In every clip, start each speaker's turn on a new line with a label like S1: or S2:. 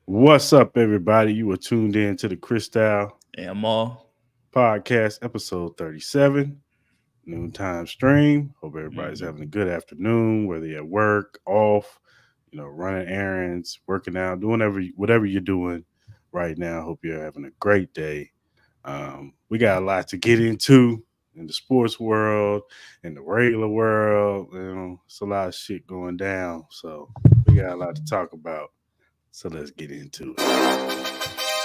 S1: What's up, everybody? You are tuned in to the Cristal
S2: And Mal.
S1: Podcast, episode 37, Noontime Stream. Hope everybody's
S2: Mm-hmm.
S1: having a good afternoon, whether you're at work, off, running errands, working out, doing whatever you're doing right now. Hope you're having a great day. We got a lot to get into in the sports world, in the regular world. It's a lot of shit going down. So we got a lot to talk about. So let's get into it.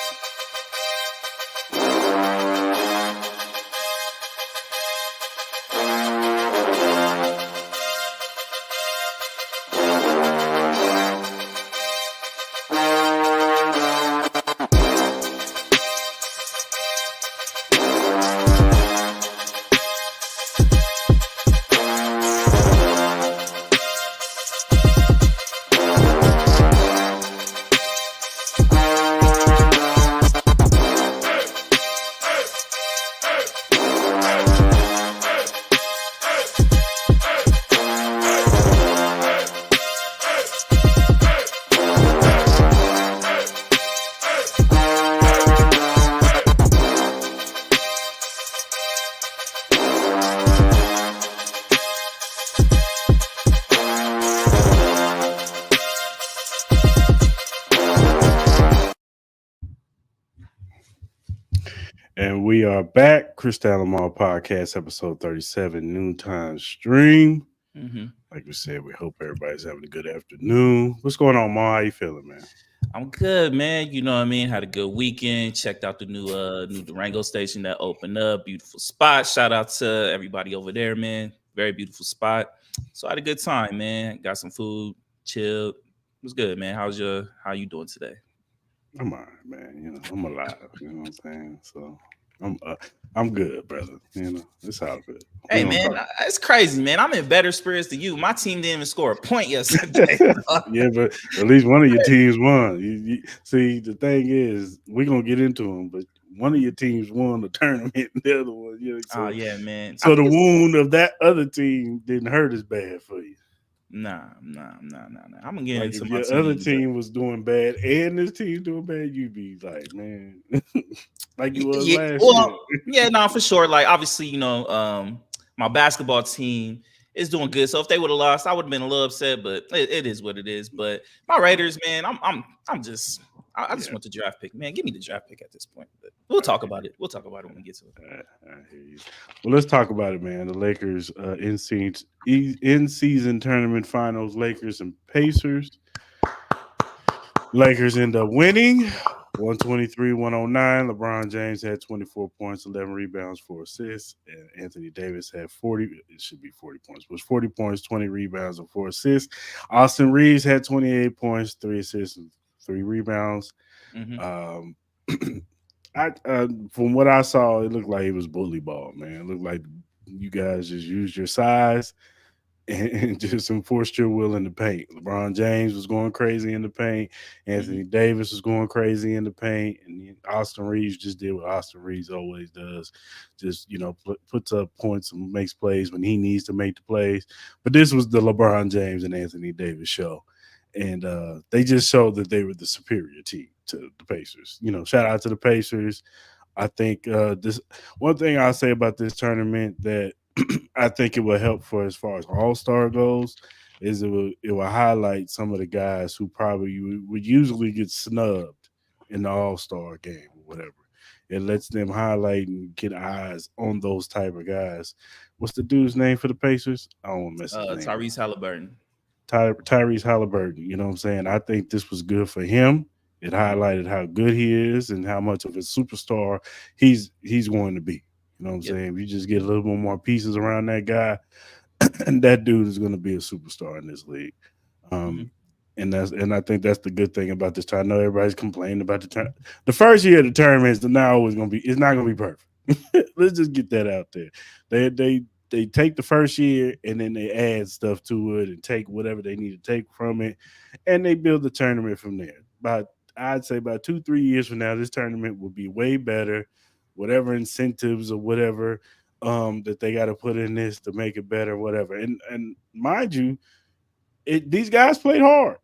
S1: And we are back. Cristal and Mal Podcast, episode 37, Noontime Stream.
S2: Mm-hmm.
S1: Like we said, we hope everybody's having a good afternoon. What's going on, Mal? How you feeling, man?
S2: I'm good, man. You know what I mean? Had a good weekend. Checked out the new Durango station that opened up. Beautiful spot. Shout out to everybody over there, man. Very beautiful spot. So I had a good time, man. Got some food, chilled. It was good, man. How you doing today?
S1: I'm all right, man. I'm alive. You know what I'm saying? So I'm uh, I'm good, brother. It's all good. We
S2: Hey,
S1: don't
S2: man,
S1: talk.
S2: it's crazy, man. I'm in better spirits than you. My team didn't even score a point yesterday.
S1: Yeah, but at least one of your teams won. See, the thing is, we're gonna get into them, but one of your teams won the tournament, and the other one,
S2: Oh
S1: so
S2: yeah, man. I
S1: so the
S2: think it's
S1: wound of that other team didn't hurt as bad for you.
S2: nah. I'm gonna get
S1: Like
S2: into
S1: if
S2: my
S1: your other
S2: team, but
S1: team was doing bad and this team doing bad, you'd be like, man, like you was
S2: yeah,
S1: last
S2: well,
S1: year.
S2: yeah, no, for sure. Like obviously, my basketball team is doing good. So if they would have lost, I would have been a little upset. But it is what it is. But my Raiders, man, I'm just I just
S1: Yeah,
S2: want the draft pick, man. Give me the draft pick at this point. But we'll
S1: I
S2: talk
S1: hear
S2: about it. We'll talk about it when we get to it.
S1: I hear you. Well, let's talk about it, man. The Lakers in season tournament finals. Lakers and Pacers. Lakers end up winning 123-109. LeBron James had 24 points, 11 rebounds, 4 assists. And Anthony Davis had 40. It should be 40 points. It was 40 points, 20 rebounds, and 4 assists. Austin Reeves had 28 points, 3 assists, and 3 rebounds.
S2: Mm-hmm.
S1: Um, from what I saw, it looked like it was bully ball, man. It looked like you guys just used your size and just enforced your will in the paint. LeBron James was going crazy in the paint.
S2: Mm-hmm.
S1: Anthony Davis was going crazy in the paint, and then Austin Reeves just did what Austin Reeves always does, just puts up points and makes plays when he needs to make the plays. But this was the LeBron James and Anthony Davis show, and they just showed that they were the superior team to the Pacers. Shout out to the Pacers. I think this one thing I'll say about this tournament that I think it will help for as far as All Star goes is it will highlight some of the guys who probably would usually get snubbed in the All Star game or whatever. It lets them highlight and get eyes on those type of guys. What's the dude's name for the Pacers? I don't want to mess his name up.
S2: Tyrese Halliburton.
S1: Tyrese Halliburton. You know what I'm saying? I think this was good for him. It
S2: Mm-hmm.
S1: highlighted how good he is and how much of a superstar he's going to be. You know what I'm
S2: Yep.
S1: saying? If you just get a little bit more pieces around that guy, and that dude is going to be a superstar in this league.
S2: Mm-hmm.
S1: Um, and I think that's the good thing about this time. I know everybody's complaining about the turn. The first year of the tournament is not always going to be. It's not going to be perfect. Let's just get that out there. They take the first year and then they add stuff to it and take whatever they need to take from it, and they build the tournament from there. But I'd say about 2-3 years from now, this tournament will be way better. Whatever incentives or whatever that they got to put in this to make it better, whatever. And mind you, these guys played hard.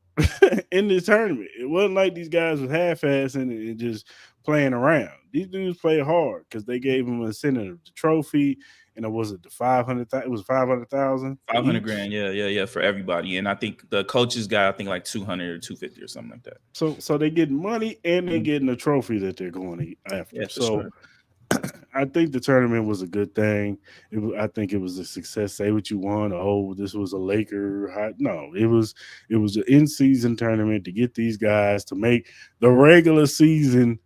S1: in this tournament. It wasn't like these guys was half-assing and just playing around. These dudes played hard because they gave them an incentive, the trophy, and it was it the 500. It was 500,000 for
S2: 500
S1: each.
S2: grand, yeah, for everybody. And I think the coaches got, I think, like 200 or 250 or something like that.
S1: So they getting money and they
S2: Mhm.
S1: getting a trophy that they're going after.
S2: Yeah, for
S1: So
S2: sure.
S1: I think the tournament was a good thing. I think it was a success. Say what you want. Oh, this was a Laker. No, it was an in season tournament to get these guys to make the regular season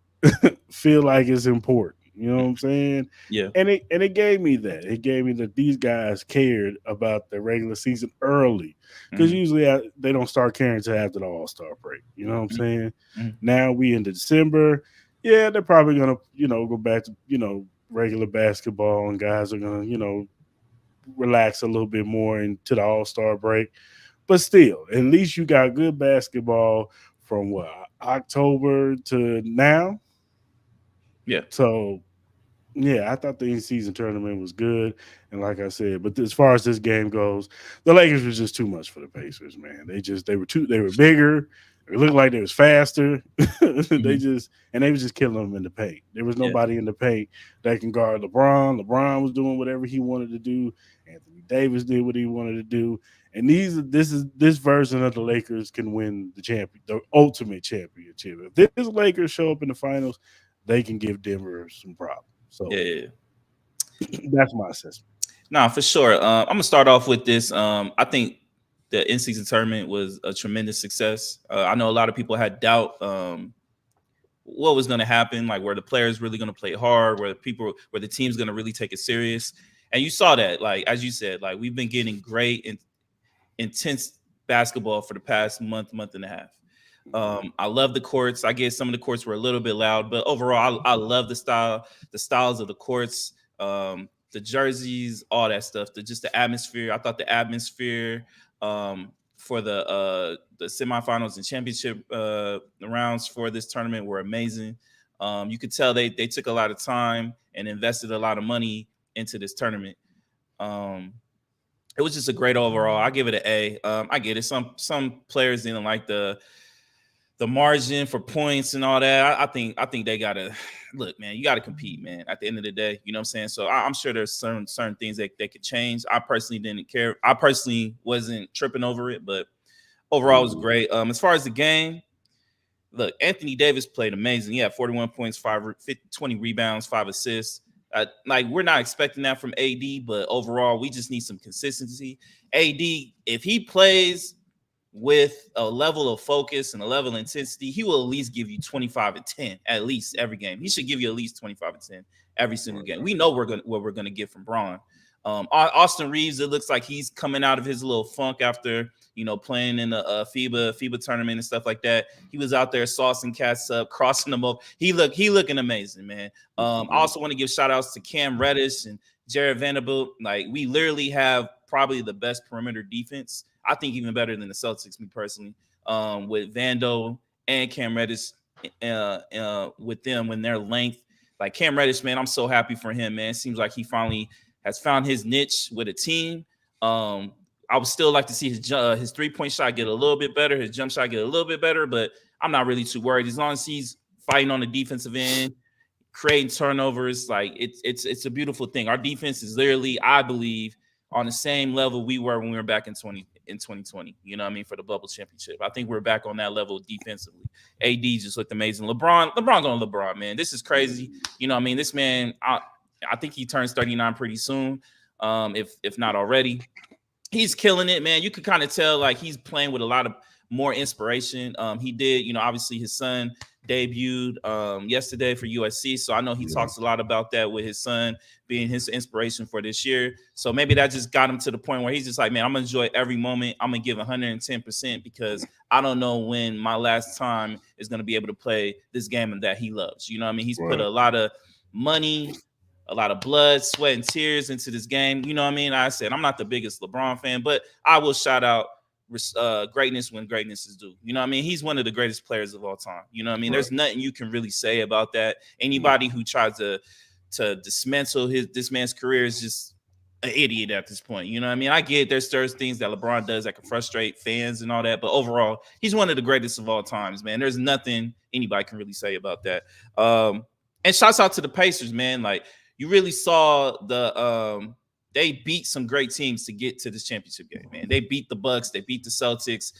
S1: feel like it's important. You know what I'm saying?
S2: Yeah.
S1: And it gave me that. It gave me that these guys cared about the regular season early because
S2: Hmm.
S1: usually they don't start caring until after the All Star break. You know what I'm saying?
S2: Hmm.
S1: Now we into December. Yeah, they're probably gonna go back to regular basketball, and guys are gonna relax a little bit more into the All Star break. But still, at least you got good basketball from what October to now.
S2: Yeah.
S1: So yeah, I thought the in-season tournament was good, and like I said, but as far as this game goes, the Lakers was just too much for the Pacers, man. They were bigger. It looked like they was faster.
S2: Hmm.
S1: They was just killing them in the paint. There was
S2: Yeah.
S1: nobody in the paint that can guard LeBron. LeBron was doing whatever he wanted to do. Anthony Davis did what he wanted to do. And this version of the Lakers can win the ultimate championship. If this Lakers show up in the finals, they can give Denver some problems. So
S2: Yeah. Yeah.
S1: that's my assessment.
S2: Nah, for sure. I'm gonna start off with this. I think the in-season tournament was a tremendous success. I know a lot of people had doubt what was going to happen, like where the players really going to play hard, where the team's going to really take it serious. And you saw that, like as you said, like we've been getting great and intense basketball for the past month and a half. I love the courts. I guess some of the courts were a little bit loud, but overall, I love the styles of the courts, the jerseys, all that stuff. Just the atmosphere. I thought the atmosphere for the semifinals and championship rounds for this tournament were amazing. You could tell they took a lot of time and invested a lot of money into this tournament. Um, it was just a great overall. I give it an A. I get it. Some players didn't like the margin for points and all that. I think they gotta look, man. You gotta compete, man. At the end of the day, you know what I'm saying. So I'm sure there's certain things that they could change. I personally didn't care. I personally wasn't tripping over it, but overall it was great. As far as the game, look, Anthony Davis played amazing. He had 41 points, 20 rebounds, 5 assists. Like we're not expecting that from AD, but overall we just need some consistency. AD, if he plays with a level of focus and a level of intensity, he will at least give you 25 and 10 at least every game. He should give you at least 25 and 10 every single game. We know what we're gonna get from Braun. Austin Reeves, it looks like he's coming out of his little funk after playing in the FIBA tournament and stuff like that. He was out there saucing cats up, crossing them up. He looking amazing, man. I also want to give shout outs to Cam Reddish and Jared Vanderbilt. Like we literally have probably the best perimeter defense. I think even better than the Celtics, me personally. With Vando and Cam Reddish, with them when their length, like Cam Reddish, man, I'm so happy for him, man. It seems like he finally has found his niche with a team. I would still like to see his 3-point shot get a little bit better, his jump shot get a little bit better, but I'm not really too worried as long as he's fighting on the defensive end, creating turnovers. Like it's a beautiful thing. Our defense is literally, I believe, on the same level we were when we were back in 2020. You know what I mean, for the bubble championship. I think we're back on that level defensively. AD just looked amazing. LeBron going LeBron, man. This is crazy. You know what I mean? This man, I think he turns 39 pretty soon. If not already. He's killing it, man. You could kind of tell like he's playing with a lot of more inspiration. He did, obviously his son debuted yesterday for USC. So I know he talks a lot about that with his son being his inspiration for this year. So maybe that just got him to the point where he's just like, man, I'm gonna enjoy every moment. I'm gonna give 110% because I don't know when my last time is gonna be able to play this game that he loves. You know what I mean? He's put a lot of money, a lot of blood, sweat, and tears into this game. You know what I mean? I said I'm not the biggest LeBron fan, but I will shout out greatness when greatness is due. You know what I mean? He's one of the greatest players of all time. You know what I mean? There's nothing you can really say about that. Anybody who tries to dismantle this man's career is just an idiot at this point. You know what I mean? I get there's certain things that LeBron does that can frustrate fans and all that, but overall, he's one of the greatest of all times, man. There's nothing anybody can really say about that. And shouts out to the Pacers, man. Like you really saw they beat some great teams to get to this championship game, man. They beat the Bucks, they beat the Celtics.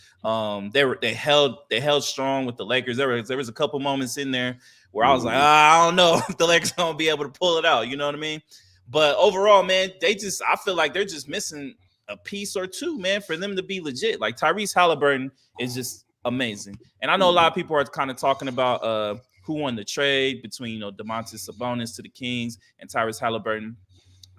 S2: They held strong with the Lakers. There was a couple moments in there where I was like, I don't know if the Lakers gonna be able to pull it out. You know what I mean? But overall, man, I feel like they're just missing a piece or two, man, for them to be legit. Like Tyrese Halliburton is just amazing. And I know a lot of people are kind of talking about who won the trade between, Domantas Sabonis to the Kings and Tyrese Halliburton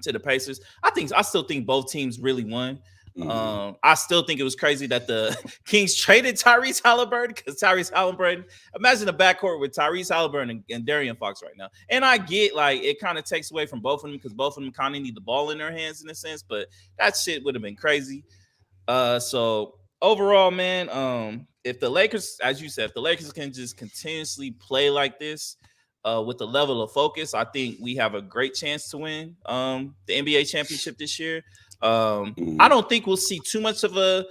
S2: to the Pacers. I still think both teams really won. I still think it was crazy that the Kings traded Tyrese Halliburton because Tyrese Halliburton, imagine a backcourt with Tyrese Halliburton and Darian Fox right now. And I get like it kind of takes away from both of them because both of them kind of need the ball in their hands in a sense, but that shit would have been crazy. So overall, man, if the Lakers, as you said, if the Lakers can just continuously play like this, with the level of focus, I think we have a great chance to win the NBA championship this year. I don't think we'll see too much of a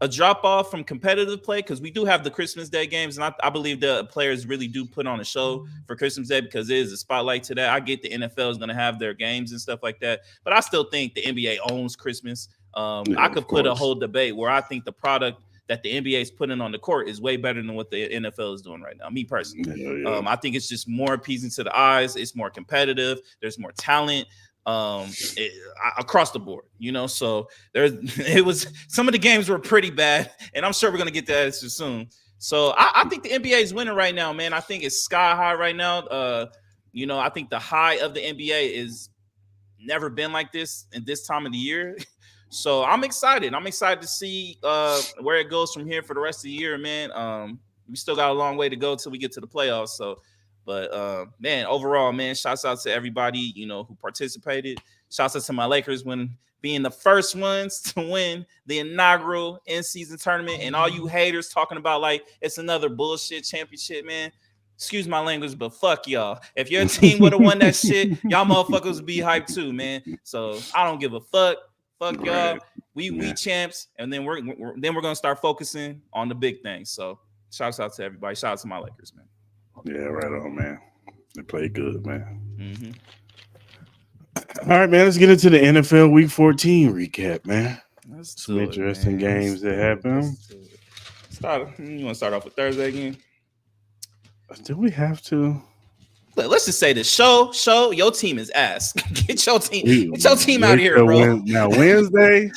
S2: drop off from competitive play because we do have the Christmas Day games, and I believe the players really do put on a show for Christmas Day because it is a spotlight to that. I get the NFL is going to have their games and stuff like that, but I still think the NBA owns Christmas. I could put a whole debate where I think the product that the NBA is putting on the court is way better than what the NFL is doing right now. Me personally, I think it's just more appeasing to the eyes. It's more competitive. There's more talent across the board, So it was some of the games were pretty bad, and I'm sure we're gonna get to that soon. So I think the NBA is winning right now, man. I think it's sky high right now. I think the high of the NBA is never been like this in this time of the year. So I'm excited. I'm excited to see where it goes from here for the rest of the year, man. We still got a long way to go till we get to the playoffs. So, but man, overall, man, shouts out to everybody, who participated. Shouts out to my Lakers being the first ones to win the inaugural in-season tournament. And all you haters talking about like it's another bullshit championship, man. Excuse my language, but fuck y'all. If your team would have won that shit, y'all motherfuckers would be hyped too, man. So I don't give a fuck. Fuck y'all. We champs, and then we're gonna start focusing on the big things. So shouts out to everybody. Shout out to my Lakers, man.
S1: Yeah, right on, man. They played good, man. All right, man. Let's get into the NFL Week 14 recap, man. Some interesting games that happened.
S2: You want to start off with Thursday again?
S1: Do we have to?
S2: Let's just say this: show your team is ass. Get your team out of here, bro.
S1: Now Wednesday,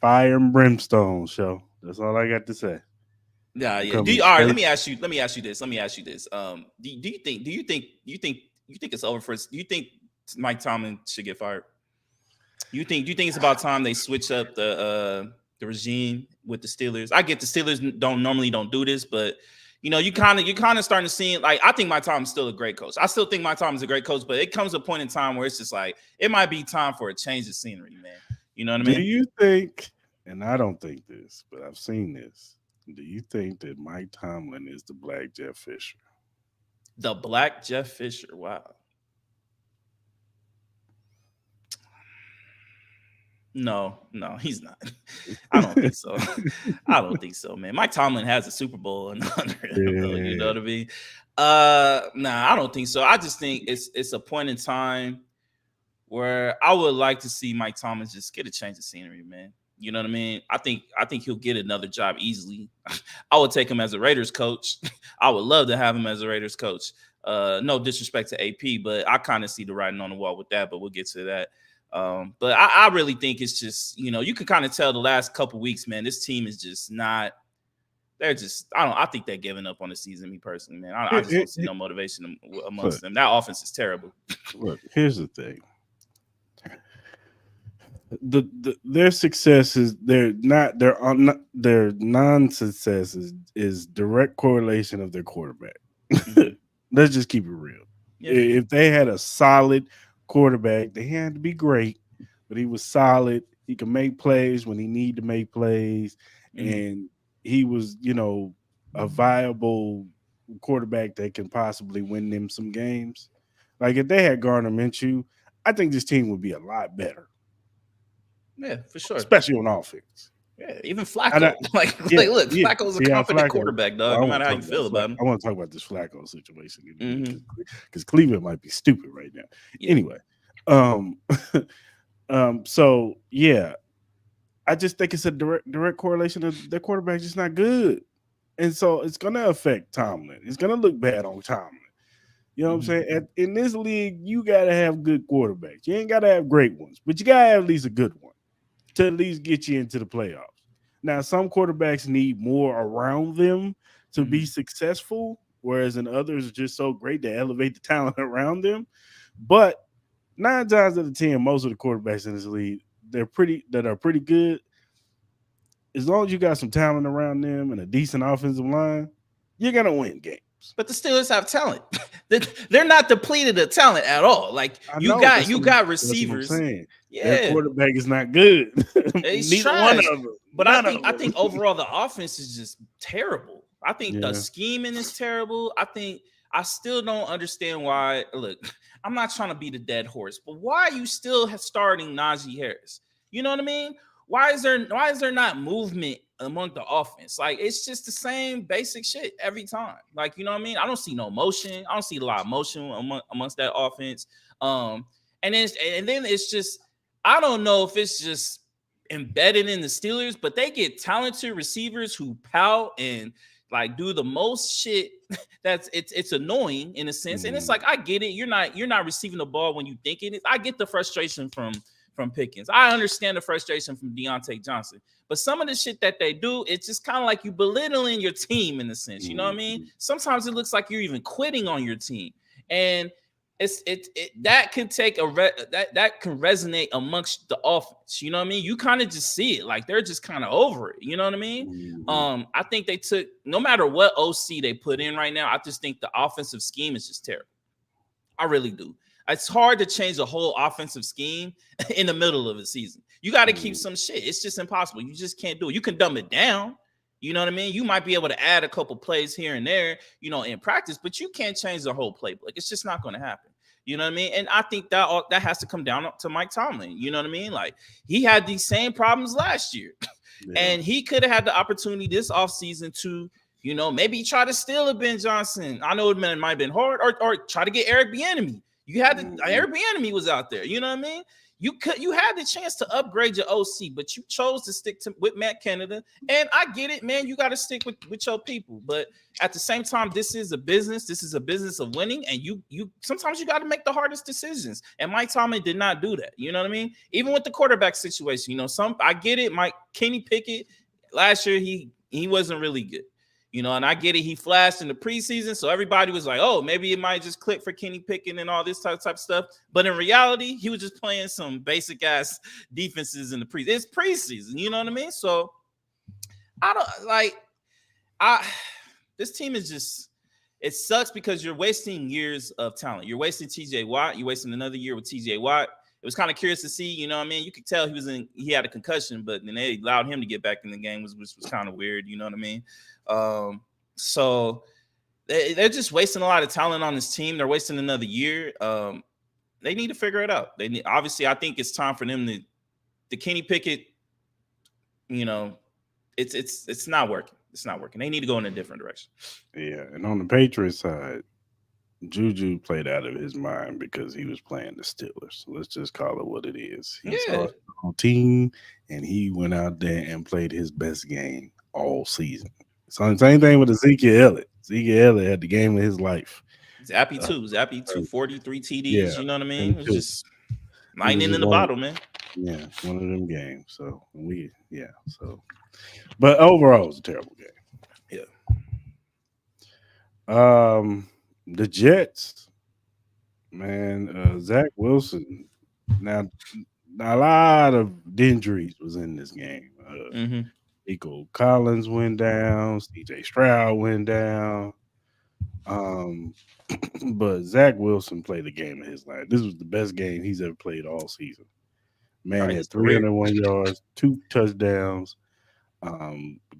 S1: fire and brimstone show. That's all I got to say.
S2: Yeah. All right, let me ask you this. Do you think it's over for? Do you think Mike Tomlin should get fired? Do you think it's about time they switch up the regime with the Steelers? I get the Steelers don't do this, but you kind of starting to see it. Like, I think Mike Tomlin's still a great coach. I still think Mike Tomlin's a great coach, but it comes a point in time where it's just like it might be time for a change of scenery, man. You know what I mean?
S1: Do you think? And I don't think this, but I've seen this. Do you think that Mike Tomlin is the Black Jeff Fisher?
S2: The Black Jeff Fisher. Wow. No, he's not. I don't think so. I don't think so, man. Mike Tomlin has a Super Bowl under him, you know what I mean? Nah, I don't think so. I just think it's a point in time where I would like to see Mike Tomlin just get a change of scenery, man. You know what I mean? I think he'll get another job easily. I would take him as a Raiders coach. I would love to have him as a Raiders coach. No disrespect to AP, but I kind of see the writing on the wall with that, but we'll get to that. But I really think it's just, you can kind of tell the last couple weeks, man, this team is just not, I think they're giving up on the season, me personally, man. I just don't see no motivation amongst them. That offense is terrible.
S1: Look, here's the thing. Their success is their non-success is direct correlation of their quarterback. Let's just keep it real. Yeah. If they had a solid quarterback, they had to be great, but he was solid. He could make plays when he needed to make plays, and he was, a viable quarterback that can possibly win them some games. Like if they had Gardner Minshew, I think this team would be a lot better,
S2: Yeah, for sure.
S1: especially on offense.
S2: Yeah, even
S1: And
S2: Flacco.
S1: yeah,
S2: Look,
S1: yeah.
S2: Flacco's a
S1: See how
S2: confident
S1: Flacco.
S2: quarterback,
S1: Well,
S2: dog.
S1: I
S2: No
S1: want
S2: matter
S1: to
S2: how
S1: talk
S2: you
S1: about
S2: feel about him.
S1: I want to talk about this Flacco situation in a minute
S2: Hmm.
S1: because Cleveland might be stupid right now.
S2: Yeah.
S1: Anyway, um, so yeah, I just think it's a direct correlation of their quarterback just not good, and so it's gonna affect Tomlin. It's gonna look bad on Tomlin. You know what I'm
S2: Hmm.
S1: saying? In this league, you gotta have good quarterbacks. You ain't gotta have great ones, but you gotta have at least a good one to at least get you into the playoffs. Now, some quarterbacks need more around them to be
S2: Hmm.
S1: successful, whereas in others are just so great to elevate the talent around them. But 9 times out of 10, most of the quarterbacks in this league, that are pretty good. As long as you got some talent around them and a decent offensive line, you're gonna win games.
S2: But the Steelers have talent. They're not depleted of talent at all. Like
S1: I
S2: you
S1: know
S2: got you got
S1: that's what I'm
S2: receivers.
S1: saying. Their
S2: Yeah,
S1: quarterback is not good.
S2: it's
S1: Neither one
S2: trash.
S1: of them.
S2: But
S1: None of
S2: I
S1: them.
S2: think overall the offense is just terrible. I think the
S1: Yeah.
S2: scheming is terrible. I still don't understand why. Look, I'm not trying to beat a dead horse, but why are you still starting Najee Harris? You know what I mean? Why is there not movement among the offense? Like it's just the same basic shit every time. Like you know what I mean? I don't see no motion. I don't see a lot of motion amongst that offense. Um, and then it's just I don't know if it's just embedded in the Steelers, but they get talented receivers who pout and like do the most shit that's it's annoying in a sense. And it's
S1: Mhm.
S2: like I get it. You're not receiving the ball when you think it is. I get the frustration from Pickens. I understand the frustration from Deontay Johnson. But some of the shit that they do, it's just kind of like you belittling your team in a sense. You know what I mean?
S1: Mhm.
S2: Sometimes it looks like you're even quitting on your team. And that can take that can resonate amongst the offense. You know what I mean? You kind of just see it like they're just kind of over it. You know what I mean?
S1: Mhm.
S2: I think they took no matter what OC they put in right now. I just think the offensive scheme is just terrible. I really do. It's hard to change a whole offensive scheme in the middle of a season. You got to keep
S1: Mhm.
S2: some shit. It's just impossible. You just can't do it. You can dumb it down. You know what I mean? You might be able to add a couple plays here and there, in practice, but you can't change the whole playbook. It's just not going to happen. You know what I mean? And I think that has to come down to Mike Tomlin. You know what I mean? Like he had these same problems last year,
S1: Yeah.
S2: and he could have had the opportunity this offseason to maybe try to steal a Ben Johnson. I know it might have been hard, or try to get Eric Bieniemy. You had to
S1: Mhm.
S2: Eric Bieniemy was out there. You know what I mean? You had the chance to upgrade your OC, but you chose to stick with Matt Canada. And I get it, man. You got to stick with your people. But at the same time, this is a business. This is a business of winning. And you sometimes you got to make the hardest decisions. And Mike Tomlin did not do that. You know what I mean? Even with the quarterback situation, I get it. Kenny Pickett last year, he wasn't really good. And I get it. He flashed in the preseason, so everybody was like, "Oh, maybe it might just click for Kenny Pickett and all this type of stuff." But in reality, he was just playing some basic ass defenses in the preseason. It's preseason, you know what I mean? So I don't like I. This team is just it sucks because you're wasting years of talent. You're wasting TJ Watt. You're wasting another year with TJ Watt. It was kind of curious to see, you know what I mean? You could tell he had a concussion, but then they allowed him to get back in the game, which was kind of weird, you know what I mean? So they're just wasting a lot of talent on this team. They're wasting another year. They need to figure it out. Obviously, I think it's time for them the Kenny Pickett, it's not working. It's not working. They need to go in a different direction.
S1: Yeah. And on the Patriots side, Juju played out of his mind because he was playing the Steelers. So let's just call it what it is. He saw
S2: Yeah.
S1: his own team and he went out there and played his best game all season. So the same thing with Ezekiel Elliott. Ezekiel Elliott had the game of his life.
S2: Zappy
S1: Uh,
S2: too. Zappy 243 TDs.
S1: yeah,
S2: You know what I
S1: him
S2: mean? It's
S1: too.
S2: just
S1: It was
S2: lightning in
S1: just
S2: the
S1: one.
S2: bottle, man.
S1: Yeah, one of them games. So so. But overall, it was a terrible game.
S2: Yeah.
S1: The Jets, man, Zach Wilson. Now, a lot of injuries was in this game.
S2: Mm-hmm.
S1: Nico Collins went down. CJ Stroud went down. Um, but Zach Wilson played the game of his life. This was the best game he's ever played all season. Man
S2: Probably
S1: had
S2: his career.
S1: 301 yards, 2 touchdowns.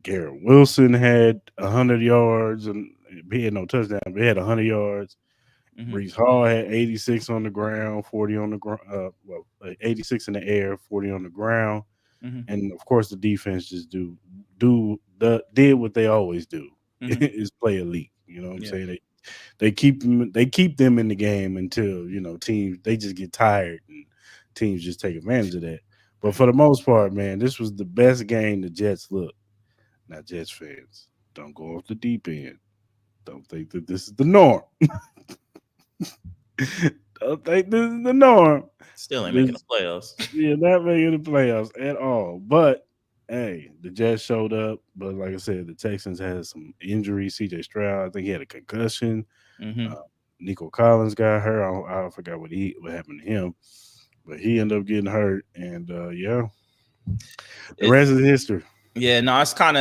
S1: Garrett Wilson had 100 yards, and he had no touchdown, but he had 100 yards.
S2: Mm-hmm.
S1: Brees Hall had 86 on the ground, 40 on the ground. 86 in the air, 40 on the ground,
S2: Mm-hmm.
S1: and of course the defense just did what they always do
S2: Mm-hmm.
S1: is play elite. You know what I'm
S2: Yeah.
S1: saying? They keep them in the game until teams they just get tired and teams just take advantage of that. But
S2: Mm-hmm.
S1: for the most part, man, this was the best game the Jets looked. Now, Jets fans, don't go off the deep end. Don't think that this is the norm. Don't think this is the norm.
S2: Still ain't making
S1: This
S2: the playoffs.
S1: Yeah, not making the playoffs at all. But hey, the Jets showed up. But like I said, the Texans had some injuries. CJ Stroud, I think he had a concussion.
S2: Mm-hmm.
S1: Uh, Nico Collins got hurt. I forgot what happened to him, but he ended up getting hurt. And yeah, the
S2: It,
S1: rest is history.
S2: yeah, no, it's kind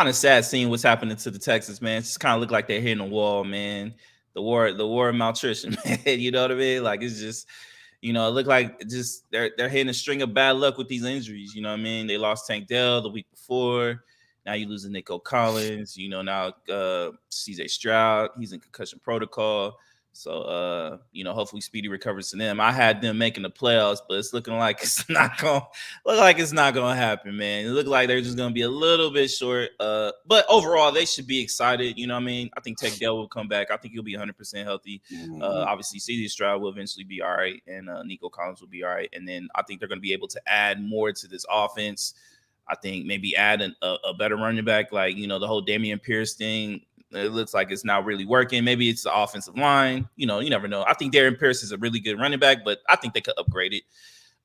S2: of sad seeing what's happening to the Texans, man. It's just kind of look like they're hitting a wall, man. The war of malnutrition, man. You know what I mean? Like it's just, it looked like just they're hitting a string of bad luck with these injuries. You know what I mean? They lost Tank Dell the week before. Now you losing Nico Collins. Now CJ Stroud, he's in concussion protocol. So hopefully speedy recovers to them. I had them making the playoffs, but it's looking like it's not gonna happen, man. It looked like they're just gonna be a little bit short. But overall, they should be excited. You know what I mean? I think Tech Dell will come back. I think he'll be 100% healthy.
S1: Mhm.
S2: Obviously, CJ Stroud will eventually be all right, and Nico Collins will be all right. And then I think they're gonna be able to add more to this offense. I think maybe add a better running back, like the whole Damian Pierce thing. It looks like it's not really working. Maybe it's the offensive line. You never know. I think Darian Pierce is a really good running back, but I think they could upgrade it.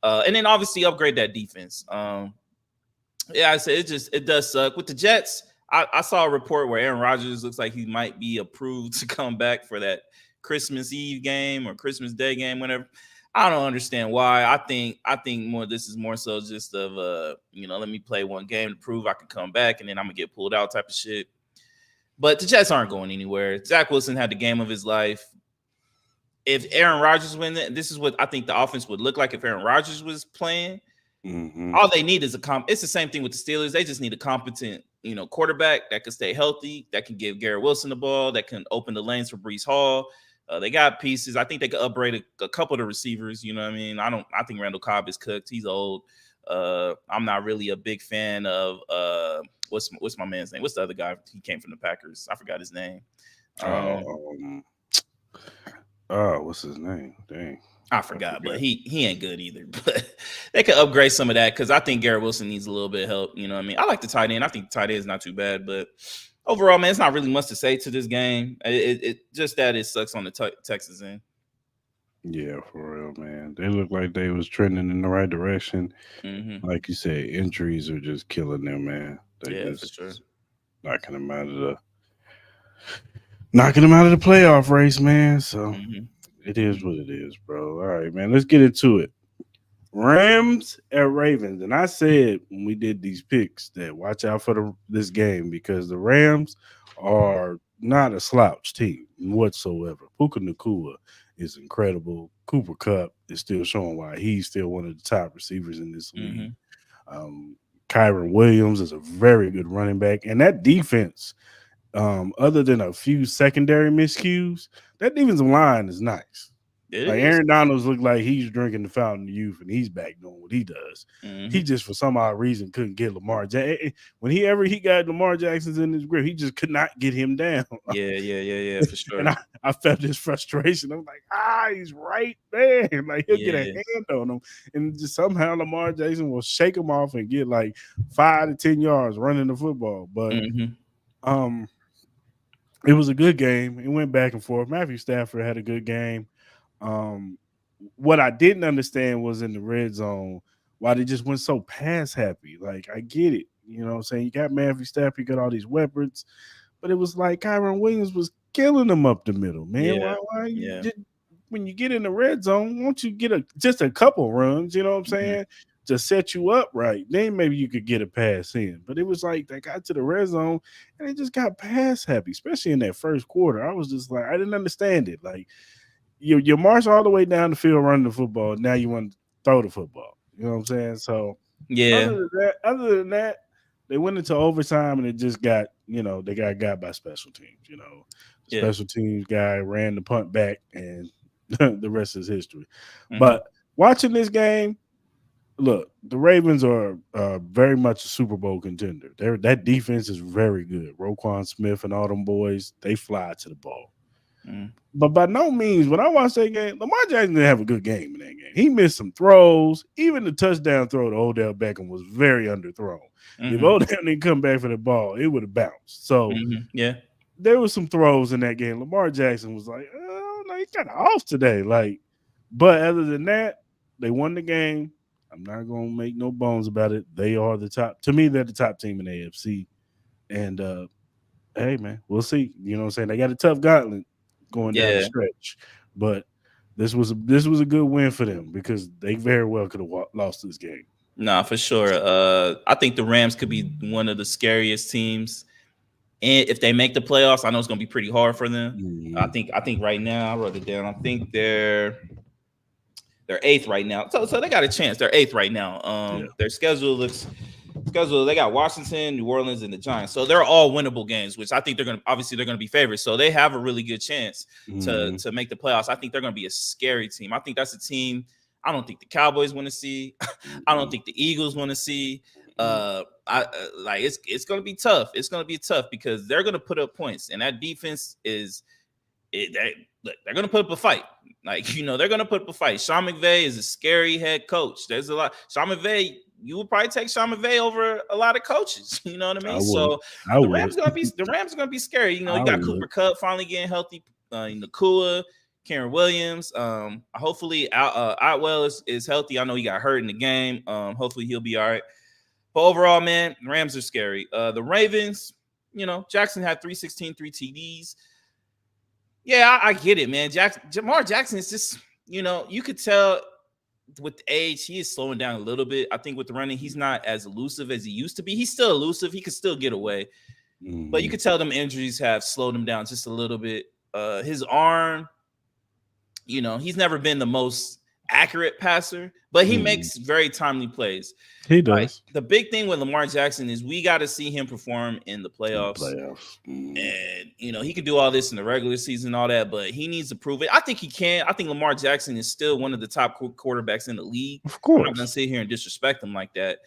S2: And then obviously upgrade that defense. Yeah, I said it does suck with the Jets. I saw a report where Aaron Rodgers looks like he might be approved to come back for that Christmas Eve game or Christmas Day game, whenever. I don't understand why. I think more this is more so just of let me play one game to prove I can come back and then I'm gonna get pulled out type of shit. But the Jets aren't going anywhere. Zach Wilson had the game of his life. If Aaron Rodgers wins it, this is what I think the offense would look like if Aaron Rodgers was playing.
S1: Mhm.
S2: All they need is it's the same thing with the Steelers. They just need a competent, quarterback that can stay healthy, that can give Garrett Wilson the ball, that can open the lanes for Brees Hall. They got pieces. I think they could upgrade a couple of the receivers. You know what I mean? I think Randall Cobb is cooked. He's old. I'm not really a big fan of what's my man's name? What's the other guy? He came from the Packers. I forgot his name. Um,
S1: Oh, what's his name? Dang,
S2: I
S1: I
S2: forgot, but
S1: forgot.
S2: he ain't good either. But they could upgrade some of that because I think Garrett Wilson needs a little bit of help. You know what I mean? I like the tight end. I think the tight end is not too bad, but overall, man, it's not really much to say to this game. It just that it sucks on the Texas end.
S1: Yeah, for real, man. They look like they was trending in the right direction.
S2: Hmm.
S1: Like you said, injuries are just killing them, man. They
S2: Yeah, for
S1: just
S2: sure.
S1: knocking them out of the knocking them out of the playoff race, man. So
S2: Hmm.
S1: it
S2: Hmm.
S1: is what it is, bro. All right, man. Let's get into it. Rams at Ravens, and I said when we did these picks that watch out for this game because the Rams are not a slouch team whatsoever. Puka Nakua is incredible. Cooper Cup is still showing why he's still one of the top receivers in this league.
S2: Hmm.
S1: Um, Kyron Williams is a very good running back, and that defense, other than a few secondary miscues, that defensive line is nice.
S2: It
S1: Like
S2: is.
S1: Aaron Donald's look like he's drinking the fountain of youth, and he's back doing what he does. He
S2: Hmm.
S1: just for some odd reason couldn't get Lamar. When he got Lamar Jackson's in his grip, he just could not get him down.
S2: Yeah, yeah, yeah, yeah, for
S1: And
S2: sure.
S1: I felt this frustration. I'm like, he's right there. Like he'll get a
S2: Yeah.
S1: hand on him, and just somehow Lamar Jackson will shake him off and get like 5 to 10 yards running the football. But
S2: Hmm.
S1: um, it was a good game. It went back and forth. Matthew Stafford had a good game. Um, what I didn't understand was in the red zone why they just went so pass happy. Like I get it, you know what I'm saying? You got Matthew Stafford, you got all these weapons, but it was like Kyron Williams was killing them up the middle, man.
S2: Yeah.
S1: Why you
S2: Yeah.
S1: just when you get in the red zone, won't you get just a couple runs, you know what I'm
S2: Hmm.
S1: saying? To set you up right. Then maybe you could get a pass in. But it was like they got to the red zone and they just got pass happy, especially in that first quarter. I was just like, I didn't understand it. Like you march all the way down the field running the football. Now you want to throw the football. You know what I'm saying? So
S2: Yeah.
S1: other than that, they went into overtime and it just got, they got by special teams. The
S2: Yeah.
S1: special teams guy ran the punt back, and the rest is history.
S2: Hmm.
S1: But watching this game, look, the Ravens are very much a Super Bowl contender. That defense is very good. Roquan Smith and all them boys, they fly to the ball.
S2: Hmm.
S1: But by no means, when I watched that game, Lamar Jackson didn't have a good game in that game. He missed some throws. Even the touchdown throw to Odell Beckham was very underthrown. If
S2: Hmm.
S1: Odell didn't come back for the ball, it would have bounced. So
S2: Yeah.
S1: there was some throws in that game. Lamar Jackson was like, oh, no, he's kind of off today. But other than that, they won the game. I'm not gonna make no bones about it. They are the top. To me, they're the top team in the AFC. And hey, man, we'll see. You know what I'm saying? They got a tough gauntlet going down the
S2: Yeah.
S1: stretch, but this was a good win for them because they very well could have lost this game.
S2: Nah, for sure. I think the Rams could be one of the scariest teams, and if they make the playoffs, I know it's gonna be pretty hard for them. I
S1: Mhm.
S2: think. I think right now, I wrote it down. I think they're eighth right now. So they got a chance. They're eighth right now.
S1: Yeah.
S2: Their schedule. They got Washington, New Orleans, and the Giants. So they're all winnable games, which I think they're gonna be favorites. So they have a really good chance to
S1: Mhm.
S2: to make the playoffs. I think they're gonna be a scary team. I think that's a team I don't think the Cowboys want to see. I don't
S1: Mhm.
S2: think the Eagles want to see.
S1: Mhm.
S2: Like it's gonna be tough. It's gonna be tough because they're gonna put up points, and that defense is they're gonna put up a fight. Like they're gonna put up a fight. Sean McVay is a scary head coach. There's a lot. Sean McVay, you would probably take Sean McVay over a lot of coaches. You know what I
S1: I
S2: mean?
S1: would.
S2: So
S1: I
S2: the
S1: would.
S2: Rams gonna be scary.
S1: I
S2: You got
S1: would.
S2: Cooper Kupp finally getting healthy. Nakua, Karen Williams. Hopefully Outwell is healthy. I know he got hurt in the game. Hopefully he'll be all right. But overall, man, the Rams are scary. The Ravens, Jackson had 316, 3 TDs. Yeah, I get it, man. Jamar Jackson is just, you could tell with age, he is slowing down a little bit. I think with the running, he's not as elusive as he used to be. He's still elusive. He could still get away. But you
S1: Mhm.
S2: could tell them injuries have slowed him down just a little bit. His arm, he's never been the most accurate passer, but he
S1: Mhm.
S2: makes very timely plays.
S1: He
S2: Like
S1: does
S2: the big thing with Lamar Jackson is we got to see him perform in the
S1: in the
S2: playoffs.
S1: playoffs. Mhm.
S2: And he can do all this in the regular season and all that, but he needs to prove it. I think he can. I think Lamar Jackson is still one of the top quarterbacks in the league.
S1: Of
S2: I'm not gonna
S1: course.
S2: sit here and disrespect him like that.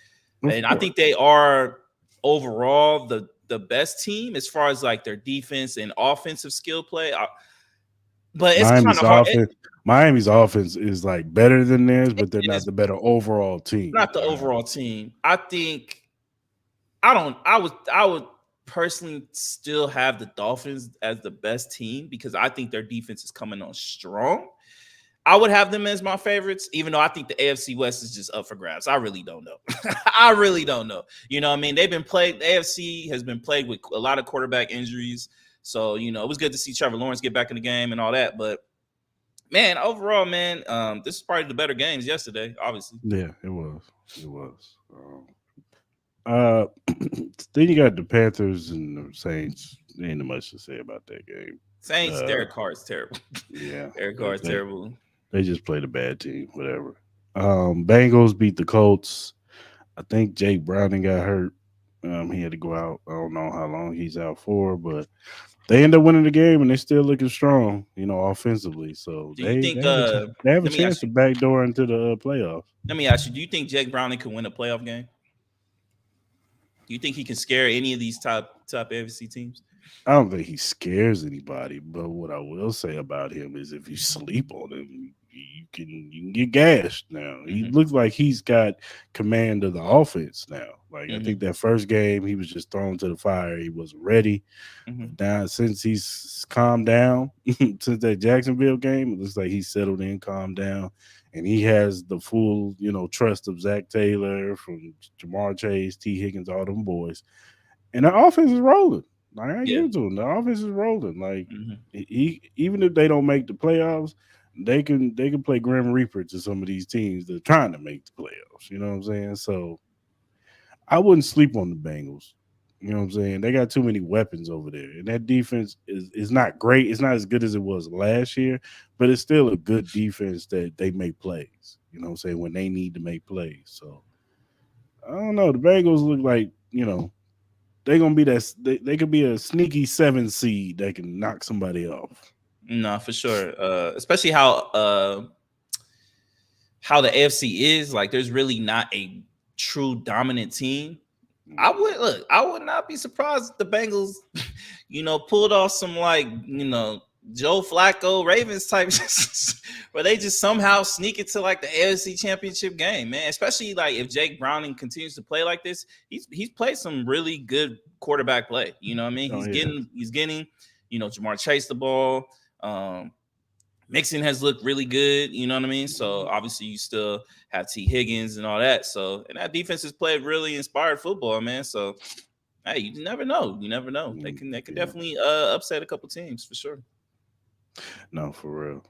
S1: Of
S2: And I
S1: course.
S2: think they are overall the best team as far as like their defense and offensive skill play. But it's kind
S1: Miami's
S2: of hard.
S1: offense. Miami's offense is like better than theirs, but they're
S2: It
S1: not
S2: is
S1: the better overall team.
S2: not the overall team. I think I don't. I would personally still have the Dolphins as the best team because I think their defense is coming on strong. I would have them as my favorites, even though I think the AFC West is just up for grabs. I really don't know. I really don't know. You know what I mean? They've been played, the AFC has been plagued with a lot of quarterback injuries. So, it was good to see Trevor Lawrence get back in the game and all that. But man, overall, man, this is probably the better games yesterday, obviously.
S1: Yeah, it was. It was. Uh, then you got the Panthers and the Saints. There ain't much to say about that game.
S2: Saints,
S1: Uh,
S2: Derek Carr is terrible.
S1: yeah,
S2: Derek Carr is
S1: they
S2: terrible.
S1: they just played a bad team. Whatever. Bengals beat the Colts. I think Jake Browning got hurt. He had to go out. I don't know how long he's out for, but they end up winning the game and they're still looking strong, offensively. So
S2: Do you
S1: they
S2: think
S1: they have they have a
S2: let me
S1: chance
S2: ask
S1: to
S2: you,
S1: backdoor into the playoffs.
S2: do you think Jake Browning can win a playoff game? Do you think he can scare any of these top AFC teams?
S1: I don't think he scares anybody, but what I will say about him is if you sleep on him, you can get gashed now. He
S2: Hmm.
S1: looks like he's got command of the offense now. Like I think
S2: Hmm.
S1: that first game he was just thrown to the fire. He wasn't ready.
S2: Hmm.
S1: But now since he's calmed down, since that Jacksonville game, it looks like he's settled in, calmed down, and he has the full, trust of Zach Taylor, from Jamar Chase, T. Higgins, all them boys. And the offense is rolling. Like I
S2: Yeah.
S1: give it to him. The offense is rolling. Like
S2: Hmm.
S1: even if they don't make the playoffs, they can play Grim Reaper to some of these teams that are trying to make the playoffs. You know what I'm saying? So I wouldn't sleep on the Bengals. You know what I'm saying? They got too many weapons over there. And that defense is not great. It's not as good as it was last year, but it's still a good defense that they make plays. You know what I'm saying? When they need to make plays. So I don't know. The Bengals look like they're gonna be that they could be a sneaky 7 seed that can knock somebody off.
S2: No, for sure. Especially how the AFC is. Like, there's really not a true dominant team. I would not be surprised if the Bengals, pulled off some like, Joe Flacco Ravens type where they just somehow sneak it to like the AFC Championship game, man. Especially like if Jake Browning continues to play like this, he's played some really good quarterback play. You know what I mean?
S1: Oh,
S2: He's getting, Jamar Chase the ball. Mixon has looked really good, you know what I mean? So obviously you still have T. Higgins and all that. So, and that defense has played really inspired football, man. So hey, you never know. You never know. They can definitely upset a couple teams for sure.
S1: No, for real.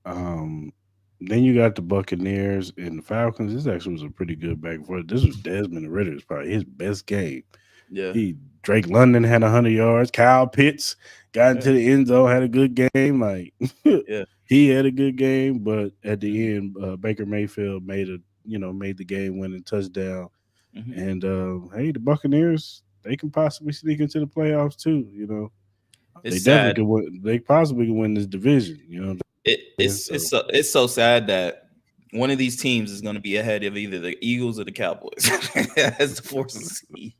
S1: Then you got the Buccaneers and the Falcons. This actually was a pretty good back and forth. This was Desmond Ritter's probably his best game.
S2: Yeah.
S1: Drake London had 100 yards. Kyle Pitts got into the end zone, had a good game. Like,
S2: Yeah.
S1: he had a good game, but at the end, Baker Mayfield made the game winning touchdown. And hey, the Buccaneers, they can possibly sneak into the playoffs too.
S2: It's
S1: they
S2: sad.
S1: definitely could win. They possibly can win this division.
S2: It's so sad that one of these teams is going to be ahead of either the Eagles or the Cowboys as the 4th seed.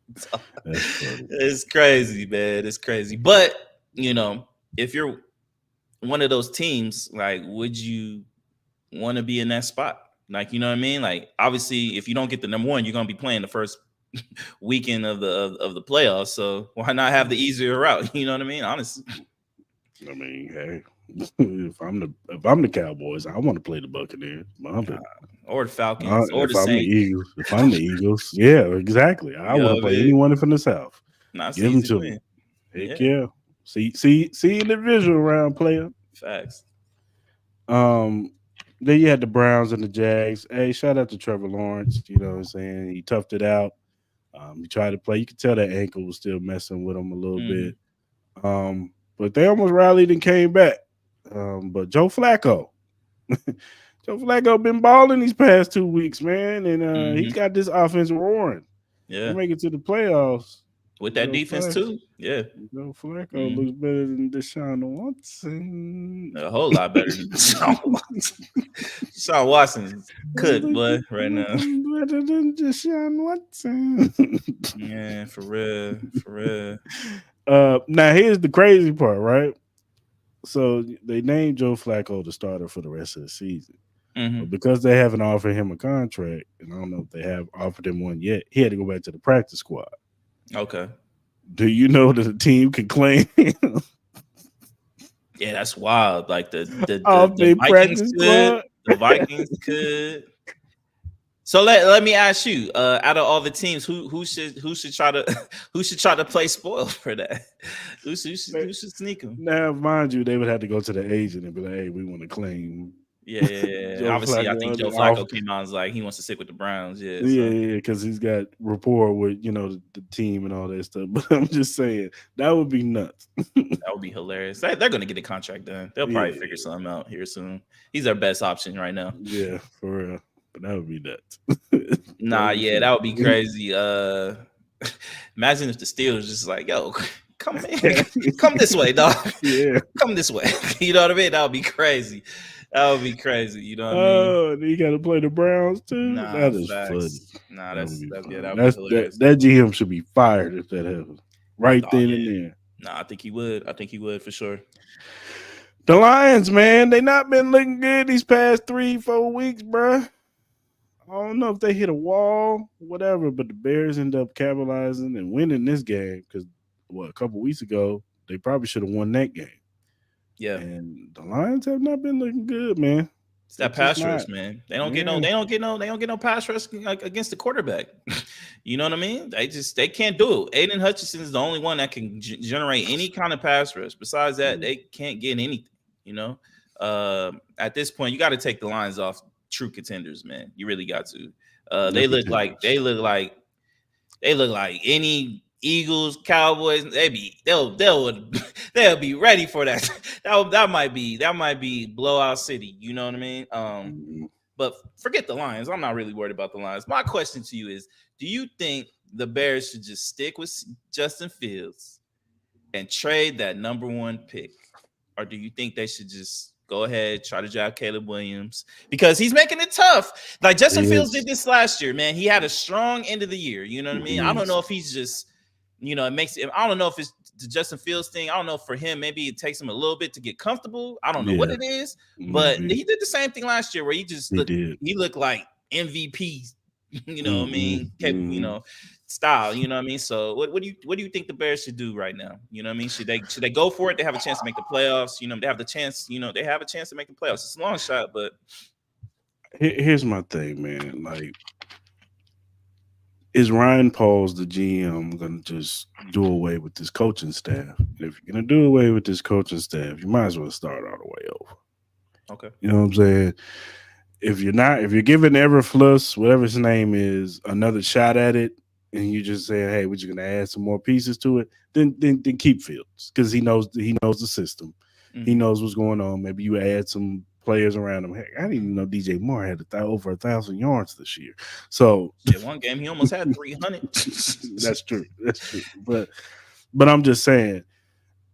S2: It's crazy, man. It's crazy. But if you're one of those teams, like, would you want to be in that spot? Like, you know what I mean? Like, obviously, if you don't get the number 1, you're going to be playing the first weekend of the playoffs. So why not have the easier route? You know what I mean? Honestly.
S1: I mean, hey, if I'm the Cowboys, I want to play the Buccaneers,
S2: or the Falcons, or the
S1: I'm the
S2: Saints.
S1: Eagles. If I'm the Eagles, yeah, exactly. I want to play anyone from the South. Give them to me. Heck yeah. See in the visual round, player.
S2: Facts.
S1: Then you had the Browns and the Jags. Hey, shout out to Trevor Lawrence. You know what I'm saying? He toughed it out. He tried to play. You could tell that ankle was still messing with him a little bit. But they almost rallied and came back. But Joe Flacco been balling these past 2 weeks, man, and he's got this offense roaring.
S2: Yeah,
S1: they make it to the playoffs
S2: with that defense too. Yeah,
S1: Joe Flacco looks better than Deshaun Watson.
S2: A whole lot better than Deshaun Watson. Deshaun Watson could, but right now
S1: better than Deshaun Watson.
S2: Yeah, for real.
S1: Now here's the crazy part, right? So they named Joe Flacco the starter for the rest of the season. But because they haven't offered him a contract, and I don't know if they have offered him one yet, he had to go back to the practice squad.
S2: Okay.
S1: Do you know that the team can claim him?
S2: Yeah, that's wild. Like the
S1: Vikings
S2: could. The Vikings could. So let me ask you, out of all the teams, who should try to play spoil for that? Who should sneak him?
S1: Now, mind you, they would have to go to the agent and be like, "Hey, we want to claim."
S2: Yeah. Obviously, I think Joe Flacco came out and was like he wants to stick with the Browns. Yeah,
S1: because he's got rapport with the team and all that stuff. But I'm just saying that would be nuts.
S2: That would be hilarious. They're going to get the contract done. They'll probably figure something out here soon. He's their best option right now.
S1: Yeah, for real. But that would be nuts.
S2: That would be crazy. Imagine if the Steelers just like, yo, come this way, dog.
S1: Yeah,
S2: come this way. You know what I mean? That would be crazy. That would be crazy. You know what I mean?
S1: Oh, you got to play the Browns too.
S2: Nah,
S1: that is
S2: facts.
S1: funny.
S2: Nah, that would be hilarious.
S1: That GM should be fired if that happens. Right then and there.
S2: Nah, I think he would for sure.
S1: The Lions, man, they not been looking good these past 3-4 weeks, bruh. I don't know if they hit a wall, whatever, but the Bears end up capitalizing and winning this game because a couple weeks ago they probably should have won that game.
S2: Yeah,
S1: and the Lions have not been looking good, man.
S2: It's that pass rush, man. They don't get no pass rush against the quarterback. You know what I mean? They can't do it. Aiden Hutchinson is the only one that can generate any kind of pass rush. Besides that, they can't get anything. You know, at this point, you got to take the Lions off true contenders, man. You really got to. They look like any Eagles, Cowboys. They'll be ready for that. That might be blowout city. You know what I mean? But forget the Lions. I'm not really worried about the Lions. My question to you is: do you think the Bears should just stick with Justin Fields and trade that number one pick? Or do you think they should just go ahead, try to draft Caleb Williams? Because he's making it tough. Like Justin
S1: He
S2: Fields did
S1: is.
S2: this last year, man. He had a strong end of the year. You know what I mean? I
S1: He
S2: don't
S1: is.
S2: know if he's just, it makes it, I don't know if it's the Justin Fields thing. I don't know, for him, maybe it takes him a little bit to get comfortable. I don't know what
S1: Yeah,
S2: it is, but
S1: maybe
S2: he did the same thing last year where
S1: he did.
S2: he looked like MVP, what I
S1: Hmm.
S2: mean,
S1: Hmm.
S2: style, you know what I mean? So what do you think the Bears should do right now? You know what I mean? Should they go for it? They have a chance to make the playoffs. They have the chance, they have a chance to make the playoffs. It's a long shot, but
S1: Here's my thing, man. Like, is Ryan Pauls, the GM, gonna just do away with this coaching staff? If you're gonna do away with this coaching staff, you might as well start all the way over.
S2: okay.
S1: You know what I'm saying? If you're giving Everfluss, whatever his name is, another shot at it, and you just saying, hey, we're just gonna add some more pieces to it, then keep Fields, because he knows the system, he
S2: Mm-hmm.
S1: knows what's going on. Maybe you add some players around him. Heck, I didn't even know DJ Moore had over 1,000 yards this year. So
S2: Shit, one game he almost had 300.
S1: that's true. That's true. But I'm just saying,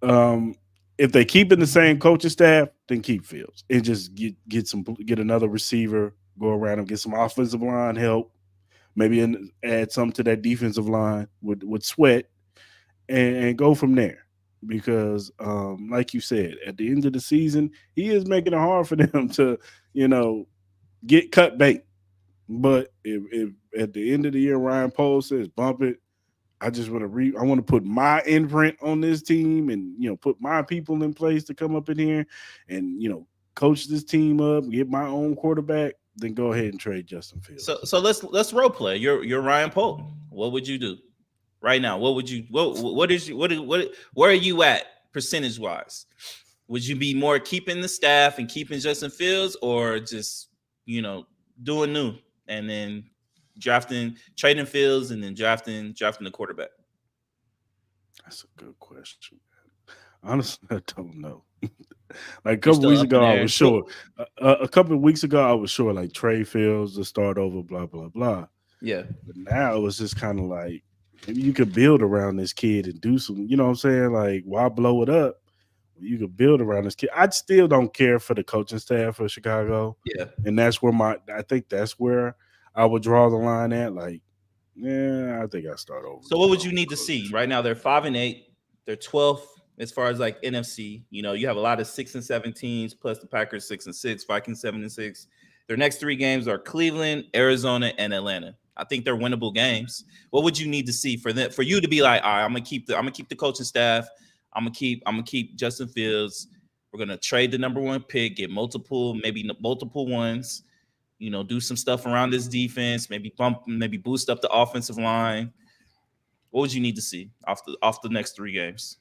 S1: um, if they keep in the same coaching staff, then keep Fields and just get another receiver, go around and get some offensive line help, maybe add some to that defensive line with Sweat, and go from there. Because, like you said, at the end of the season, he is making it hard for them to, you know, get cut bait. But if at the end of the year Ryan Poles says bump it, I just want to I want to put my imprint on this team, and put my people in place to come up in here and coach this team up, get my own quarterback, then go ahead and trade Justin
S2: So
S1: Fields.
S2: so let's role play. You're Ryan Polk. What would you do right now? What would you what is you what where are you at percentage wise? Would you be more keeping the staff and keeping Justin Fields, or just you know doing new and then drafting trading Fields and then drafting the quarterback?
S1: That's a good question. Honestly, I don't know. Like a
S2: You're
S1: couple
S2: still
S1: weeks
S2: up in
S1: ago, I
S2: there.
S1: was sure. A couple of weeks ago, I was sure like Trey Fields to start over, blah blah blah.
S2: Yeah.
S1: But now it was just kind of like maybe you could build around this kid and do some. You know what I'm saying? Like, why blow it up? You could build around this kid. I still don't care for the coaching staff for Chicago,
S2: Yeah.
S1: and that's where I think that's where I would draw the line at. Like, yeah, I think I start over.
S2: So
S1: Get
S2: what
S1: my
S2: would you
S1: own
S2: need to see?
S1: coach.
S2: Right now they're 5-8. They're 12th as far as like NFC. You have a lot of 6-7 teams, plus the Packers 6-6, Vikings 7-6. Their next three games are Cleveland, Arizona, and Atlanta. I think they're winnable games. What would you need to see for you to be like, all right, I'm gonna keep the coaching staff. I'm gonna keep Justin Fields. We're gonna trade the number one pick, get maybe multiple ones. Do some stuff around this defense. Maybe boost up the offensive line. What would you need to see off the next three games?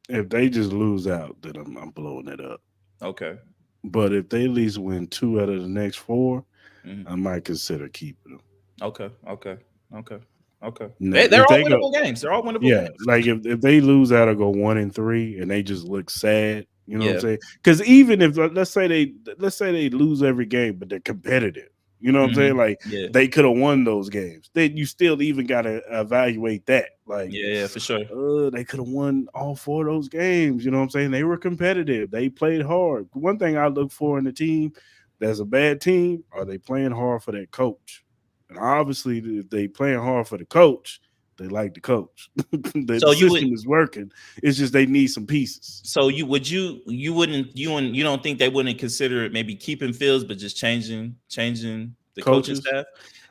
S1: If they just lose out, then I'm blowing it up.
S2: Okay.
S1: But if they at least win two out of the next four,
S2: Mhm.
S1: I might consider keeping them.
S2: Okay. Okay. Okay. Okay.
S1: Now,
S2: They're
S1: if
S2: all
S1: they go,
S2: winnable games. They're all winnable
S1: yeah,
S2: games.
S1: like if they lose out or go 1-3 and they just look sad, you know what I'm
S2: Yeah.
S1: saying? Because even if let's say they lose every game, but they're competitive, you know what I'm saying?
S2: Hmm.
S1: Like
S2: Yeah.
S1: they could have won those games. Then you still even got to evaluate that. Like,
S2: Yeah. Yeah. For sure.
S1: they could have won all four of those games. You know what I'm saying? They were competitive. They played hard. One thing I look for in the team that's a bad team, are they playing hard for that coach? And obviously, if they playing hard for the coach, they like the coach. The
S2: So you would.
S1: system is working. It's just they need some pieces.
S2: So you don't think they wouldn't consider maybe keeping Fields but just changing the coaching
S1: Coaches,
S2: staff?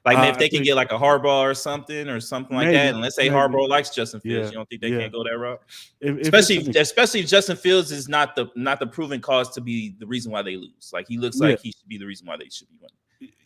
S2: Like maybe if
S1: I
S2: they can
S1: think
S2: get like a Harbaugh or something like that,
S1: maybe,
S2: and let's say
S1: maybe,
S2: Harbaugh likes Justin Fields,
S1: yeah,
S2: you don't think they
S1: yeah.
S2: can't go that route?
S1: If it's
S2: Especially
S1: an
S2: especially if Justin Fields is not the proven cause to be the reason why they lose. Like he looks
S1: yeah,
S2: like he should be the reason why they should be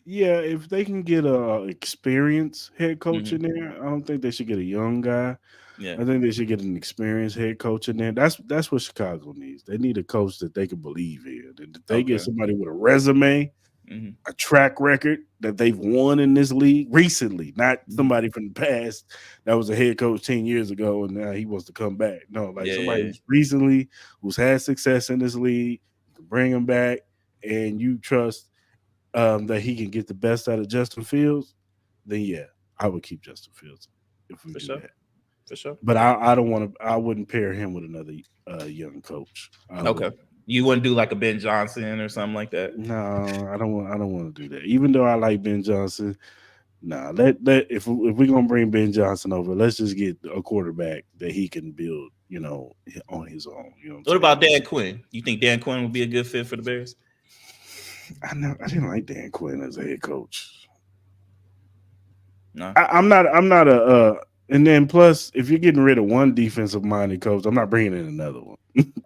S1: yeah, if they can get a experienced head coach
S2: winning.
S1: in there, I don't think they should get a young guy.
S2: Yeah.
S1: I think they should get an experienced head coach in there. That's what Chicago needs. They need a coach that they can believe in. And if they get
S2: Okay.
S1: somebody with a resume,
S2: Hmm.
S1: a track record that they've won in this league recently, not
S2: Hmm.
S1: somebody from the past that was a head coach 10 years ago and now he wants to come back. No, like
S2: Yeah.
S1: somebody
S2: Yeah.
S1: who's recently who's had success in this league, you can bring him back, and you trust that he can get the best out of Justin Fields, then yeah, I would keep Justin Fields. if we
S2: For
S1: do
S2: sure.
S1: that.
S2: For sure.
S1: But I don't want to. I wouldn't pair him with another young coach. I
S2: Okay.
S1: wouldn't.
S2: You wouldn't do like a Ben Johnson or something like that.
S1: No, I don't want. I don't want to do that. Even though I like Ben Johnson, nah. Let if we're gonna bring Ben Johnson over, let's just get a quarterback that he can build. On his own. You know what I'm
S2: What
S1: saying?
S2: about Dan Quinn? You think Dan Quinn would be a good fit for the Bears?
S1: I didn't like Dan Quinn as a head coach.
S2: No,
S1: I'm not. I'm not a. And then plus, if you're getting rid of one defensive minded coach, I'm not bringing in another one.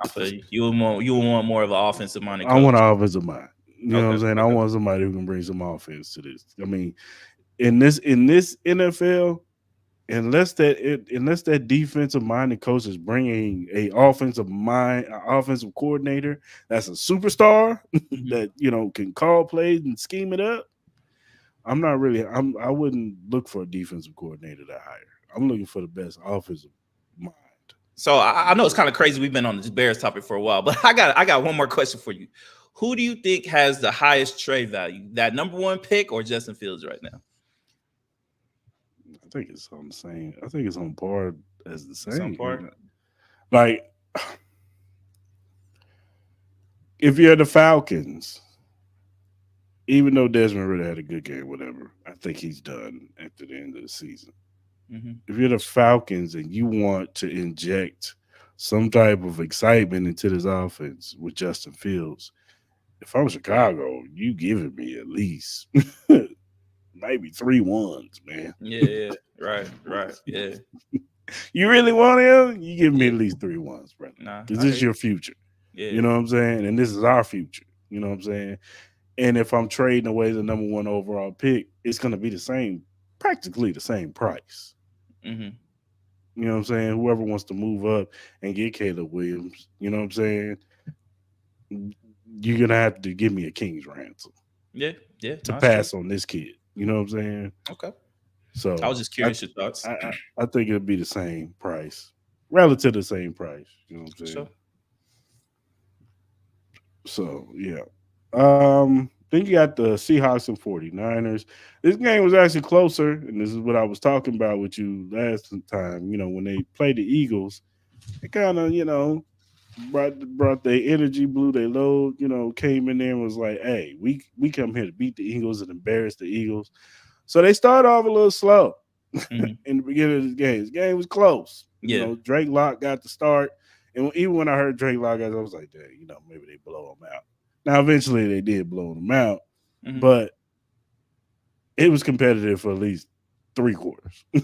S2: I feel you. You would want more of an offensive minded
S1: I want
S2: coach.
S1: an offensive mind. You know what
S2: Okay.
S1: I'm saying? I
S2: Okay.
S1: want somebody who can bring some offense to this. I mean, in this NFL, unless that defensive minded coach is bringing an offensive coordinator that's a superstar
S2: Mhm.
S1: that can call plays and scheme it up. I wouldn't look for a defensive coordinator to hire. I'm looking for the best offensive mind.
S2: So I know it's kind of crazy. We've been on this Bears topic for a while, but I got one more question for you. Who do you think has the highest trade value? That number one pick or Justin Fields right now?
S1: I think it's on the same. I think it's on par as the
S2: Some
S1: same.
S2: part.
S1: Like, if you're the Falcons, even though Desmond really had a good game, whatever, I think he's done after the end of the season.
S2: Hmm.
S1: If you're the Falcons and you want to inject some type of excitement into this offense with Justin Fields, if I'm Chicago, you giving me at least maybe 3 1s, man.
S2: Yeah, yeah, right, right, yeah,
S1: You really want him? You give me
S2: yeah.
S1: at least 3 1s, brother.
S2: Nah,
S1: Because
S2: I
S1: this
S2: hear
S1: is
S2: you.
S1: your future.
S2: Yeah.
S1: You know what I'm saying? And this is our future. You know what I'm saying? And if I'm trading away the number one overall pick, it's going to be the same, practically the same price.
S2: Hmm.
S1: You know what I'm saying? Whoever wants to move up and get Caleb Williams, you know what I'm saying? You're going to have to give me a king's ransom
S2: Yeah, yeah.
S1: to
S2: No, it's true.
S1: pass on this kid. You know what I'm saying?
S2: Okay. I was
S1: So
S2: just curious your thoughts.
S1: I think it'll be the same price, relative to the same price. You know what I'm
S2: For
S1: saying?
S2: sure.
S1: So yeah. Then you got the Seahawks and 49ers. This game was actually closer, and this is what I was talking about with you last time. When they played the Eagles, it kind of, brought their energy, blew their load, came in there and was like, hey, we come here to beat the Eagles and embarrass the Eagles. So they started off a little slow
S2: Hmm.
S1: in the beginning of this game. This game was close.
S2: Yeah.
S1: Drake Lock got the start. And even when I heard Drake Lock, I was like, dang, maybe they blow him out. Now, eventually they did blow him out,
S2: Hmm.
S1: but it was competitive for at least 3 quarters.
S2: Yeah,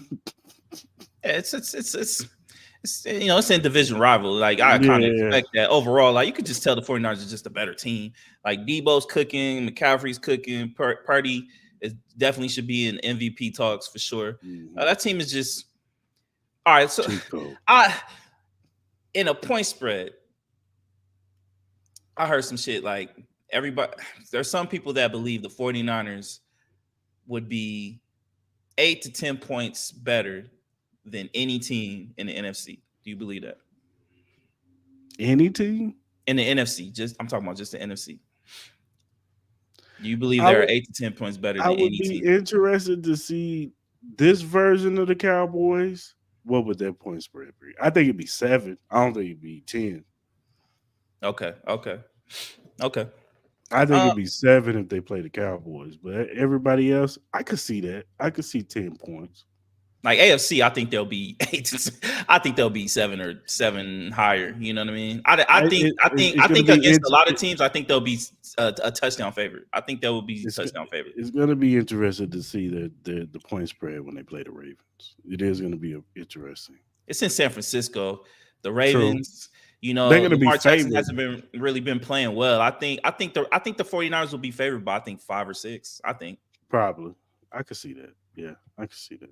S2: it's in division rival. Like I kind of
S1: Yeah.
S2: expect that overall. Like you could just tell the 49ers are just a better team. Like Debo's cooking, McCaffrey's cooking, Purdy is definitely should be in MVP talks for sure.
S1: Mm-hmm.
S2: That team is just all right. So
S1: Cheat code.
S2: I in a point spread, I heard some shit like everybody there's some people that believe the 49ers would be 8 to 10 points better than any team in the NFC. Do you believe that?
S1: Any team?
S2: In the NFC, just I'm talking about just the NFC. Do you believe
S1: I
S2: there are
S1: would
S2: 8 to 10 points better
S1: I
S2: than
S1: would
S2: any
S1: be
S2: team?
S1: interested to see this version of the Cowboys. What would that point spread be? I think it'd be 7. I don't think it'd be 10.
S2: Okay, okay, okay.
S1: I think
S2: Uh,
S1: it'd be 7 if they play the Cowboys, but everybody else, I could see that. I could see 10 points.
S2: like AFC, I think they'll be I think they'll be 7 or 7 higher. You know what I mean? I think I think
S1: It's
S2: I
S1: going to
S2: think
S1: be
S2: against a lot of teams, I think they'll be a touchdown favorite. I think they will be
S1: it's
S2: touchdown favorite.
S1: it's going to be interesting to see the point spread when they play the Ravens. It is going to be interesting.
S2: It's in San Francisco. The
S1: True,
S2: Ravens,
S1: they're going to be
S2: Lamar Jackson
S1: favored.
S2: hasn't been really been playing well. I think the 49ers will be favored by I think 5 or 6. I think.
S1: Probably, I could see that. Yeah, I could see that.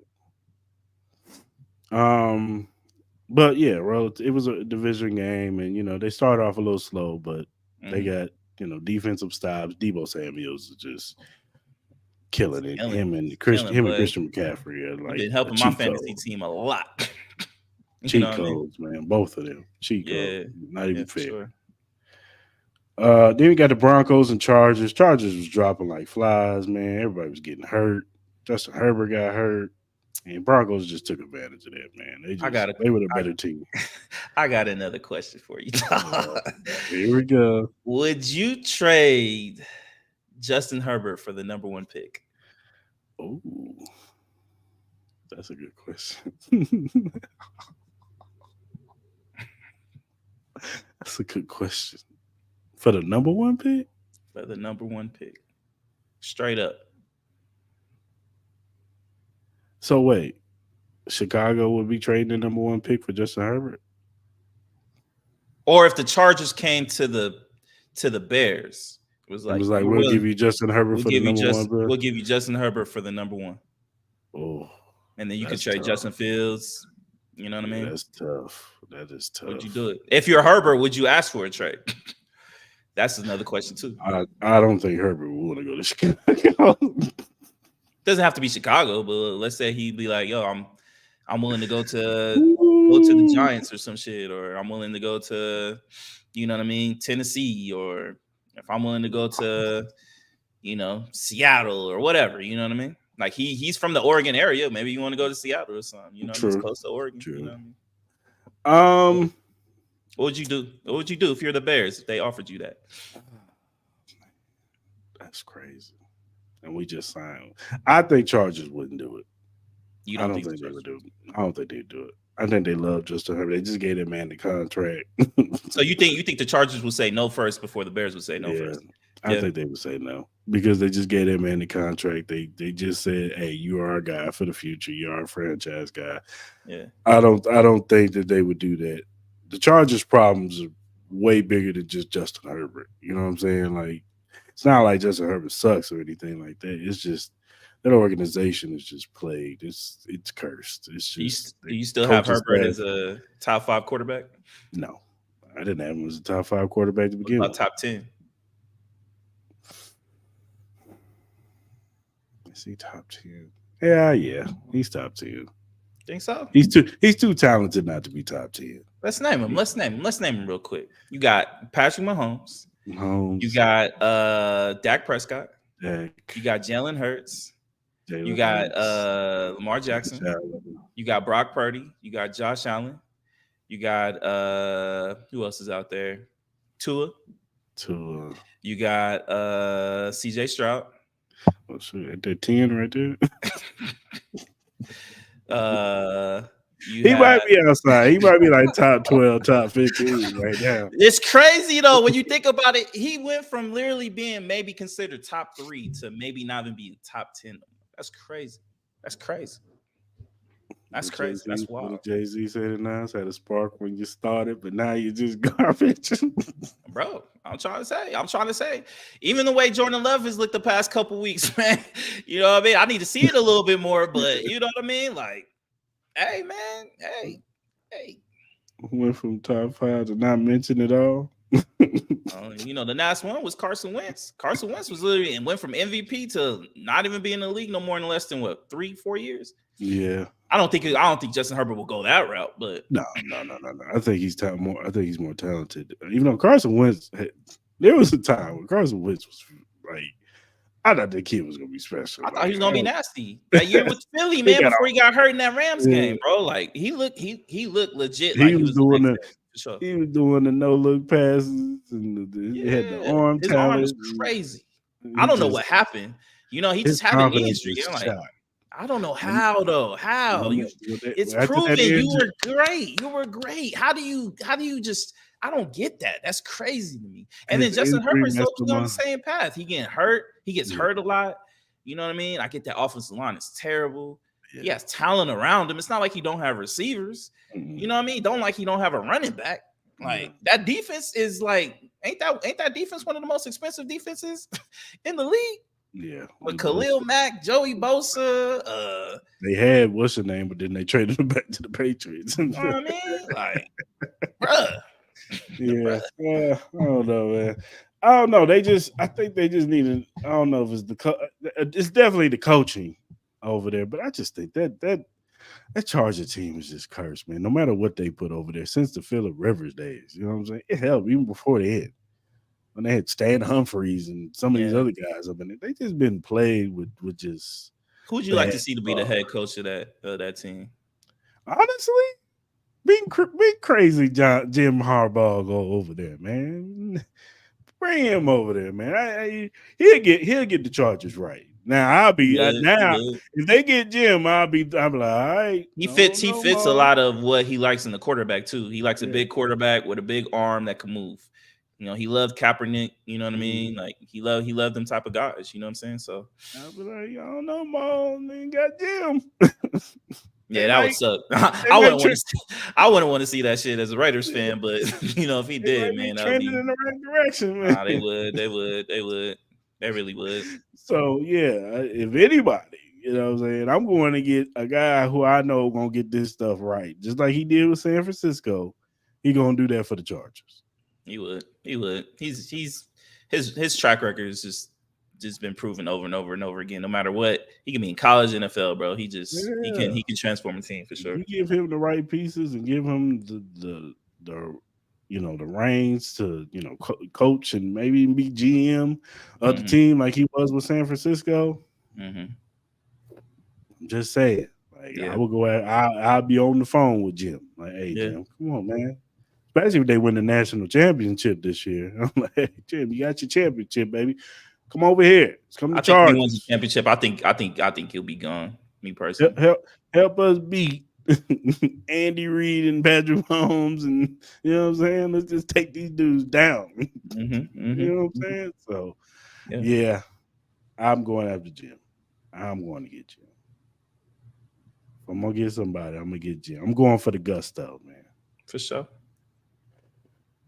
S1: But yeah, it was a division game, and they started off a little slow, but they
S2: Hmm.
S1: got defensive stops. Debo Samuel's is just killing it.
S2: Killing, killing,
S1: Him and
S2: but
S1: Christian McCaffrey are
S2: he's
S1: like
S2: been
S1: a
S2: helping my
S1: cheat
S2: fantasy
S1: code.
S2: team a lot. You know
S1: Cheat
S2: what I mean?
S1: codes, man. Both of them cheat codes.
S2: Yeah,
S1: Not
S2: yeah,
S1: even
S2: for
S1: fair.
S2: sure.
S1: Then we got the Broncos and Chargers. Chargers was dropping like flies, man. Everybody was getting hurt. Justin Herbert got hurt. And Broncos just took advantage of that, man.
S2: I got a,
S1: They were the
S2: I,
S1: better team.
S2: I got another question for you.
S1: Uh, Here we go.
S2: Would you trade Justin Herbert for the number one pick?
S1: Oh, that's a good question. That's a good question. For the number one pick?
S2: For the number one pick, straight up.
S1: So wait, Chicago would be trading the number one pick for Justin Herbert?
S2: Or if the Chargers came to the Bears, it was
S1: It
S2: like
S1: was like,
S2: we're
S1: we'll give
S2: willing,
S1: you Justin Herbert for the number one pick.
S2: we'll give you Justin Herbert for the number one,
S1: Oh,
S2: and then you could
S1: that's
S2: trade
S1: tough.
S2: Justin Fields. You know what I
S1: Yeah,
S2: mean?
S1: that's tough. That is
S2: Would you
S1: tough.
S2: do it if you're Herbert? Would you ask for a trade? That's another question too.
S1: I don't think Herbert would want to go to Chicago.
S2: Doesn't have to be Chicago, but let's say he'd be like, "Yo, I'm willing to go to the Giants or some shit, or I'm willing to go to, you know what I mean, Tennessee, or if I'm willing to go to, you know, Seattle or whatever, you know what I mean? Like he's from the Oregon area. Maybe you want to go to Seattle or something. You know what I mean? It's
S1: True.
S2: close to Oregon.
S1: True.
S2: You know what I mean?
S1: Um,
S2: What would you do? What would you do if you're the Bears if they offered you that?
S1: that's crazy. And we just signed. I think Chargers wouldn't do it.
S2: You
S1: I
S2: don't
S1: don't
S2: think the
S1: think they would
S2: Chargers?
S1: do it. I don't think they'd do it. I think they love Justin Herbert. They just gave that man the contract.
S2: So you think the Chargers would say no first before the Bears would say no
S1: Yeah,
S2: first?
S1: I
S2: Yeah.
S1: think they would say no because they just gave that man the contract. They just said, "Hey, you are our guy for the future. You are a franchise guy."
S2: Yeah.
S1: I don't think that they would do that. The Chargers' problems are way bigger than just Justin Herbert. You know what I'm saying? Like, it's not like Justin Herbert sucks or anything like that. It's just that organization is just plagued. It's cursed. It's just
S2: Do you
S1: the
S2: still have
S1: coaching
S2: Herbert
S1: staff.
S2: as a top 5 quarterback?
S1: No, I didn't have him as a top 5 quarterback to
S2: What
S1: begin
S2: about
S1: with.
S2: top 10?
S1: Is he top 10? Yeah, he's top 10.
S2: Think so?
S1: He's too talented not to be top 10.
S2: Let's name him. Let's name him real quick. You got Patrick Mahomes.
S1: Mahomes,
S2: You got Dak Prescott.
S1: Dak,
S2: You got Jalen Hurts. You
S1: Jalen
S2: got
S1: Hurts,
S2: Lamar Jackson. You got Brock Purdy. You got Josh Allen. You got who else is out there? Tua.
S1: to
S2: You got CJ Stroud.
S1: what's at that 10 right there.
S2: You
S1: He
S2: have,
S1: might be outside. He might be like top 12, top 15 right now.
S2: it's crazy though when you think about it. He went from literally being maybe considered top 3 to maybe not even being top 10. That's crazy. That's crazy. That's crazy. That's wild,
S1: What Jay-Z said it now. Had a spark when you started, but now you're just garbage.
S2: bro. I'm trying to say. Even the way Jordan Love has looked the past couple weeks, man. You know what I mean? I need to see it a little bit more, but you know what I mean? Like, hey, man. Hey.
S1: Went from top 5 to not mention it all.
S2: You know, the last one was Carson Wentz. Carson Wentz was literally and went from MVP to not even being in the league no more in less than what 3-4 years.
S1: Yeah.
S2: I don't think Justin Herbert will go that route, but
S1: No. I think he's more. I think he's more talented. Even though Carson Wentz, there was a time when Carson Wentz was like, I thought the kid was gonna be special.
S2: I thought he was gonna be nasty. That year with Philly, man, before he got hurt in that Rams game, bro. Like he looked legit.
S1: He
S2: like
S1: was
S2: he was
S1: doing
S2: the next thing, for sure.
S1: He was doing the no look passes and he had the arm
S2: his
S1: talent.
S2: arm was crazy. I don't know what happened. You know, he just had an injury. I'm like, I don't know how though. How it's proven you were great. You were great. How do you just? I don't get that. That's crazy to me. And then Justin Herbert's on the same path. He getting hurt. He gets hurt a lot. You know what I mean? I get that offensive line is terrible. Yeah. He has talent around him. It's not like he don't have receivers. You know what I mean? He don't have a running back. Like that defense is like, ain't that defense one of the most expensive defenses in the league?
S1: Yeah.
S2: With Khalil Mack, Joey Bosa.
S1: They had what's her name, but then they traded him back to the Patriots.
S2: You know what I mean? Like, bruh.
S1: Yeah. I don't know, man. I don't know. I think they just needed. I don't know if it's definitely the coaching over there, but I just think that Charger team is just cursed, man. No matter what they put over there since the Phillip Rivers days, you know what I'm saying? It helped even before they had when they had Stan Humphries and some of these other guys up in it. They just been played with just
S2: Who would you like to
S1: Bad.
S2: see to be the head coach of that team?
S1: Honestly, big crazy Jim Harbaugh go over there, man. Bring him over there, man. He'll get the Chargers right. Now I'll be
S2: He
S1: now
S2: would.
S1: if they get Jim, I'll be like, all right,
S2: He
S1: I
S2: fits.
S1: don't
S2: He
S1: know,
S2: fits a
S1: Mom.
S2: lot of what he likes in the quarterback too. He likes a
S1: Yeah.
S2: big quarterback with a big arm that can move. He loved Kaepernick. You know what I mean?
S1: Mhm.
S2: Like he loved them type of guys. You know what I'm saying? So
S1: I'll be like, I don't know, Mom. They ain't got Jim.
S2: yeah,
S1: they
S2: that would
S1: might
S2: suck.
S1: they
S2: I
S1: might
S2: wouldn't want
S1: tri-
S2: to. I wouldn't want to see that shit as a Raiders fan. But if he
S1: they
S2: did,
S1: might be
S2: man, that would
S1: trending
S2: be.
S1: in the right direction,
S2: Nah, they
S1: man.
S2: would. They would. They would. They really would.
S1: So yeah, if anybody, you know what I'm saying, I'm going to get a guy who I know gonna get this stuff right. Just like he did with San Francisco. He gonna do that for the Chargers.
S2: He would. He would. He's his track record is just been proven over and over and over again. No matter what, he can be in college, NFL, bro.
S1: Yeah.
S2: He can transform a team for
S1: If
S2: sure.
S1: you give him the right pieces and give him the the reins to coach and maybe even be GM of the
S2: Mm-hmm.
S1: team like he was with San Francisco.
S2: Mm-hmm.
S1: I'm just saying, like I
S2: Yeah.
S1: will go at I'll be on the phone with Jim. Like, hey
S2: Yeah.
S1: Jim, come on, man. Especially if they win the national championship this year. I'm like, hey, Jim, you got your championship, baby. Come over here. Let's come to
S2: I think if he wins the
S1: Chargers.
S2: championship, I think he'll be gone. Me
S1: Help
S2: personally.
S1: help, help us beat Andy Reid and Patrick Mahomes, and you know what I'm saying. Let's just take these dudes down.
S2: Mm-hmm.
S1: You know what I'm
S2: Mm-hmm.
S1: saying? So
S2: Yeah,
S1: yeah, I'm going after Jim. I'm going to get Jim. If I'm gonna get somebody, I'm gonna get Jim. I'm going for the gusto, man.
S2: for sure.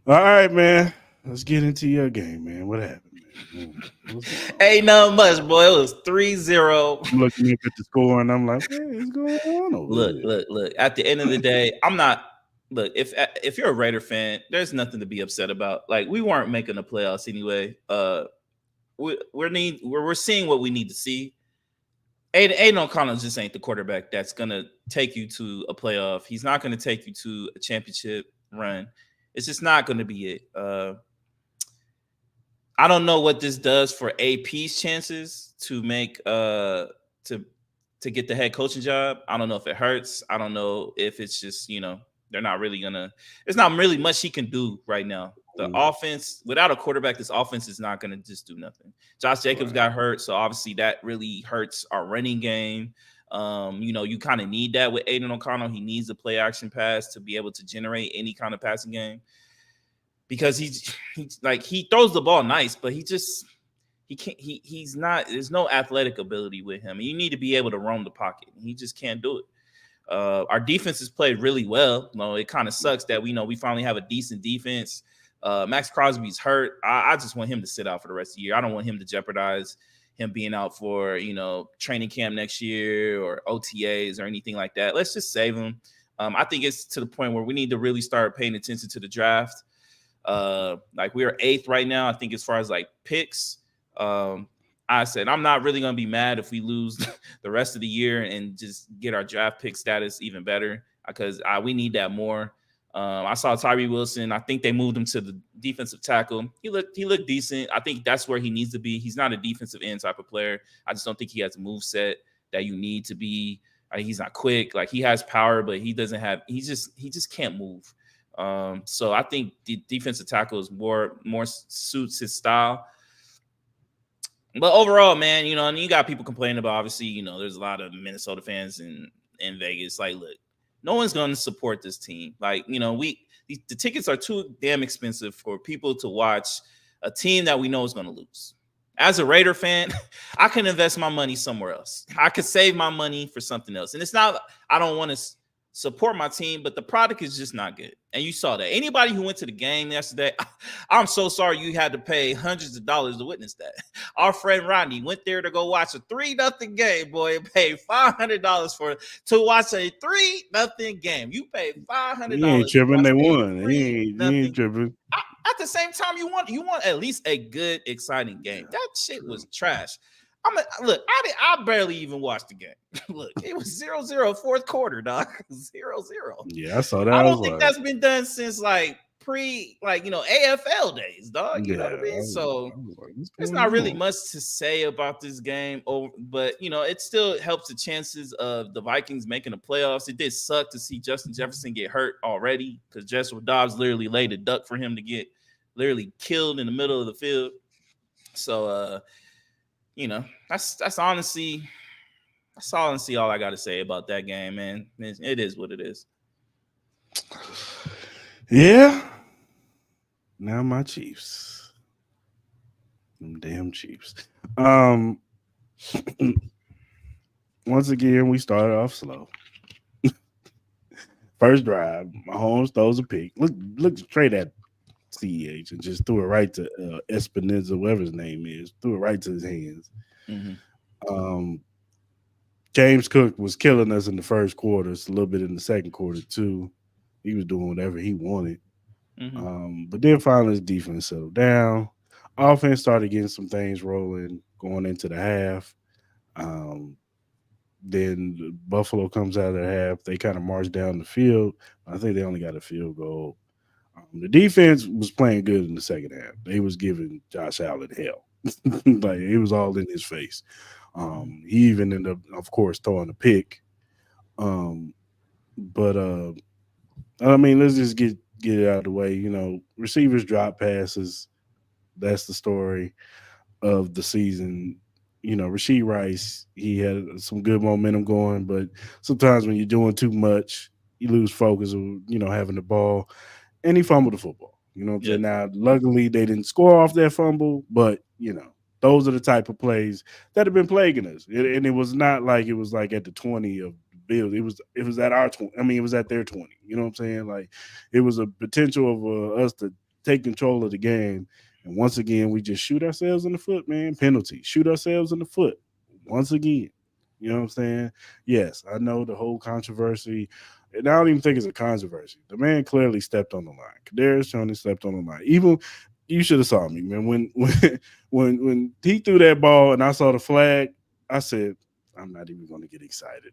S1: All right, man. Let's get into your game, man. What happened, man? What's going on?
S2: Ain't nothing much, boy. It was 3-0.
S1: I'm looking up at the score and I'm like, what is going on over
S2: Look,
S1: here?
S2: look, look. At the end of the day, I'm not. Look, if you're a Raider fan, there's nothing to be upset about. Like we weren't making the playoffs anyway. We're seeing what we need to see. Aiden O'Connell just ain't the quarterback that's gonna take you to a playoff. He's not gonna take you to a championship run. It's just not gonna be it. I don't know what this does for AP's chances to make to get the head coaching job. I don't know if it hurts. I don't know if it's just, they're not really gonna. There's not really much he can do right now. The offense, without a quarterback, this offense is not gonna just do nothing. Josh Jacobs got hurt, so obviously that really hurts our running game. You kind of need that with Aiden O'Connell. He needs a play action pass to be able to generate any kind of passing game. Because he's like he throws the ball nice, but he can't. He's not. There's no athletic ability with him. You need to be able to roam the pocket. He just can't do it. Our defense has played really well. It kind of sucks that we finally have a decent defense. Max Crosby's hurt. I just want him to sit out for the rest of the year. I don't want him to jeopardize him being out for training camp next year or OTAs or anything like that. Let's just save him. I think it's to the point where we need to really start paying attention to the draft. Like we are 8th right now, I think, as far as like picks. I said I'm not really gonna be mad if we lose the rest of the year and just get our draft pick status even better because we need that more. I saw Tyree Wilson. I think they moved him to the defensive tackle. He looked decent. I think that's where he needs to be. He's not a defensive end type of player. I just don't think he has a move set that you need to be. He's not quick. Like he has power, but he doesn't have. He just can't move. So I think the defensive tackle is more suits his style. But overall, man, and you got people complaining about, obviously, there's a lot of Minnesota fans in Vegas. Like, look, no one's going to support this team. Like, the tickets are too damn expensive for people to watch a team that we know is going to lose. As a Raider fan, I can invest my money somewhere else. I could save my money for something else. And it's not, I don't want to support my team, but the product is just not good. And you saw that. Anybody who went to the game yesterday, I'm so sorry you had to pay hundreds of dollars to witness that. Our friend Rodney went there to go watch a 3-0 game, boy, and paid $500 to watch a 3-0 game. You paid $500.
S1: He ain't
S2: to
S1: tripping.
S2: watch
S1: They
S2: a
S1: won. He ain't tripping.
S2: At the same time, you want at least a good, exciting game. That shit was trash. Look, I barely even watched the game. Look, it was 0-0 fourth quarter, dog. 0-0.
S1: Yeah, I saw that.
S2: I
S1: I
S2: don't
S1: was
S2: think
S1: like,
S2: that's been done since like like AFL days, dog. You know what I
S1: Yeah,
S2: mean? So
S1: I was like, what's
S2: there's
S1: going
S2: not really
S1: on?
S2: much to say about this game, but it still helps the chances of the Vikings making the playoffs. It did suck to see Justin Jefferson get hurt already because Joshua Dobbs literally laid a duck for him to get literally killed in the middle of the field. So that's honestly all I got to say about that game, man. It is what it is.
S1: Yeah. Now my Chiefs. Them damn Chiefs. Um Once again, we started off slow. First drive, Mahomes throws a pick. Look straight at CEH and just threw it right to Espinoza, whatever his name is. Threw it right to his hands.
S2: Mm-hmm.
S1: Um, James Cook was killing us in the first quarter. It's a little bit in the second quarter too. He was doing whatever he wanted.
S2: Mm-hmm.
S1: But then finally his defense settled down. Offense started getting some things rolling going into the half. Um, then Buffalo comes out of the half. They kind of march down the field. I think they only got a field goal. The defense was playing good in the second half. They was giving Josh Allen hell. Like it was all in his face. He even ended up, of course, throwing a pick. But I mean, let's just get it out of the way. Receivers drop passes. That's the story of the season. Rasheed Rice, he had some good momentum going, but sometimes when you're doing too much, you lose focus of having the ball, and he fumbled the football. You know what I'm
S2: Yeah.
S1: saying? Now, luckily, they didn't score off that fumble, but those are the type of plays that have been plaguing us. And it was not like it was like at the 20 of the Bills. It was at our 20. I mean, it was at their 20. You know what I'm saying? Like it was a potential of us to take control of the game. And once again, we just shoot ourselves in the foot, man. Penalty. Shoot ourselves in the foot. Once again. You know what I'm saying? Yes, I know the whole controversy, and I don't even think it's a controversy. The man clearly stepped on the line. Kadarius Toney stepped on the line. Even you should have saw me, man. When he threw that ball and I saw the flag, I said, I'm not even going to get excited.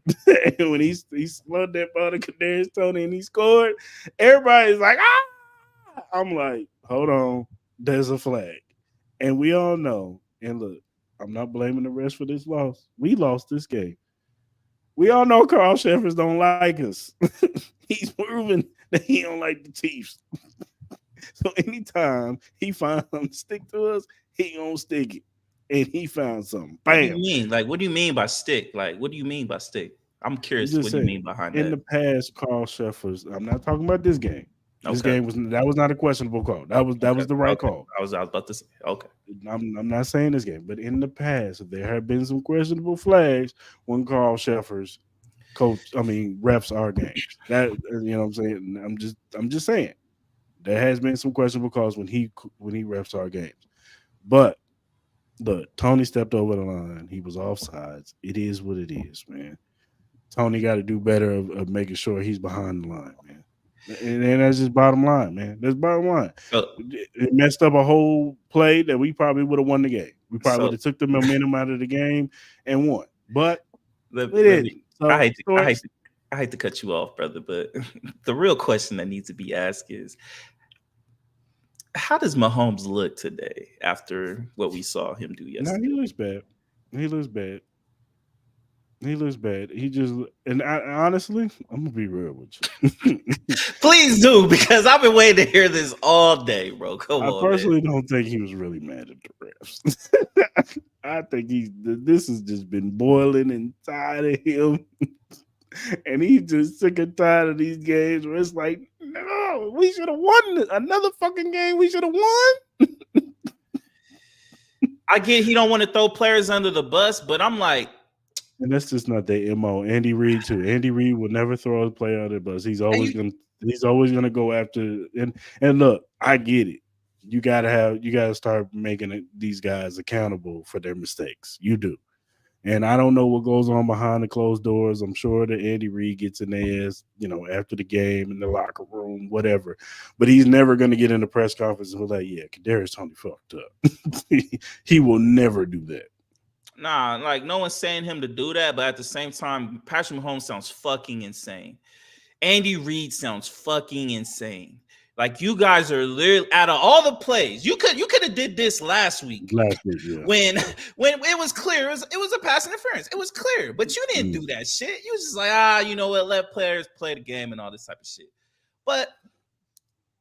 S1: And when he slid that ball to Kadarius Toney and he scored, everybody's like, ah! I'm like, hold on, there's a flag. And we all know, and look, I'm not blaming the rest for this loss. We lost this game. We all know Carl Sheffers don't like us. He's proven that he don't like the Chiefs. So anytime he finds something to stick to us, he gonna stick it. And he found something.
S2: What do you
S1: Bam.
S2: mean? Like, what do you mean by stick? Like, what do you mean by stick? I'm
S1: I'm
S2: curious
S1: just
S2: what you
S1: saying.
S2: mean behind
S1: In
S2: that.
S1: the past, Carl Sheffers, I'm not talking about this game. This
S2: Okay.
S1: game was not a questionable call. That was the right
S2: Okay.
S1: call.
S2: I was about to say. Okay.
S1: I'm not saying this game, but in the past, there have been some questionable flags when Carl Sheffers refs our games. That you know what I'm saying. I'm just saying there has been some questionable calls when he refs our games. But look, Tony stepped over the line. He was offsides. It is what it is, man. Tony got to do better of making sure he's behind the line, man. And that's just bottom line, man. That's bottom line.
S2: So,
S1: It messed up a whole play that we probably would have won the game. We probably would
S2: so
S1: have took the momentum out of the game and won. But we
S2: let me.
S1: didn't.
S2: I
S1: So
S2: hate to, I hate to, I hate to cut you off, brother, but the real question that needs to be asked is, how does Mahomes look today after what we saw him do
S1: now he
S2: yesterday?
S1: looks bad. He looks bad. He looks bad. Honestly, I'm gonna be real with you.
S2: Please do, because I've been waiting to hear this all day, bro. Come
S1: I
S2: on, man.
S1: personally don't think he was really mad at the refs. I think this has just been boiling inside of him, and he's just sick and tired of these games where it's like, no, we should have won another fucking game. We should have won.
S2: I get he don't want to throw players under the bus, but I'm like,
S1: And that's just not their mo. Andy Reid too. Andy Reid will never throw a player under the bus. He's always gonna go after and look, I get it. You gotta start making these guys accountable for their mistakes. You do. And I don't know what goes on behind the closed doors. I'm sure that Andy Reid gets in their ass, after the game in the locker room, whatever. But he's never going to get in the press conference and be like, "Yeah, Kadarius Toney fucked up." He will never do that.
S2: nah, like no one's saying him to do that, but at the same time, Patrick Mahomes sounds fucking insane. Andy Reid sounds fucking insane. Like you guys are literally out of all the plays. You could have did this last week
S1: Last week, yeah.
S2: when it was clear it was a pass interference. It was clear, but you didn't do that shit. You was just like, you know what, let players play the game and all this type of shit. But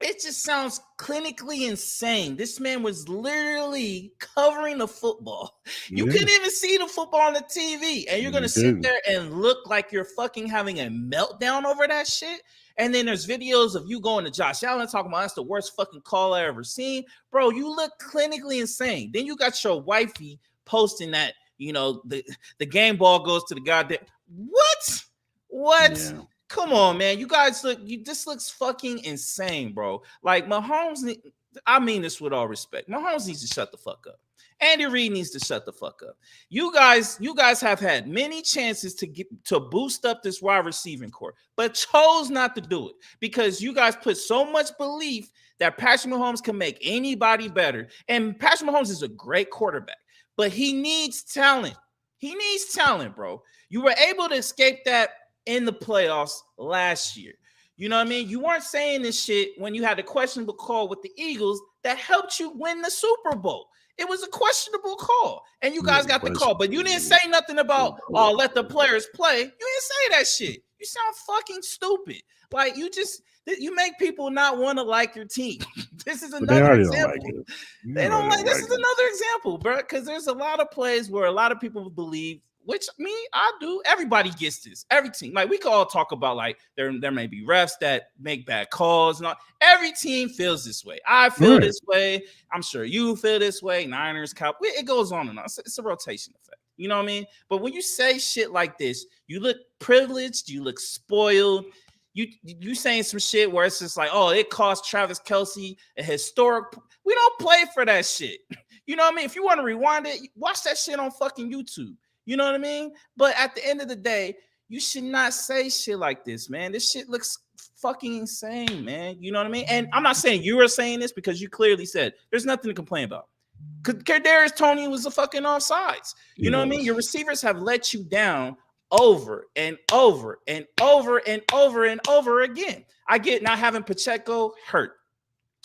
S2: it just sounds clinically insane. This man was literally covering the football. You couldn't even see the football on the TV, and you're gonna sit there and look like you're fucking having a meltdown over that shit. And then there's videos of you going to Josh Allen talking about that's the worst fucking call I ever seen. Bro, you look clinically insane. Then you got your wifey posting that, you know, the game ball goes to the goddamn what? Yeah. Come on, man. You guys this looks fucking insane, bro. Like Mahomes, I mean this with all respect. Mahomes needs to shut the fuck up. Andy Reid needs to shut the fuck up. You guys have had many chances to boost up this wide receiving core, but chose not to do it because you guys put so much belief that Patrick Mahomes can make anybody better. And Patrick Mahomes is a great quarterback, but he needs talent. He needs talent, bro. You were able to escape that in the playoffs last year. You know what I mean? You weren't saying this shit when you had a questionable call with the Eagles that helped you win the Super Bowl. It was a questionable call, and you guys got the call, but you didn't say nothing about, let the players play. You didn't say that shit. You sound fucking stupid. Like, you make people not want to like your team. This is another example. They don't like this is another example, bro, because there's a lot of plays where a lot of people believe, which me, I do. Everybody gets this. Every team. Like, we can all talk about, like, there may be refs that make bad calls. And all. Every team feels this way. I feel this way. I'm sure you feel this way. Niners, Cowboys. It goes on and on. It's a rotation effect. You know what I mean? But when you say shit like this, you look privileged. You look spoiled. You saying some shit where it's just like, oh, it cost Travis Kelce a historic. We don't play for that shit. You know what I mean? If you want to rewind it, watch that shit on fucking YouTube. You know what I mean? But at the end of the day, you should not say shit like this, man. This shit looks fucking insane, man. You know what I mean? And I'm not saying you were saying this because you clearly said there's nothing to complain about. Kadarius Toney was a fucking offsides. You know what I mean? Your receivers have let you down over and over and over and over and over again. I get not having Pacheco hurt.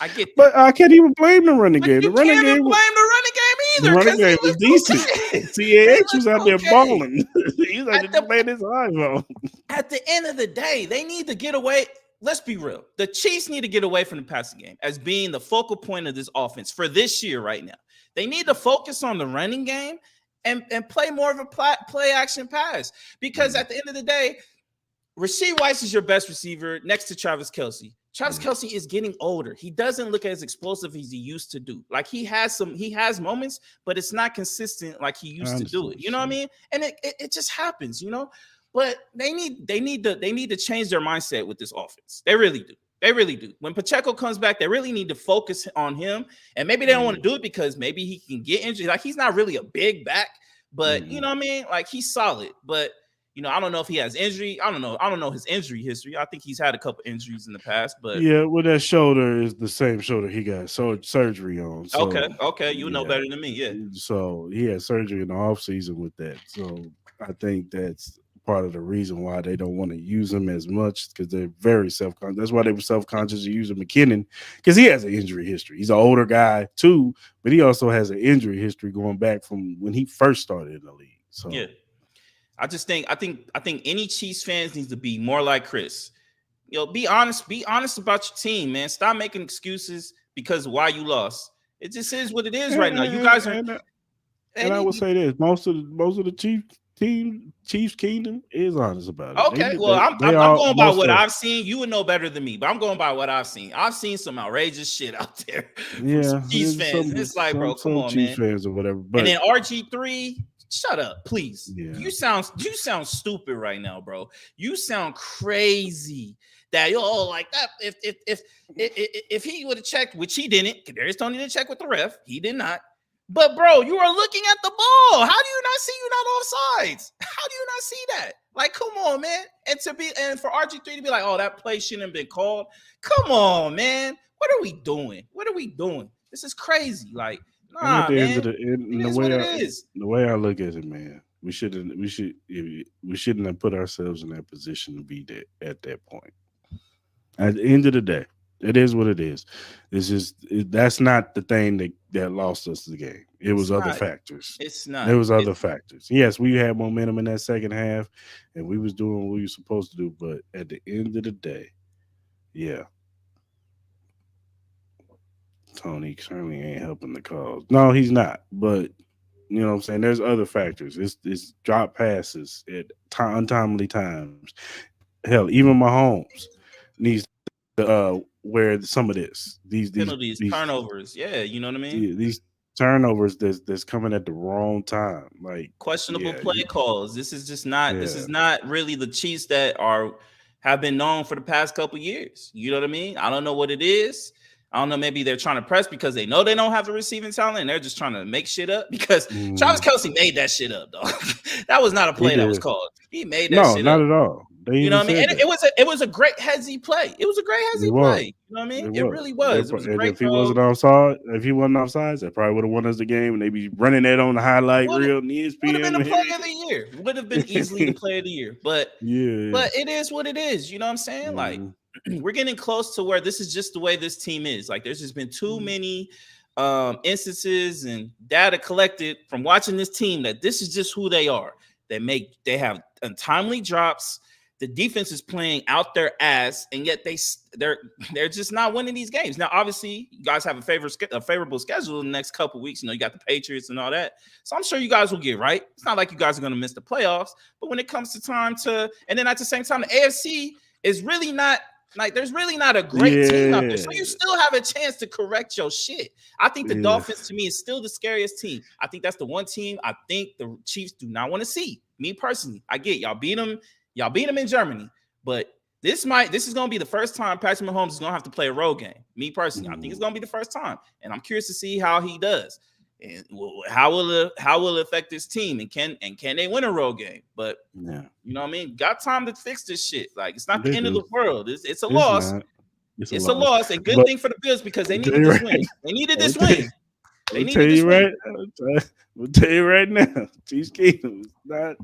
S2: I get that.
S1: But I can't even blame the running game. The running game
S2: blame the running game either.
S1: The running game was decent. CAH was out there balling. He's out there playing his eyes on.
S2: At the end of the day, they need to get away. Let's be real. The Chiefs need to get away from the passing game as being the focal point of this offense for this year right now. They need to focus on the running game and play more of a play action pass. Because at the end of the day, Rashee Rice is your best receiver next to Travis Kelce. Travis Kelce is getting older. He doesn't look as explosive as he used to do. Like he has moments, but it's not consistent like he used to do it. You know what I mean? And it just happens, you know. But they need to change their mindset with this offense. They really do. They really do. When Pacheco comes back, they really need to focus on him. And maybe they don't want to do it because maybe he can get injured. Like he's not really a big back, but you know what I mean? Like he's solid, but you know, I don't know if he has injury. I don't know his injury history. I think he's had a couple injuries in the past, but
S1: yeah, well, that shoulder is the same shoulder he got surgery on. So,
S2: okay, you know better than me, yeah.
S1: So he had surgery in the offseason with that. So I think that's part of the reason why they don't want to use him as much because they're very self-conscious. That's why they were self-conscious of using McKinnon because he has an injury history. He's an older guy too, but he also has an injury history going back from when he first started in the league. So
S2: yeah. I think any Chiefs fans needs to be more like Chris. You know, be honest about your team, man. Stop making excuses because of why you lost. It just is what it is right now. You guys are.
S1: And I would say this: most of the Chiefs kingdom is honest about it.
S2: Okay, I'm going by what I've seen. You would know better than me, but I'm going by what I've seen. I've seen some outrageous shit out there.
S1: Yeah,
S2: Chiefs fans. It's like, bro, come on,
S1: Chiefs
S2: man.
S1: Fans or whatever. But,
S2: and then RG3. Shut up, please.
S1: Yeah.
S2: You sound stupid right now, bro. You sound crazy. That like that. If he would have checked, which he didn't, Kadarius Toney didn't check with the ref. He did not. But bro, you are looking at the ball. How do you not see you not offsides? How do you not see that? Like, come on, man. And for RG3 to be like, oh, that play shouldn't have been called. Come on, man. What are we doing? This is crazy. Like. Nah,
S1: at the
S2: man.
S1: end of the way I look at it, man, we shouldn't have put ourselves in that position to be there at that point. At the end of the day, It is what it is. That's not the thing that lost us the game. It
S2: It's
S1: was other
S2: not.
S1: factors.
S2: It's
S1: There
S2: not.
S1: was other factors. Yes, we had momentum in that second half, and we was doing what we were supposed to do. But at the end of the day, yeah, Tony certainly ain't helping the cause. No, he's not. But you know what I'm saying? There's other factors. It's drop passes at untimely times. Hell, even Mahomes needs to wear some of this.
S2: Penalties, turnovers. Yeah, you know what I mean?
S1: These turnovers that's coming at the wrong time. Like,
S2: Questionable
S1: yeah,
S2: play calls. This is just not. This
S1: yeah.
S2: is not really the Chiefs that have been known for the past couple years. You know what I mean? I don't know what it is. I don't know. Maybe they're trying to press because they know they don't have the receiving talent, and they're just trying to make shit up. Because Travis
S1: Mm,
S2: Kelsey made that shit up, dog. That was not a
S1: he
S2: play that was
S1: did.
S2: called. He made that
S1: No,
S2: shit up.
S1: not at all. They
S2: You know
S1: even
S2: what I mean?
S1: said
S2: And
S1: that.
S2: it was a great headsy play. It was a great
S1: It
S2: headsy
S1: was.
S2: play. You know what I mean?
S1: It
S2: It
S1: was.
S2: really was. It was a
S1: And
S2: great
S1: if he
S2: throw.
S1: wasn't offside, if he wasn't offsides, they probably would have won us the game. And they be running that on the highlight
S2: Would
S1: reel and
S2: would have been
S1: ESPN.
S2: the play of the year. Would have been easily the play of the year.
S1: Yeah.
S2: But it is what it is. You know what I'm saying? Like
S1: Mm,
S2: we're getting close to where this is just the way this team is. Like there's just been too
S1: mm.
S2: many instances and data collected from watching this team that this is just who they are. They have untimely drops. The defense is playing out their ass, and yet they're just not winning these games. Now, obviously, you guys have a favorable schedule in the next couple weeks. You know, you got the Patriots and all that, so I'm sure you guys will get right. It's not like you guys are going to miss the playoffs, but when it comes to time to, and then at the same time, the AFC is really not like there's really not a great team out there, so
S1: Yeah.
S2: you still have a chance to correct your shit. I think the
S1: Yeah.
S2: Dolphins to me is still the scariest team. I think that's the one team I think the Chiefs do not want to see. Me personally, I get y'all beat them. Y'all beat them in Germany, but this is going to be the first time Patrick Mahomes is going to have to play a road game. Me personally, I think it's going to be the first time, and I'm curious to see how he does and how will it affect this team, and can they win a road game? But
S1: Yeah.
S2: you know what I mean? Got time to fix this shit. Like it's not the
S1: They
S2: end of
S1: do.
S2: the world. It's a
S1: It's
S2: loss.
S1: not. It's a
S2: It's a
S1: loss.
S2: loss, and good
S1: But
S2: thing for the Bills because they
S1: I'm tell
S2: needed
S1: you
S2: this
S1: right.
S2: win. They needed
S1: I'm
S2: this
S1: tell you,
S2: win. They
S1: I'm tell
S2: needed this
S1: you
S2: win.
S1: right. I'm tell you right now. Chiefs Kingdom is not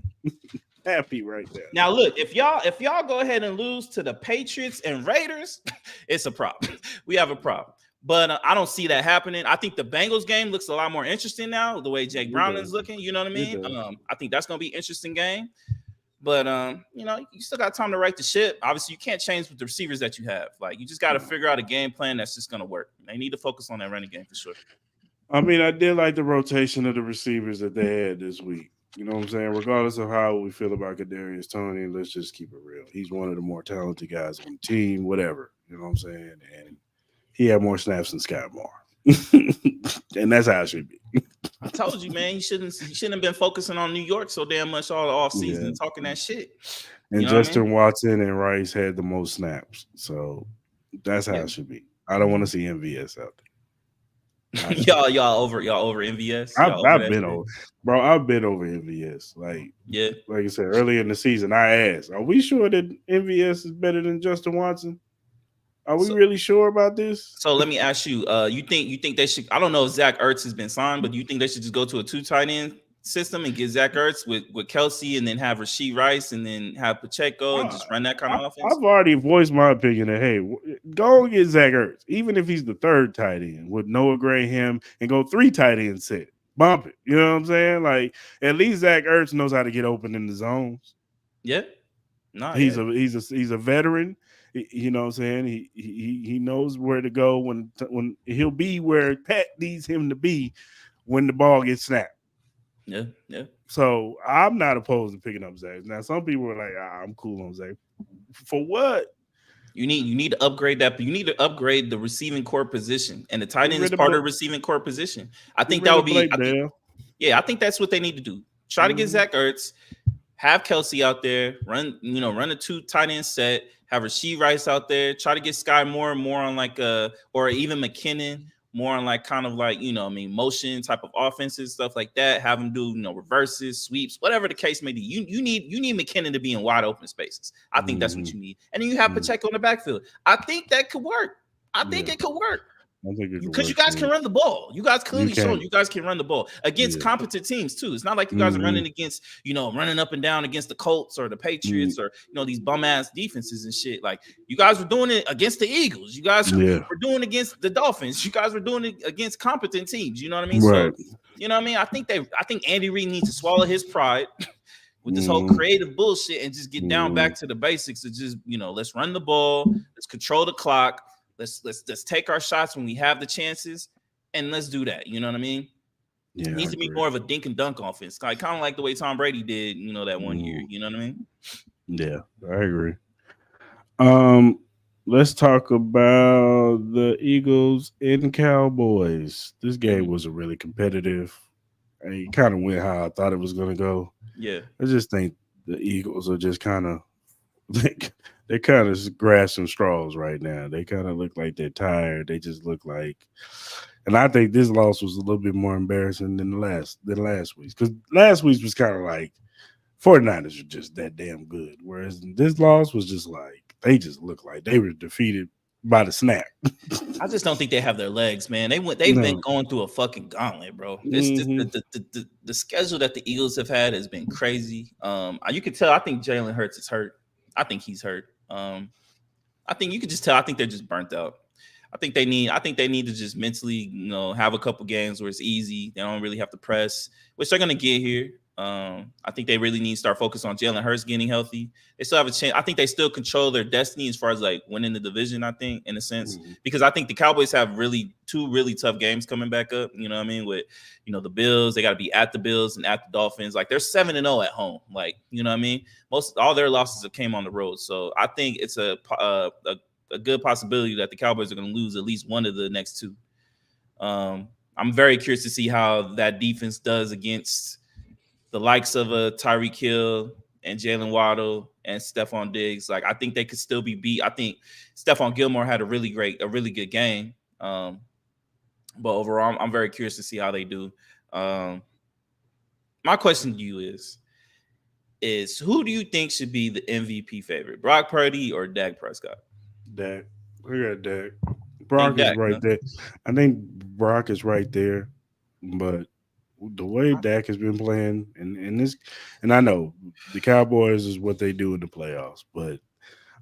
S1: happy right now.
S2: Now look, if y'all go ahead and lose to the Patriots and Raiders, it's a problem. We have a problem. But I don't see that happening. I think the Bengals game looks a lot more interesting now, the way Jake
S1: It
S2: Browning's
S1: does.
S2: looking. You know what I
S1: It
S2: mean?
S1: does.
S2: I think that's gonna be an interesting game. But you know, you still got time to right the ship. Obviously, you can't change with the receivers that you have. Like you just got to figure out a game plan that's just gonna work. They need to focus on that running game for sure.
S1: I mean, I did like the rotation of the receivers that they had this week. You know what I'm saying? Regardless of how we feel about Kadarius Toney, let's just keep it real. He's one of the more talented guys on the team, whatever. You know what I'm saying? And he had more snaps than Scott Moore. And that's how it should be.
S2: I told you, man, he shouldn't have been focusing on New York so damn much all the off season
S1: Yeah.
S2: and talking that shit.
S1: And
S2: You know what I mean?
S1: Justin Watson and Rice had the most snaps. So that's how
S2: Yeah.
S1: it should be. I don't want to see MVS out there.
S2: y'all over MVS. Y'all over
S1: I've
S2: that
S1: been
S2: shit.
S1: over, bro. I've been over MVS.
S2: Yeah.
S1: Like I said earlier in the season, I asked, "Are we sure that MVS is better than Justin Watson? Are we
S2: So,
S1: really sure about this?"
S2: so let me ask you, you think they should, I don't know if Zach Ertz has been signed, but do you think they should just go to a 2 tight end system and get Zach Ertz with Kelsey and then have Rasheed Rice and then have Pacheco and just run that kind of offense?
S1: I've already voiced my opinion that hey, go and get Zach Ertz, even if he's the third tight end with Noah Graham, and go 3 tight end set. Bump it. You know what I'm saying? Like at least Zach Ertz knows how to get open in the zones.
S2: Yeah. No,
S1: He's
S2: yeah.
S1: a veteran. You know what I'm saying? He knows where to go when he'll be where Pat needs him to be when the ball gets snapped.
S2: Yeah, yeah.
S1: So I'm not opposed to picking up Zach. Now some people are like, I'm cool on Zach. For what?
S2: You need to upgrade that. You need to upgrade the receiving core position, and the tight
S1: Get
S2: end is
S1: rid of
S2: part of the receiving core position. I
S1: get
S2: think
S1: rid
S2: that
S1: of
S2: would be.
S1: Blake Bell.
S2: I think that's what they need to do. Try to get Zach Ertz, have Kelsey out there, run a 2 tight end set, have Rasheed Rice out there, try to get Sky more and more on like or even McKinnon more on like kind of like, motion type of offenses, stuff like that. Have him do, reverses, sweeps, whatever the case may be. You need McKinnon to be in wide open spaces. I think that's what you need. And then you have Pacheco in the backfield. I think that could work. I think it could work.
S1: I think it could
S2: Because you
S1: work
S2: guys
S1: for
S2: can
S1: it.
S2: run the ball. You guys
S1: You
S2: clearly showed
S1: can.
S2: you guys can run the ball against
S1: Yeah.
S2: competent teams too. It's not like you guys are
S1: Mm-hmm.
S2: running against, running up and down against the Colts or the Patriots or these bum ass defenses and shit. Like you guys were doing it against the Eagles. You guys
S1: Yeah.
S2: were doing it against the Dolphins. You guys were doing it against competent teams. You know what I mean? So,
S1: Right.
S2: I think Andy Reid needs to swallow his pride with this whole
S1: Mm-hmm.
S2: creative bullshit and just get down
S1: Mm-hmm.
S2: back to the basics of just, let's run the ball, let's control the clock, let's take our shots when we have the chances, and let's do that. You know what I mean? It
S1: Yeah, I
S2: needs to be
S1: agree.
S2: more of a dink and dunk offense, like kind of like the way Tom Brady did, that one year.
S1: Mm-hmm.
S2: You know what I mean?
S1: Yeah, I agree. Um, let's talk about the Eagles and Cowboys. This game
S2: Mhm.
S1: was a really competitive. And it kind of went how I thought it was going to go.
S2: Yeah,
S1: I just think the Eagles are just kind of they kind of grasping straws right now. They kind of look like they're tired. They just look like, and I think this loss was a little bit more embarrassing than last week's because last week's was kind of like 49ers are just that damn good, whereas this loss was just like they just looked like they were defeated by the snap.
S2: I just don't think they have their legs, man. They've been
S1: No.
S2: going through a fucking gauntlet, bro. This
S1: Hmm.
S2: the schedule that the Eagles have had has been crazy. You could tell. I think Jalen Hurts is hurt. I think he's hurt. I think you could just tell. I think they're just burnt out. I think they need to just mentally, have a couple games where it's easy. They don't really have to press, which they're gonna get here. I think they really need to start focus on Jalen Hurts getting healthy. They still have a chance. I think they still control their destiny as far as like winning the division. I think in a sense because I think the Cowboys have two really tough games coming back up. You know what I mean? With the Bills, they got to be at the Bills and at the Dolphins. Like they're 7-0 at home. Like you know what I mean? Most all their losses have came on the road. So I think it's a good possibility that the Cowboys are going to lose at least one of the next two. I'm very curious to see how that defense does against the likes of a Tyreek Hill and Jalen Waddle and Stephon Diggs. Like I think they could still be beat. I think Stephon Gilmore had a really good game. But overall, I'm very curious to see how they do. My question to you is who do you think should be the MVP favorite, Brock Purdy or Dak Prescott?
S1: Dak, we got Dak.
S2: Think
S1: Brock is
S2: Dak,
S1: right
S2: huh?
S1: there. I think Brock is right there, but the way Dak has been playing, and I know the Cowboys is what they do in the playoffs, but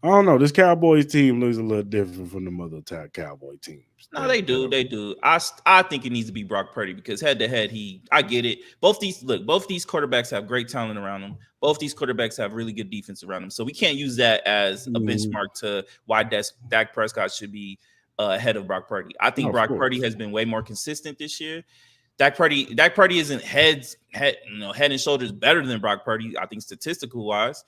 S1: I don't know. This Cowboys team looks a little different from the mother Cowboy teams.
S2: No, they
S1: That
S2: do.
S1: are,
S2: They do. I think it needs to be Brock Purdy because head to head, I get it. Both these quarterbacks have great talent around them. Both these quarterbacks have really good defense around them. So we can't use that as a
S1: mm,
S2: benchmark to why Dak Prescott should be ahead of Brock Purdy. I
S1: no,
S2: think
S1: of
S2: Brock Purdy
S1: course.
S2: has been way more consistent this year. Dak Purdy isn't head and shoulders better than Brock Purdy. I think statistical wise.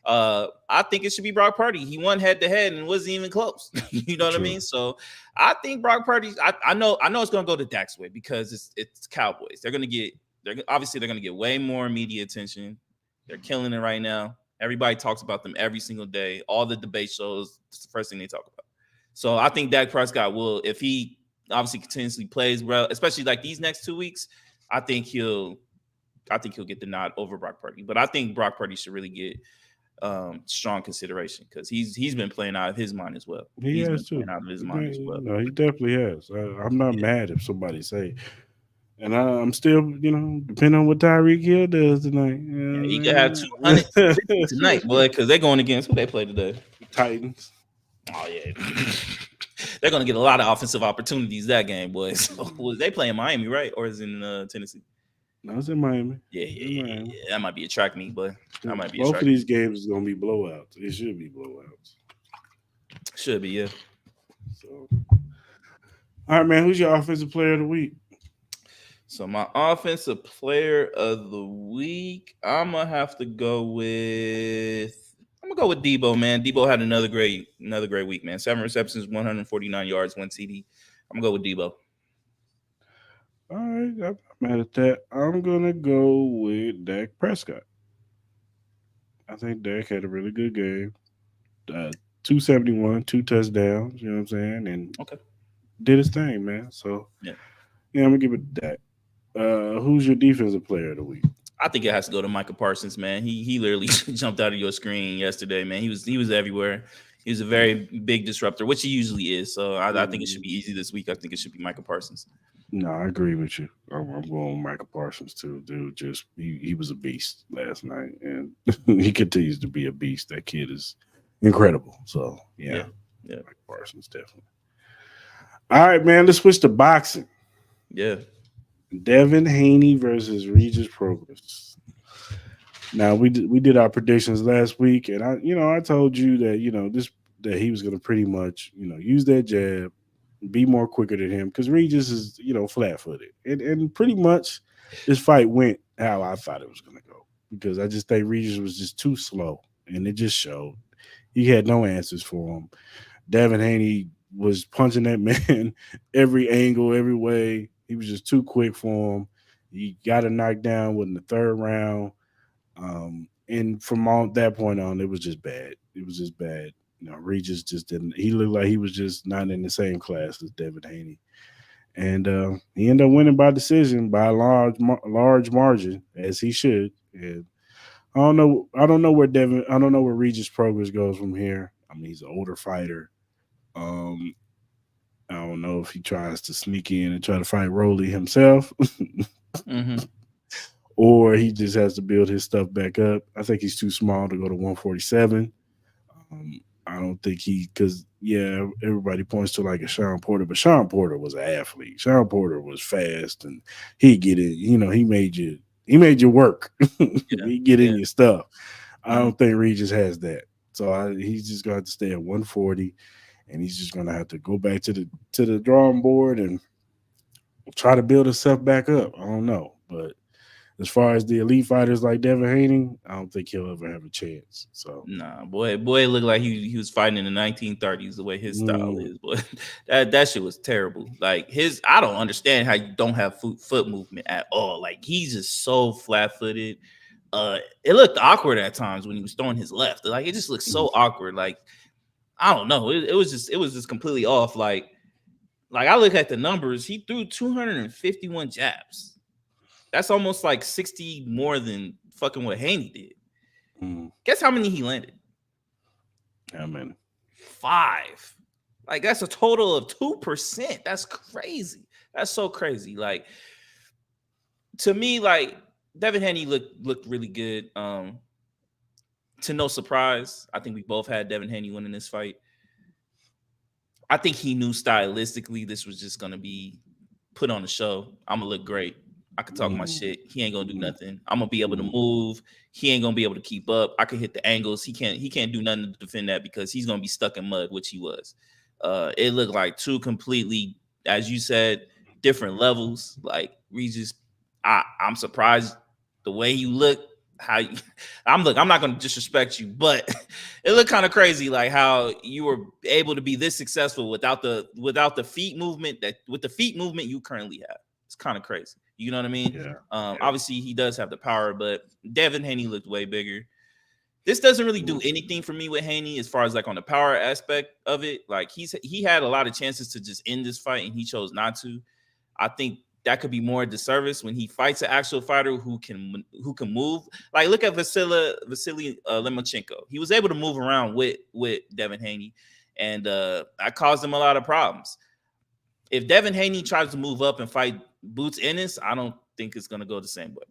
S2: I think it should be Brock Purdy. He won head to head and wasn't even close. You know what I
S1: True.
S2: mean? So I think Brock Purdy. I know it's gonna go to Dak's way because it's Cowboys. They're gonna get way more media attention. They're killing it right now. Everybody talks about them every single day. All the debate shows. It's the first thing they talk about. So I think Dak Prescott will, if he obviously continuously plays well, especially like these next 2 weeks. I think he'll get the nod over Brock Purdy. But I think Brock Purdy should really get strong consideration because he's been playing out of his mind as well.
S1: He
S2: He's
S1: has
S2: been
S1: too.
S2: playing out of his mind as well.
S1: No, he definitely has. I'm not
S2: Yeah,
S1: mad if somebody say, and I'm still, depending on what Tyreek Hill does tonight.
S2: yeah, he could have
S1: You
S2: 250 tonight, boy, because they're going against who they play today.
S1: Titans.
S2: Oh yeah, they're gonna get a lot of offensive opportunities that game, boys. So, they play in Miami, right, or is it in Tennessee?
S1: No, it's in Miami.
S2: Yeah,
S1: It's
S2: yeah,
S1: in
S2: yeah, yeah,
S1: Miami.
S2: yeah. That might be a track meet, but that might be a
S1: Both
S2: track
S1: of
S2: meet.
S1: these games is gonna be blowouts. It should be blowouts.
S2: Should be, yeah.
S1: So, all right, man. Who's your offensive player of the week?
S2: So my offensive player of the week, I'm gonna go with Debo, man. Debo had another great week, man. 7 receptions, 149 yards, 1 TD. I'm gonna go with Debo.
S1: All right, I'm mad at that. I'm gonna go with Dak Prescott. I think Dak had a really good game. 271, two touchdowns. You know what I'm saying? And
S2: Okay.
S1: did his thing, man. So
S2: Yeah.
S1: yeah, I'm gonna give it Dak. Who's your defensive player of the week?
S2: I think it has to go to Micah Parsons, man. He literally jumped out of your screen yesterday, man. He was everywhere. He was a very big disruptor, which he usually is. So I think it should be easy this week. I think it should be Michael Parsons.
S1: No, I agree with you. I'm going with Michael Parsons too, dude. Just he was a beast last night, and he continues to be a beast. That kid is incredible. So yeah,
S2: Yeah.
S1: Michael Parsons definitely. All right, man. Let's switch to boxing.
S2: Yeah.
S1: Devin Haney versus Regis Progress. Now we did our predictions last week, and I told you that that he was going to pretty much use that jab, be more quicker than him because Regis is flat footed, and pretty much this fight went how I thought it was going to go because I just think Regis was just too slow, and it just showed. He had no answers for him. Devin Haney was punching that man every angle, every way. He was just too quick for him. He got a knockdown within the third round. And from all that point on, it was just bad. It was just bad. Regis just didn't. He looked like he was just not in the same class as Devin Haney, and he ended up winning by decision by a large margin, as he should. And I don't know. I don't know where Devin. I don't know where Regis Progress goes from here. I mean, he's an older fighter. Um, I don't know if he tries to sneak in and try to fight Rolly himself.
S2: Mm-hmm.
S1: Or he just has to build his stuff back up. I think he's too small to go to 147. I don't think because everybody points to like a Sean Porter, but Sean Porter was an athlete. Sean Porter was fast, and he get it. He made you work.
S2: Yeah.
S1: He get in
S2: Yeah.
S1: your stuff. I
S2: Mhm.
S1: don't think Regis has that. So he's just going to have to stay at 140, and he's just going to have to go back to the drawing board and try to build himself back up. I don't know, but as far as the elite fighters like Devin Haney, I don't think he'll ever have a chance. So
S2: Nah, boy, it looked like he was fighting in the 1930s the way his style
S1: mm,
S2: is. But that shit was terrible. Like I don't understand how you don't have foot movement at all. Like he's just so flat footed. It looked awkward at times when he was throwing his left. Like it just looked so awkward. Like I don't know. It was just completely off. Like I look at the numbers. He threw 251 jabs. That's almost like 60 more than fucking what Haney did.
S1: mm,
S2: Guess how many he landed?
S1: I mean,
S2: 5. Like that's a total of 2%. That's crazy. That's so crazy. Like to me, like Devin Haney looked really good. To no surprise, I think we both had Devin Haney winning this fight. I think he knew stylistically this was just gonna be put on the show. I'm gonna look great. I can talk my shit. He ain't gonna do nothing. I'm gonna be able to move. He ain't gonna be able to keep up. I can hit the angles. He can't do nothing to defend that because he's gonna be stuck in mud, which he was. It looked like two completely, as you said, different levels. Like Regis, I'm surprised the way you look. I'm not gonna disrespect you, but it looked kind of crazy, like how you were able to be this successful without the feet movement with the feet movement you currently have. It's kind of crazy. You know what I mean?
S1: yeah.
S2: Obviously he does have the power, but Devin Haney looked way bigger. This doesn't really do anything for me with Haney as far as like on the power aspect of it. Like he had a lot of chances to just end this fight and he chose not to. I think that could be more disservice when he fights an actual fighter who can move. Like look at Vasily Lomachenko. He was able to move around with Devin Haney, and that caused him a lot of problems. If Devin Haney tries to move up and fight Boots Ennis, I don't think it's going to go the same way.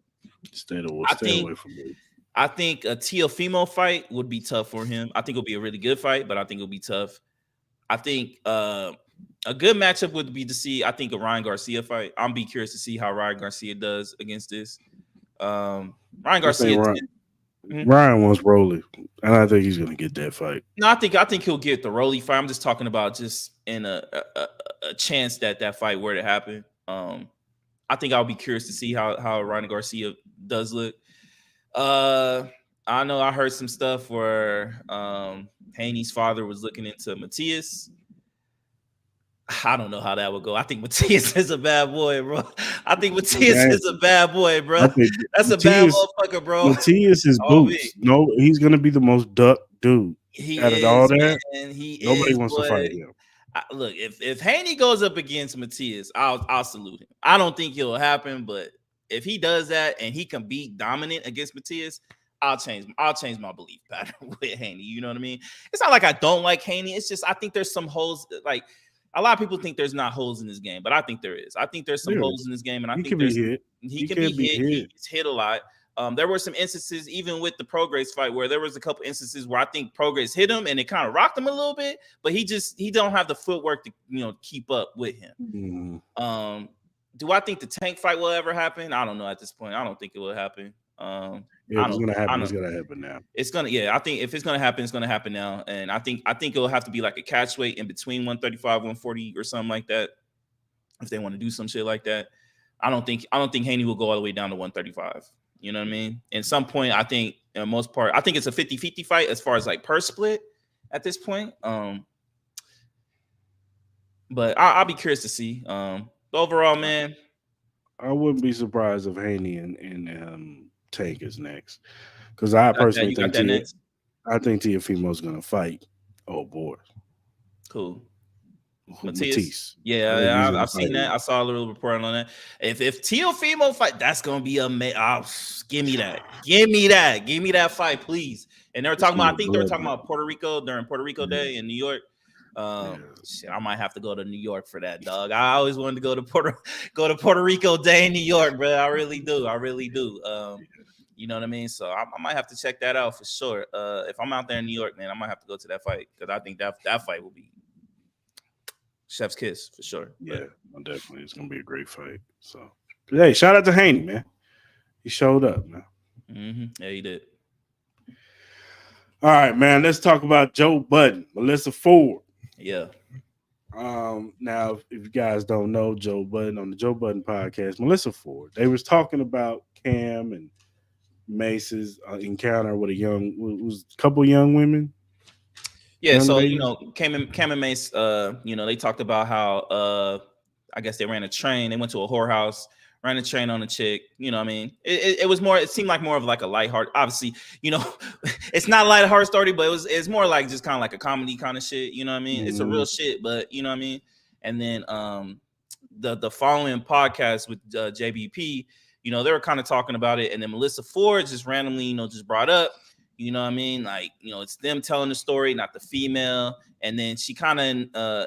S1: Stay
S2: think-
S1: away from me.
S2: I think a Teofimo fight would be tough for him. I think it'll be a really good fight, but I think it'll be tough. I think a good matchup would be to see, I think, a Ryan Garcia fight. I'm be curious to see how Ryan Garcia does against this. Ryan Garcia.
S1: Ryan wants Rolly, and I think he's going to get that fight.
S2: No, I think he'll get the Rolly fight. I'm just talking about just in a chance that fight were to happen. I think I'll be curious to see how Ryan Garcia does look. I know I heard some stuff where Haney's father was looking into Matias. I don't know how that would go. I think Matias is a bad boy, bro. I think Matias is a bad boy, bro. That's a bad motherfucker, bro.
S1: Matias is boots. No, he's gonna be the most duck dude. Out of all that, nobody wants to fight him.
S2: Look, if Haney goes up against Matias, I'll salute him. I don't think it'll happen, but if he does that and he can be dominant against Matias, I'll change my belief pattern with Haney. You know what I mean? It's not like I don't like Haney. It's just I think there's some holes. Like a lot of people think there's not holes in this game, but I think there is. I think there's some
S1: There
S2: holes
S1: is.
S2: in this game, and I
S1: He
S2: think
S1: can be
S2: there's
S1: hit.
S2: he
S1: He
S2: can be
S1: can be
S2: hit. He
S1: hit.
S2: gets hit a lot. There were some instances, even with the Prograis fight, where there was a couple instances where I think Prograis hit him and it kind of rocked him a little bit, but he don't have the footwork to keep up with him. Do I think the Tank fight will ever happen? I don't know at this point. I don't think it will happen.
S1: If
S2: I
S1: it's
S2: don't.
S1: gonna
S2: I
S1: happen, it's
S2: don't.
S1: gonna happen now.
S2: It's gonna. Yeah, I think if it's gonna happen, it's gonna happen now. And I think it'll have to be like a catch weight in between 135, 140 or something like that. If they want to do some shit like that, I don't think Haney will go all the way down to 135. You know what I mean? At some point, I think in most part, I think it's a 50-50 fight as far as like per split at this point. But I'll be curious to see. Overall, man,
S1: I wouldn't be surprised if Haney and Tank is next, because I personally
S2: you got
S1: think
S2: that next.
S1: I think Tiafimo's gonna fight. Oh boy,
S2: Cool.
S1: Matisse.
S2: Yeah,
S1: I think he's gonna
S2: I've seen
S1: fight
S2: that.
S1: him.
S2: I saw a little report on that. If Teofimo fight, that's gonna be amazing. Oh, give me that fight, please. And they were
S1: It's
S2: talking
S1: gonna
S2: about, I
S1: be
S2: think they were
S1: blood.
S2: talking about Puerto Rico during Puerto Rico
S1: Yeah.
S2: Day in New York.
S1: Yeah.
S2: Shit, I might have to go to New York for that, dog. I always wanted to go to Puerto Rico Day in New York, bro. I really do. You know what I mean? So I might have to check that out for sure. If I'm out there in New York, man, I might have to go to that fight because I think that fight will be chef's kiss for sure.
S1: Yeah, definitely. It's gonna be a great fight. So, but hey, shout out to Haney, man. He showed up, man.
S2: Yeah, he did.
S1: All right, man. Let's talk about Joe Budden, Melissa Ford.
S2: Yeah.
S1: Now, if you guys don't know Joe Budden on the Joe Budden podcast, Melissa Ford, they was talking about Cam and Mace's encounter with was a couple young women.
S2: Yeah,
S1: young
S2: so
S1: ladies.
S2: Cam and Mace, they talked about how I guess they ran a train. They went to a whorehouse, ran a train on a chick. You know what I mean? It was more, it seemed like more of like a lighthearted, obviously, it's not a lighthearted story, but it's more like just kind of like a comedy kind of shit. You know what I mean? It's a real shit, but you know what I mean? And then the following podcast with JBP, they were kind of talking about it. And then Melissa Ford just randomly, just brought up, you know what I mean? Like, it's them telling the story, not the female. And then she kind of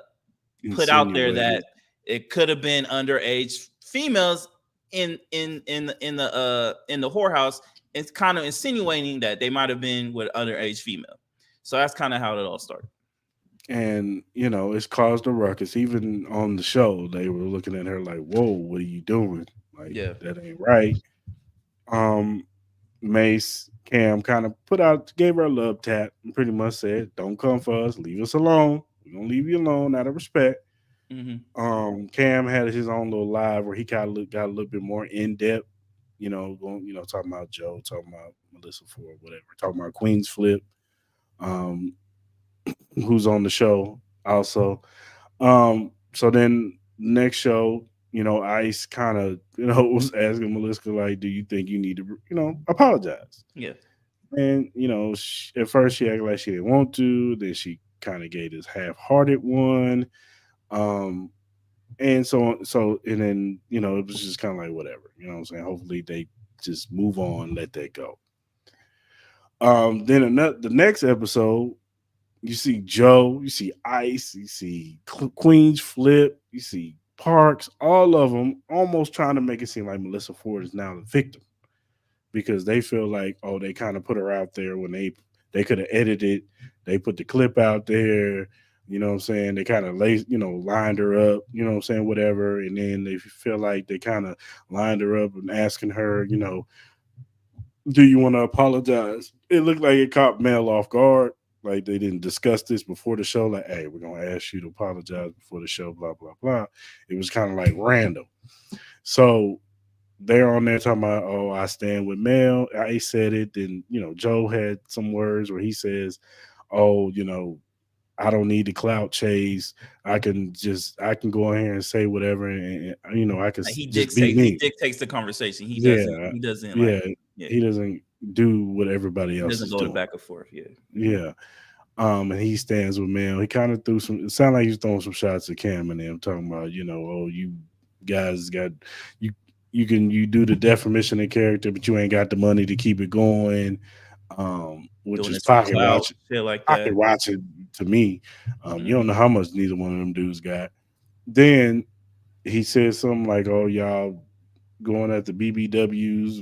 S2: put out there that it could have been underage females in the whorehouse. It's kind of insinuating that they might have been with underage female. So that's kind of how it all started.
S1: And it's caused a ruckus. Even on the show, they were looking at her like, "Whoa, what are you doing? Like, that ain't right." Mace, Cam kind of gave her a love tap and pretty much said, "Don't come for us. Leave us alone. We're gonna leave you alone out of respect." Cam had his own little live where he kind of got a little bit more in depth, talking about Joe, talking about Melissa Ford, whatever, talking about Queen's Flip, who's on the show also. So then next show, Ice kind of, was asking Melissa, like, do you think you need to, apologize?
S2: Yeah.
S1: And, at first she acted like she didn't want to. Then she kind of gave this half-hearted one. And and then, it was just kind of like, whatever, you know what I'm saying? Hopefully they just move on, let that go. Then the next episode, you see Joe, you see Ice, you see Queen's Flip, you see Parks, all of them almost trying to make it seem like Melissa Ford is now the victim because they feel like, oh, they kind of put her out there when they could have edited. They put the clip out there, you know what I'm saying? They kind of lined her up, you know what I'm saying? Whatever. And then they feel like they kind of lined her up and asking her, do you want to apologize? It looked like it caught Mel off guard. Like they didn't discuss this before the show. Like, hey, we're going to ask you to apologize before the show, blah, blah, blah. It was kind of like random. So they're on there talking about, oh, I stand with Mel. I said it. Then, Joe had some words where he says, oh, I don't need the clout chase. I can go in here and say whatever. And I can
S2: he
S1: just be me.
S2: He dictates the conversation. He doesn't.
S1: He doesn't do what everybody else is doing.
S2: Back and forth.
S1: Yeah. And he stands with Mel. He kind of threw it sounded like he was throwing some shots at Cam and them, talking about, oh, you guys got you do the definition of character, but you ain't got the money to keep it going. which
S2: Doing
S1: is
S2: this for
S1: pocket
S2: clout,
S1: watching.
S2: shit like
S1: Pocket
S2: that.
S1: watching to me. You don't
S2: Hmm.
S1: know how much neither one of them dudes got. Then he said something like, "Oh, y'all going at the BBWs,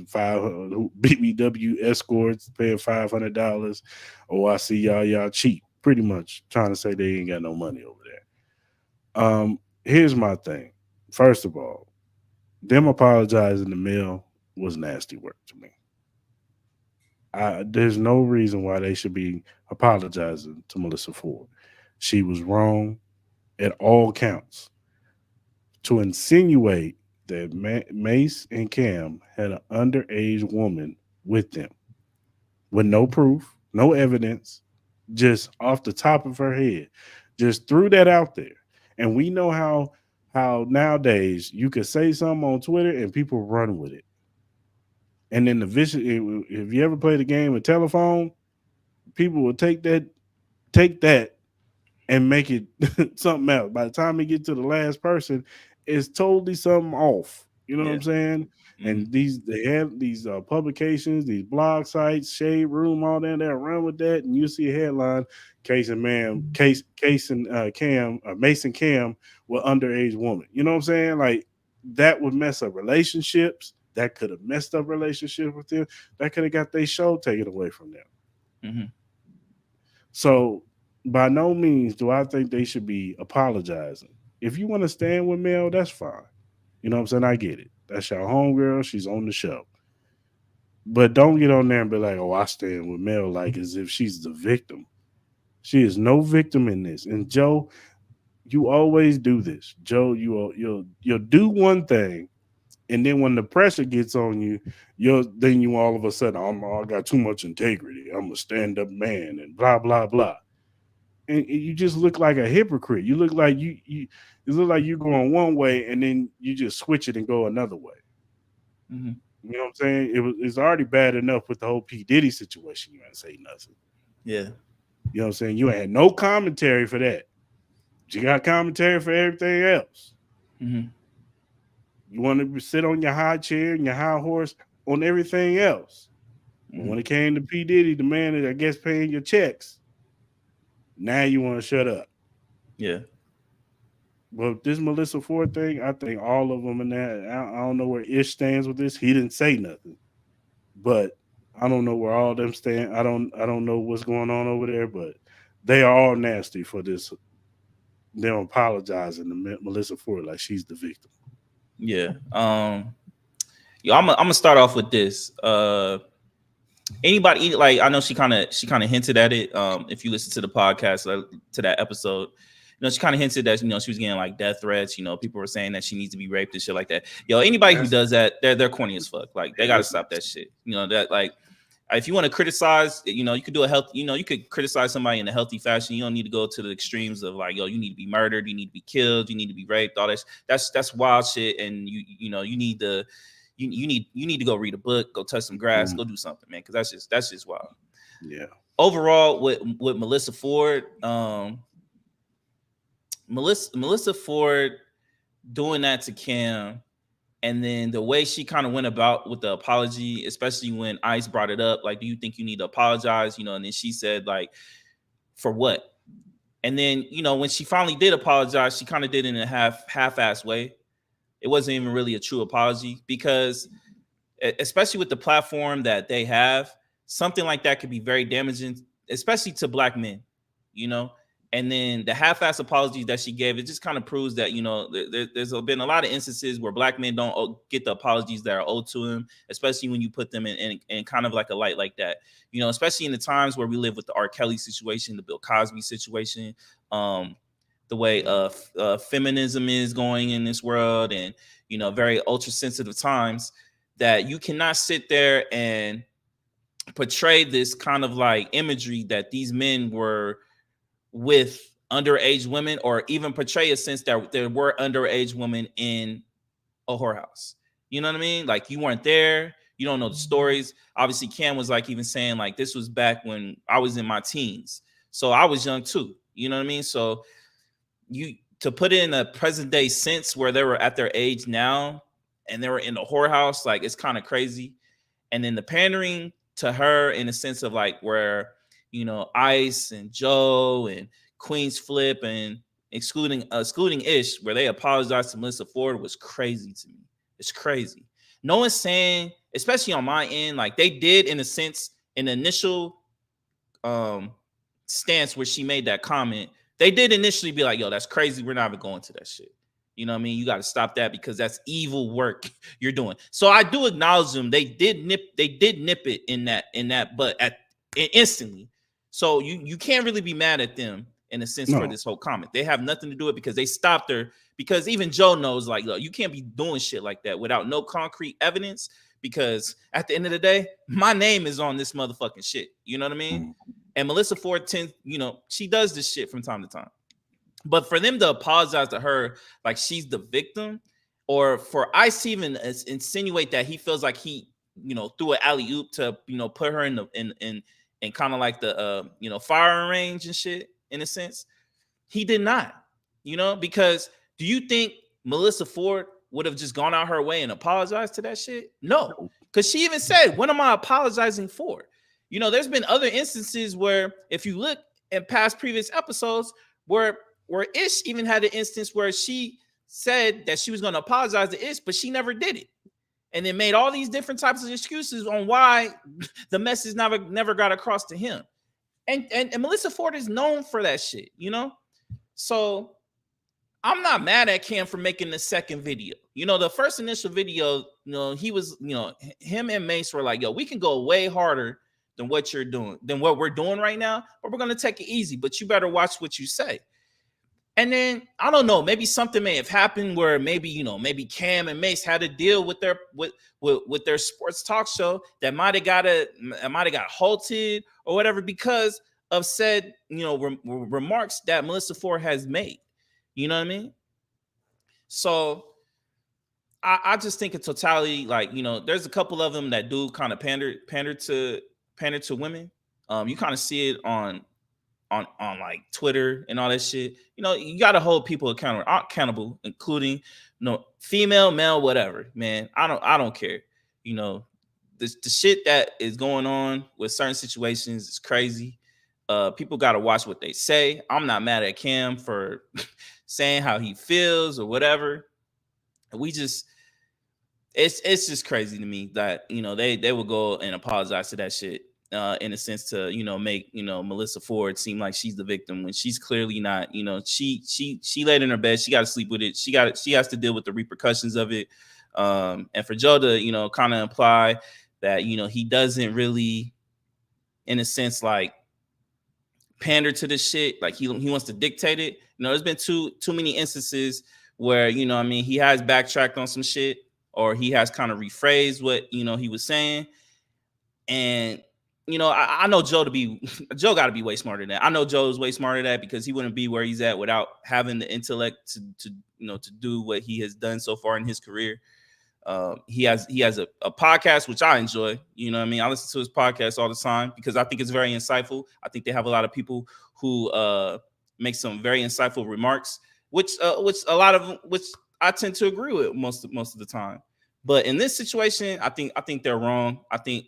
S1: BBW escorts, paying $500. Oh, I see y'all cheap." Pretty much trying to say they ain't got no money over there. Here's my thing. First of all, them apologizing to Mel was nasty work to me. There's no reason why they should be apologizing to Melissa Ford. She was wrong at all counts. To insinuate that Mace and Cam had an underage woman with them with no proof, no evidence, just off the top of her head, just threw that out there. And we know how nowadays you could say something on Twitter and people run with it. And then the vicious, if you ever played a game of telephone, people will take that and make it something else. By the time you get to the last person, it's totally something off. You know what
S2: Yeah.
S1: I'm saying?
S2: Hmm.
S1: And they have these publications, these blog sites, Shade Room, all that. They run with that, and you see a headline: Case and Cam, Mason Cam with underage woman. You know what I'm saying? Like that would mess up relationships. That could have messed up relationships with them. That could have got their show taken away from them.
S2: Hmm.
S1: So by no means do I think they should be apologizing. If you want to stand with Mel, that's fine. You know what I'm saying? I get it. That's your homegirl. She's on the show. But don't get on there and be like, oh, I stand with Mel like as if she's the victim. She is no victim in this. And Joe, you always do this. Joe, you'll do one thing, and then when the pressure gets on you, you all of a sudden, I got too much integrity. I'm a stand up man, and blah blah blah. And you just look like a hypocrite. You look like you look like you're going one way and then you just switch it and go another way.
S2: Hmm.
S1: You know what I'm saying? It's already bad enough with the whole P Diddy situation. You ain't say nothing.
S2: Yeah.
S1: You know what I'm saying? You had no commentary for that. But you got commentary for everything else.
S2: Hmm.
S1: You want to sit on your high chair and your high horse on everything else. But
S2: Hmm.
S1: when it came to P Diddy, the man that I guess paying your checks, now you want to shut up.
S2: Yeah.
S1: But this Melissa Ford thing, I think all of them in that. I don't know where Ish stands with this. He didn't say nothing, but I don't know where all them stand. I don't know what's going on over there, but they are all nasty for this. Them apologizing to Melissa Ford like she's the victim.
S2: Yeah. Yo, I'm gonna start off with this. Anybody like I know she kind of hinted at it. If you listen to the podcast to that episode, she kind of hinted that she was getting like death threats. People were saying that she needs to be raped and shit like that. Yo, anybody who
S1: That's
S2: does that, they're corny as fuck. Like they
S1: yeah,
S2: gotta
S1: that's
S2: stop that
S1: nasty.
S2: shit. That like if you want to criticize, you could do a health. You could criticize somebody in a healthy fashion. You don't need to go to the extremes of like, yo, you need to be murdered, you need to be killed, you need to be raped. All that. That's wild shit. And you need to you need to go read a book, go touch some grass, go
S1: Mm,
S2: do something, man, because that's just wild.
S1: yeah.
S2: Overall, with Melissa Ford, Melissa Ford doing that to Cam, and then the way she kind of went about with the apology, especially when Ice brought it up, like, do you think you need to apologize? And then she said, like, for what? And then when she finally did apologize, she kind of did it in a half-ass way. It wasn't even really a true apology because especially with the platform that they have, something like that could be very damaging, especially to black men, you know. And then the half-ass apologies that she gave, it just kind of proves that there's been a lot of instances where black men don't get the apologies that are owed to them, especially when you put them in kind of like a light like that. Especially in the times where we live with the R. Kelly situation, the Bill Cosby situation, the way feminism is going in this world, and very ultra sensitive times, that you cannot sit there and portray this kind of like imagery that these men were with underage women, or even portray a sense that there were underage women in a whorehouse. You know what I mean? Like, you weren't there. You don't know the stories. Obviously, Cam was like even saying like, this was back when I was in my teens. So I was young too. You know what I mean? So you to put it in a present day sense where they were at their age now and they were in the whorehouse, like, it's kind of crazy. And then the pandering, to her in the sense of like where Ice and Joe and Queen's Flip and excluding Ish, where they apologized to Melissa Ford was crazy to me. It's crazy. No one's saying, especially on my end, like they did in a sense, in the initial stance where she made that comment, they did initially be like, yo, that's crazy. We're not even going to that shit. You know what I mean? You got to stop that because that's evil work you're doing. So I do acknowledge them. They did nip it in that, but instantly. So you can't really be mad at them in a sense for this whole comment. They have nothing to do with it because they stopped her. Because even Joe knows, like, look, you can't be doing shit like that without no concrete evidence. Because at the end of the day, my name is on this motherfucking shit. You know what I mean? And Melissa Ford she does this shit from time to time. But for them to apologize to her like she's the victim, or for Ice to even insinuate that he feels like he, threw an alley-oop to, put her in kind of like the, firing range and shit, in a sense, he did not, because do you think Melissa Ford would have just gone out her way and apologized to that shit? No, because she even said, what am I apologizing for? There's been other instances where if you look in past previous episodes where Ish even had an instance where she said that she was going to apologize to Ish, but she never did it. And then made all these different types of excuses on why the message never got across to him. And Melissa Ford is known for that shit, So I'm not mad at Cam for making the second video. The first initial video, he was, him and Mace were like, yo, we can go way harder than what you're doing, than what we're doing right now, but we're going to take it easy, but you better watch what you say. And then I don't know, maybe something may have happened where maybe maybe Cam and Mace had to deal with their with their sports talk show that might have got halted or whatever because of said remarks that Melissa Ford has made. You know what I mean? So I just think in totality, like there's a couple of them that do kind of pander to women. You kind of see it on like Twitter and all that shit. You got to hold people accountable, including female, male, whatever. Man, I don't care. The shit that is going on with certain situations is crazy. People got to watch what they say. I'm not mad at Cam for saying how he feels or whatever. It's just crazy to me that they would go and apologize to that shit. In a sense to make Melissa Ford seem like she's the victim when she's clearly not. She laid in her bed, she got to sleep with it, she has to deal with the repercussions of it. And for Joe to kind of imply that he doesn't really, in a sense, like pander to this shit, like he wants to dictate it. There's been too many instances where he has backtracked on some shit, or he has kind of rephrased what he was saying. And I know Joe got to be way smarter than that. I know Joe's way smarter than that because he wouldn't be where he's at without having the intellect to do what he has done so far in his career. He has a podcast, which I enjoy. I listen to his podcast all the time because I think it's very insightful. I think they have a lot of people who make some very insightful remarks, which I tend to agree with most of the time. But in this situation, I think they're wrong. I think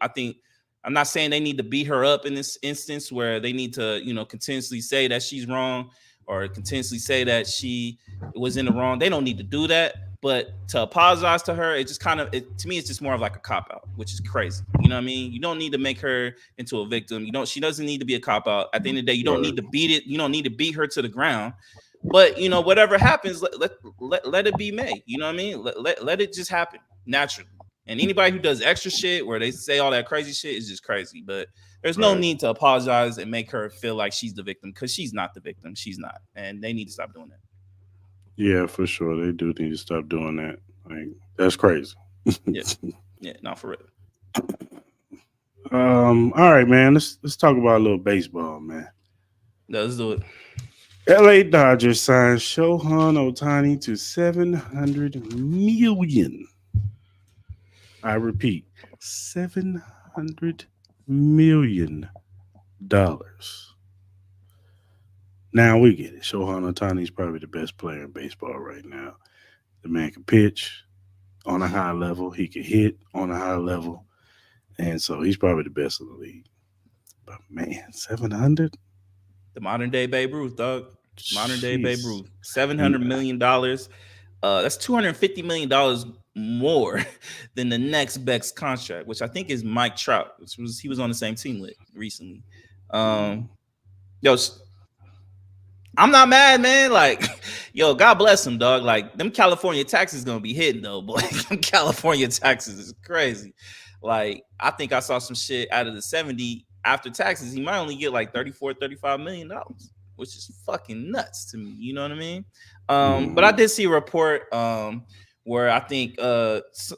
S2: I'm not saying they need to beat her up in this instance where they need to, continuously say that she's wrong or continuously say that she was in the wrong. They don't need to do that. But to apologize to her, it just to me, it's just more of like a cop out, which is crazy. You know what I mean? You don't need to make her into a victim. She doesn't need to be a cop out. At the end of the day, you don't need to beat it. You don't need to beat her to the ground. But whatever happens, let it be made. You know what I mean? Let it just happen naturally. And anybody who does extra shit where they say all that crazy shit is just crazy. But there's no need to apologize and make her feel like she's the victim because she's not the victim. She's not. And they need to stop doing that.
S1: Yeah, for sure. They do need to stop doing that. Like, that's crazy.
S2: Yeah, not for real.
S1: All right, man. Let's talk about a little baseball, man.
S2: Let's do it.
S1: LA Dodgers signed Shohei Ohtani to $700 million. I repeat, $700 million. Now we get it. Shohei Ohtani is probably the best player in baseball right now. The man can pitch on a high level. He can hit on a high level. and so he's probably the best of the league. But man, 700.
S2: The modern day Babe Ruth, dog. Modern day Babe
S1: Jeez.
S2: Ruth. seven
S1: And
S2: hundred million dollars. That's $250 million more than the next best contract, which I think is Mike Trout, which was he was on the same team with recently. Um, yo, I'm not mad, man. Like, yo, God bless him, dog. Like, them California taxes gonna be hitting though, boy. Them California taxes is crazy. Like, I think I saw some shit out of the 70 after taxes. He might only get like 34, $35 million, which is fucking nuts to me. You know what I mean? But I
S1: mhm.
S2: did see a report where I think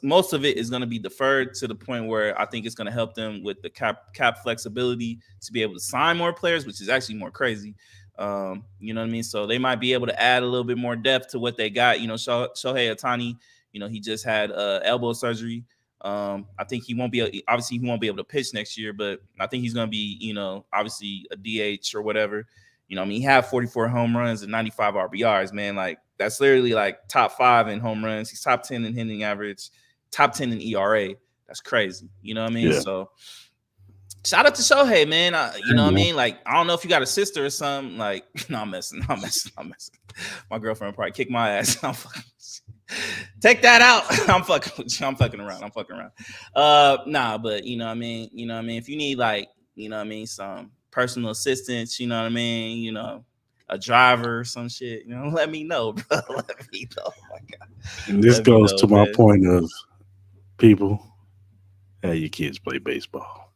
S2: most of it is going to be deferred to the point where I think it's going to help them with the cap flexibility to be able to sign more players, which is actually more crazy. You know what I mean? So they might be able to add a little bit more depth to what they got. You know, Shohei Ohtani, you know, he just had elbow surgery. I think he won't be obviously he won't be able to pitch next year, but I think he's going to be, you know, obviously a DH or whatever. You know, I mean, he had 44 home runs and 95 RBIs, man. Like, that's literally like top 5 in home runs. He's top 10 in hitting average, top 10 in ERA. That's crazy. You know what I mean?
S1: Yeah.
S2: So shout out to Shohei, man. You
S1: Hey,
S2: know what I
S1: man.
S2: mean? Like, I don't know if you got a sister or something. Like, no, I'm messing. I'm messing. My girlfriend probably kick my ass. I'm fucking. Take that out. I'm fucking with you. I'm fucking around. Nah, but you know what I mean? You know what I mean? If you need like, you know what I mean, some personal assistance, you know what I mean, you know, a driver or some shit, you know, let me know, bro. Let me know. Oh my God.
S1: And this
S2: Let me
S1: goes to
S2: know,
S1: my
S2: man.
S1: point of people, how your kids play baseball.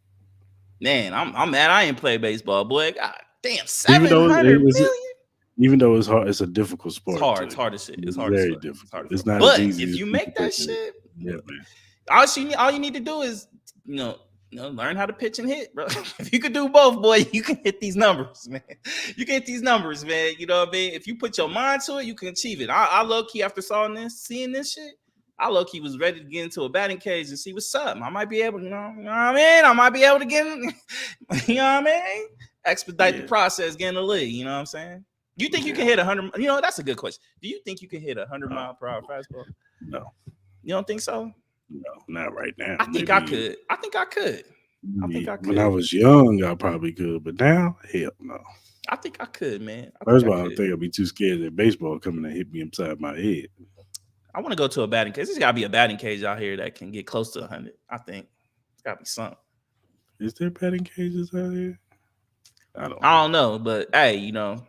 S2: Man, I'm mad I ain't play baseball, boy. God damn,
S1: Even
S2: seven
S1: though
S2: hundred million.
S1: it's hard, it's a difficult
S2: It's
S1: sport
S2: hard.
S1: to.
S2: It's hard as shit. It's
S1: It's
S2: hard as
S1: very
S2: fuck. It's
S1: difficult.
S2: hard as
S1: It's
S2: fuck.
S1: not as
S2: But
S1: easy
S2: if
S1: as
S2: you
S1: people
S2: make that
S1: think it is.
S2: shit,
S1: Yeah, man.
S2: all you need to do is you know learn how to pitch and hit, bro. If you could do both, boy, you can hit these numbers, man. You can hit these numbers, man. You know what I mean? If you put your mind to it, you can achieve it. I low key after seeing this shit, I low key was ready to get into a batting cage and see what's up. I might be able, you know what I mean? I might be able to get, you know what I mean? Expedite the
S1: Yeah,
S2: process, getting the league. You know what I'm saying? You think you can
S1: yeah.
S2: hit 100? You know, that's a good question. Do you think you can hit a 100
S1: No,
S2: mile per hour fastball?
S1: no,
S2: You don't think so?
S1: no, not right now.
S2: I think I
S1: Maybe,
S2: could. I think I could. I think I
S1: when I
S2: could.
S1: was young, I probably could, but now, hell no.
S2: I think I could, man. I think
S1: First
S2: I
S1: of all, I
S2: could.
S1: think I'd be too scared that baseball coming to hit me upside my head.
S2: I want to go to a batting cage. There's got to be a batting cage out here that can get close to 100. I think it's got to be something.
S1: Is there batting cages out here? I don't
S2: I
S1: know.
S2: don't know, but hey, you know,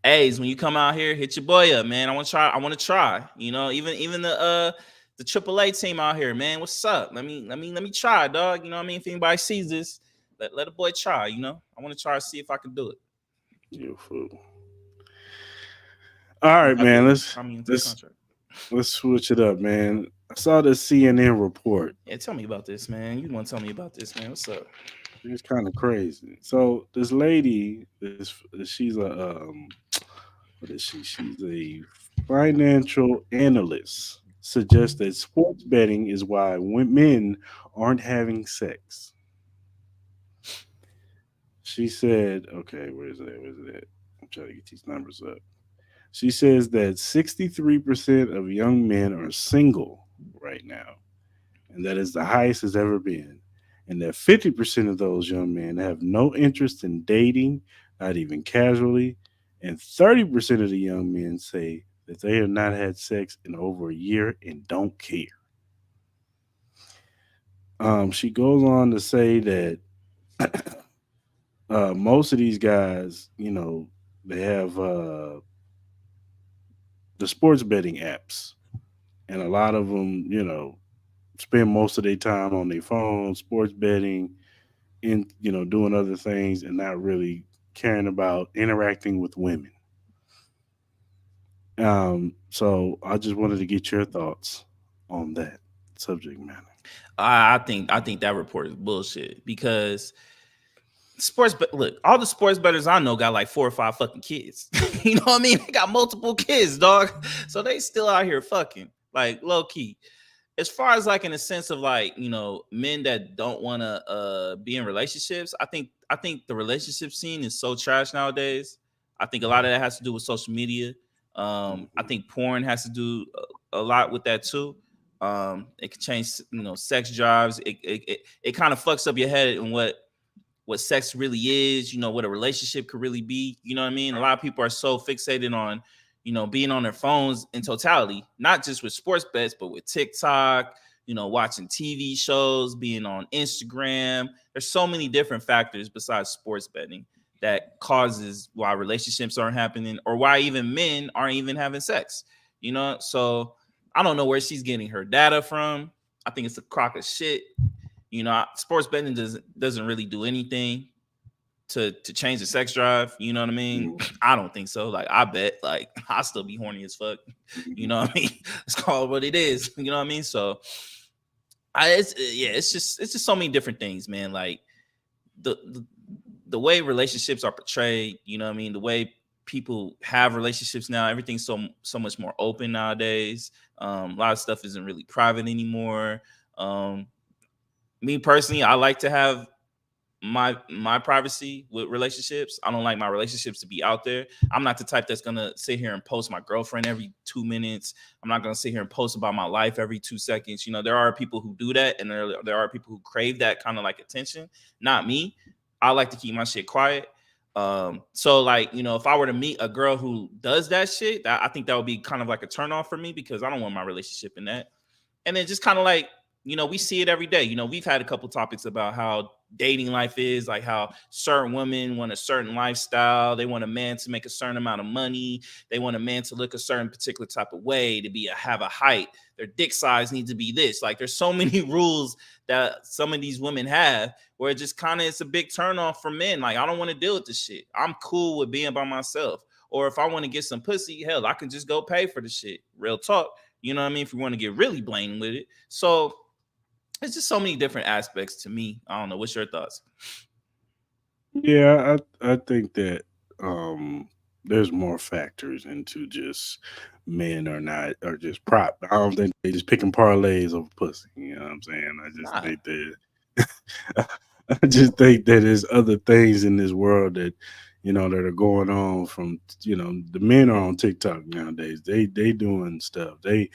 S2: A's when you come out here, hit your boy up, man. I want to try. I want to try. You know, even the AAA team out here, man. What's up? Let me try, dog. You know what I mean? If anybody sees this, let a boy try. You know, I want to try to see if I can do it.
S1: You fool. All right,
S2: I
S1: man.
S2: do. Sign me into a
S1: Let's
S2: contract.
S1: let's switch it up, man. I saw the CNN report.
S2: Yeah, tell me about this, man. You want to tell me about this, man? What's up?
S1: It's kind of crazy. So this lady, she's a what is she? She's a financial analyst. Suggests that sports betting is why men aren't having sex. She said, "Okay, where is that? Where is that? I'm trying to get these numbers up." She says that 63% of young men are single right now, and that is the highest it's ever been. And that 50% of those young men have no interest in dating, not even casually. And 30% of the young men say that they have not had sex in over a year and don't care. She goes on to say that most of these guys, they have the sports betting apps, and a lot of them, spend most of their time on their phone, sports betting, and doing other things, and not really caring about interacting with women. So I just wanted to get your thoughts on that subject matter.
S2: I think that report is bullshit because sports but look, all the sports bettors I know got like 4 or 5 fucking kids. You know what I mean? They got multiple kids, dog. So they still out here fucking like low key. As far as like in the sense of like, you know, men that don't want to be in relationships, I think the relationship scene is so trash nowadays. I think a lot of that has to do with social media. I
S1: Mhm.
S2: think porn has to do a lot with that too. It can change, sex drives. It kind of fucks up your head and what sex really is, what a relationship could really be. You know what I mean? A lot of people are so fixated on, being on their phones in totality, not just with sports bets, but with TikTok, watching TV shows, being on Instagram. There's so many different factors besides sports betting that causes why relationships aren't happening or why even men aren't even having sex. So I don't know where she's getting her data from. I think it's a crock of shit. Sports betting doesn't really do anything to change the sex drive. You know what I mean? I don't think so. Like, I bet, like, I'll still be horny as fuck. You know what I mean? It's called what it is. You know what I mean? So, it's just so many different things, man. Like the way relationships are portrayed. You know what I mean? The way people have relationships now, everything's so much more open nowadays. A lot of stuff isn't really private anymore. Me personally, I like to have my privacy with relationships. I don't like my relationships to be out there. I'm not the type that's gonna sit here and post my girlfriend every 2 minutes. I'm not gonna sit here and post about my life every 2 seconds. There are people who do that, and there are people who crave that kind of like attention. Not me. I like to keep my shit quiet. So like, if I were to meet a girl who does that shit, I think that would be kind of like a turn off for me, because I don't want my relationship in that. And then just kind of like, we see it every day. We've had a couple topics about how dating life is, like how certain women want a certain lifestyle. They want a man to make a certain amount of money. They want a man to look a certain particular type of way, to have a height. Their dick size needs to be this. Like, there's so many rules that some of these women have where it just kind of it's a big turn off for men. Like, I don't want to deal with this shit. I'm cool with being by myself. Or if I want to get some pussy, hell, I can just go pay for the shit. Real talk. You know what I mean? If you want to get really blamed with it. So it's just so many different aspects to me. I don't know. What's your thoughts?
S1: Yeah, I think that there's more factors into just men or not, or just prop. I don't think they just picking parlays of pussy. You know what I'm saying? I just
S2: Nah.
S1: think that I just think that there's other things in this world that that are going on. From the men are on TikTok nowadays. They doing stuff. They're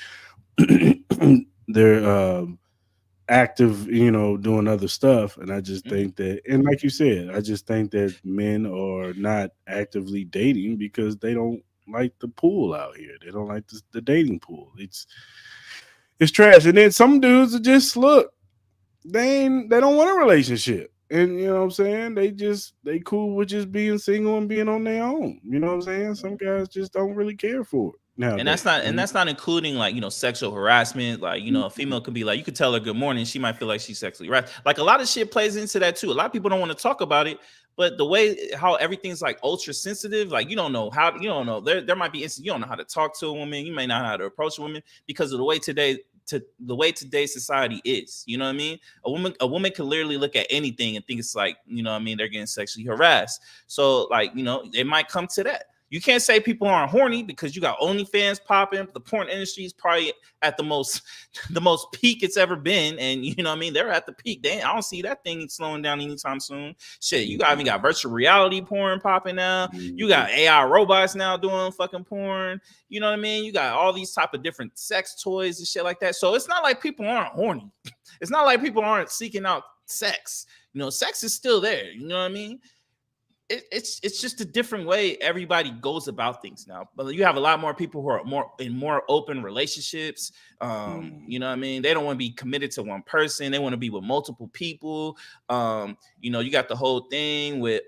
S1: active, doing other stuff. And I just
S2: Mm-hmm.
S1: think that, and like you said, I just think that men are not actively dating because they don't like the pool out here. They don't like the dating pool. It's trash. And then some dudes are just look, they don't want a relationship. And you know what I'm saying? They cool with just being single and being on their own. You know what I'm saying? Some guys just don't really care for it
S2: And that's
S1: nowadays.
S2: not and that's not including, like, sexual harassment. Like, a female could be like, you could tell her good morning, she might feel like she's sexually harassed. Like, a lot of shit plays into that too. A lot of people don't want to talk about it, but the way how everything's like ultra sensitive, like, you don't know, there might be instances you don't know how to talk to a woman, you may not know how to approach a woman because of the way today's society is. You know what I mean? A woman can literally look at anything and think it's like, what I mean, they're getting sexually harassed. So like, it might come to that. You can't say people aren't horny because you got OnlyFans popping. The porn industry is probably at the most peak it's ever been. And you know what I mean? They're at the peak. I don't see that thing slowing down anytime soon. Shit, you got virtual reality porn popping now. You got AI robots now doing fucking porn. You know what I mean? You got all these type of different sex toys and shit like that. So it's not like people aren't horny. It's not like people aren't seeking out sex. Sex is still there. You know what I mean? It's just a different way everybody goes about things now. But you have a lot more people who are more open relationships. You know what I mean? They don't want to be committed to one person. They want to be with multiple people. You got the whole thing with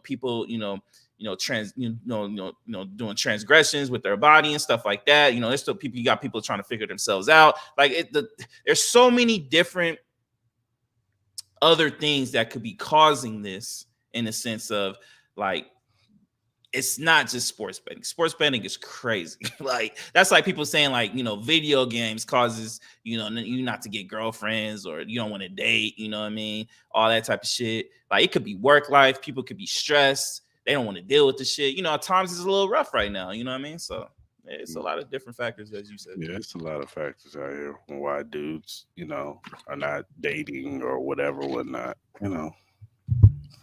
S2: people, doing transgressions with their body and stuff like that. There's still people. You got people trying to figure themselves out. Like there's so many different other things that could be causing this, in the sense of, like, it's not just sports betting. Sports betting is crazy. Like, that's like people saying, like, video games causes, you not to get girlfriends, or you don't want to date, you know what I mean? All that type of shit. Like, it could be work life. People could be stressed. They don't want to deal with the shit. At times it's a little rough right now, you know what I mean? So it's a lot of different factors, as you said.
S1: Yeah, it's a lot of factors out here on why dudes, are not dating or whatever, whatnot.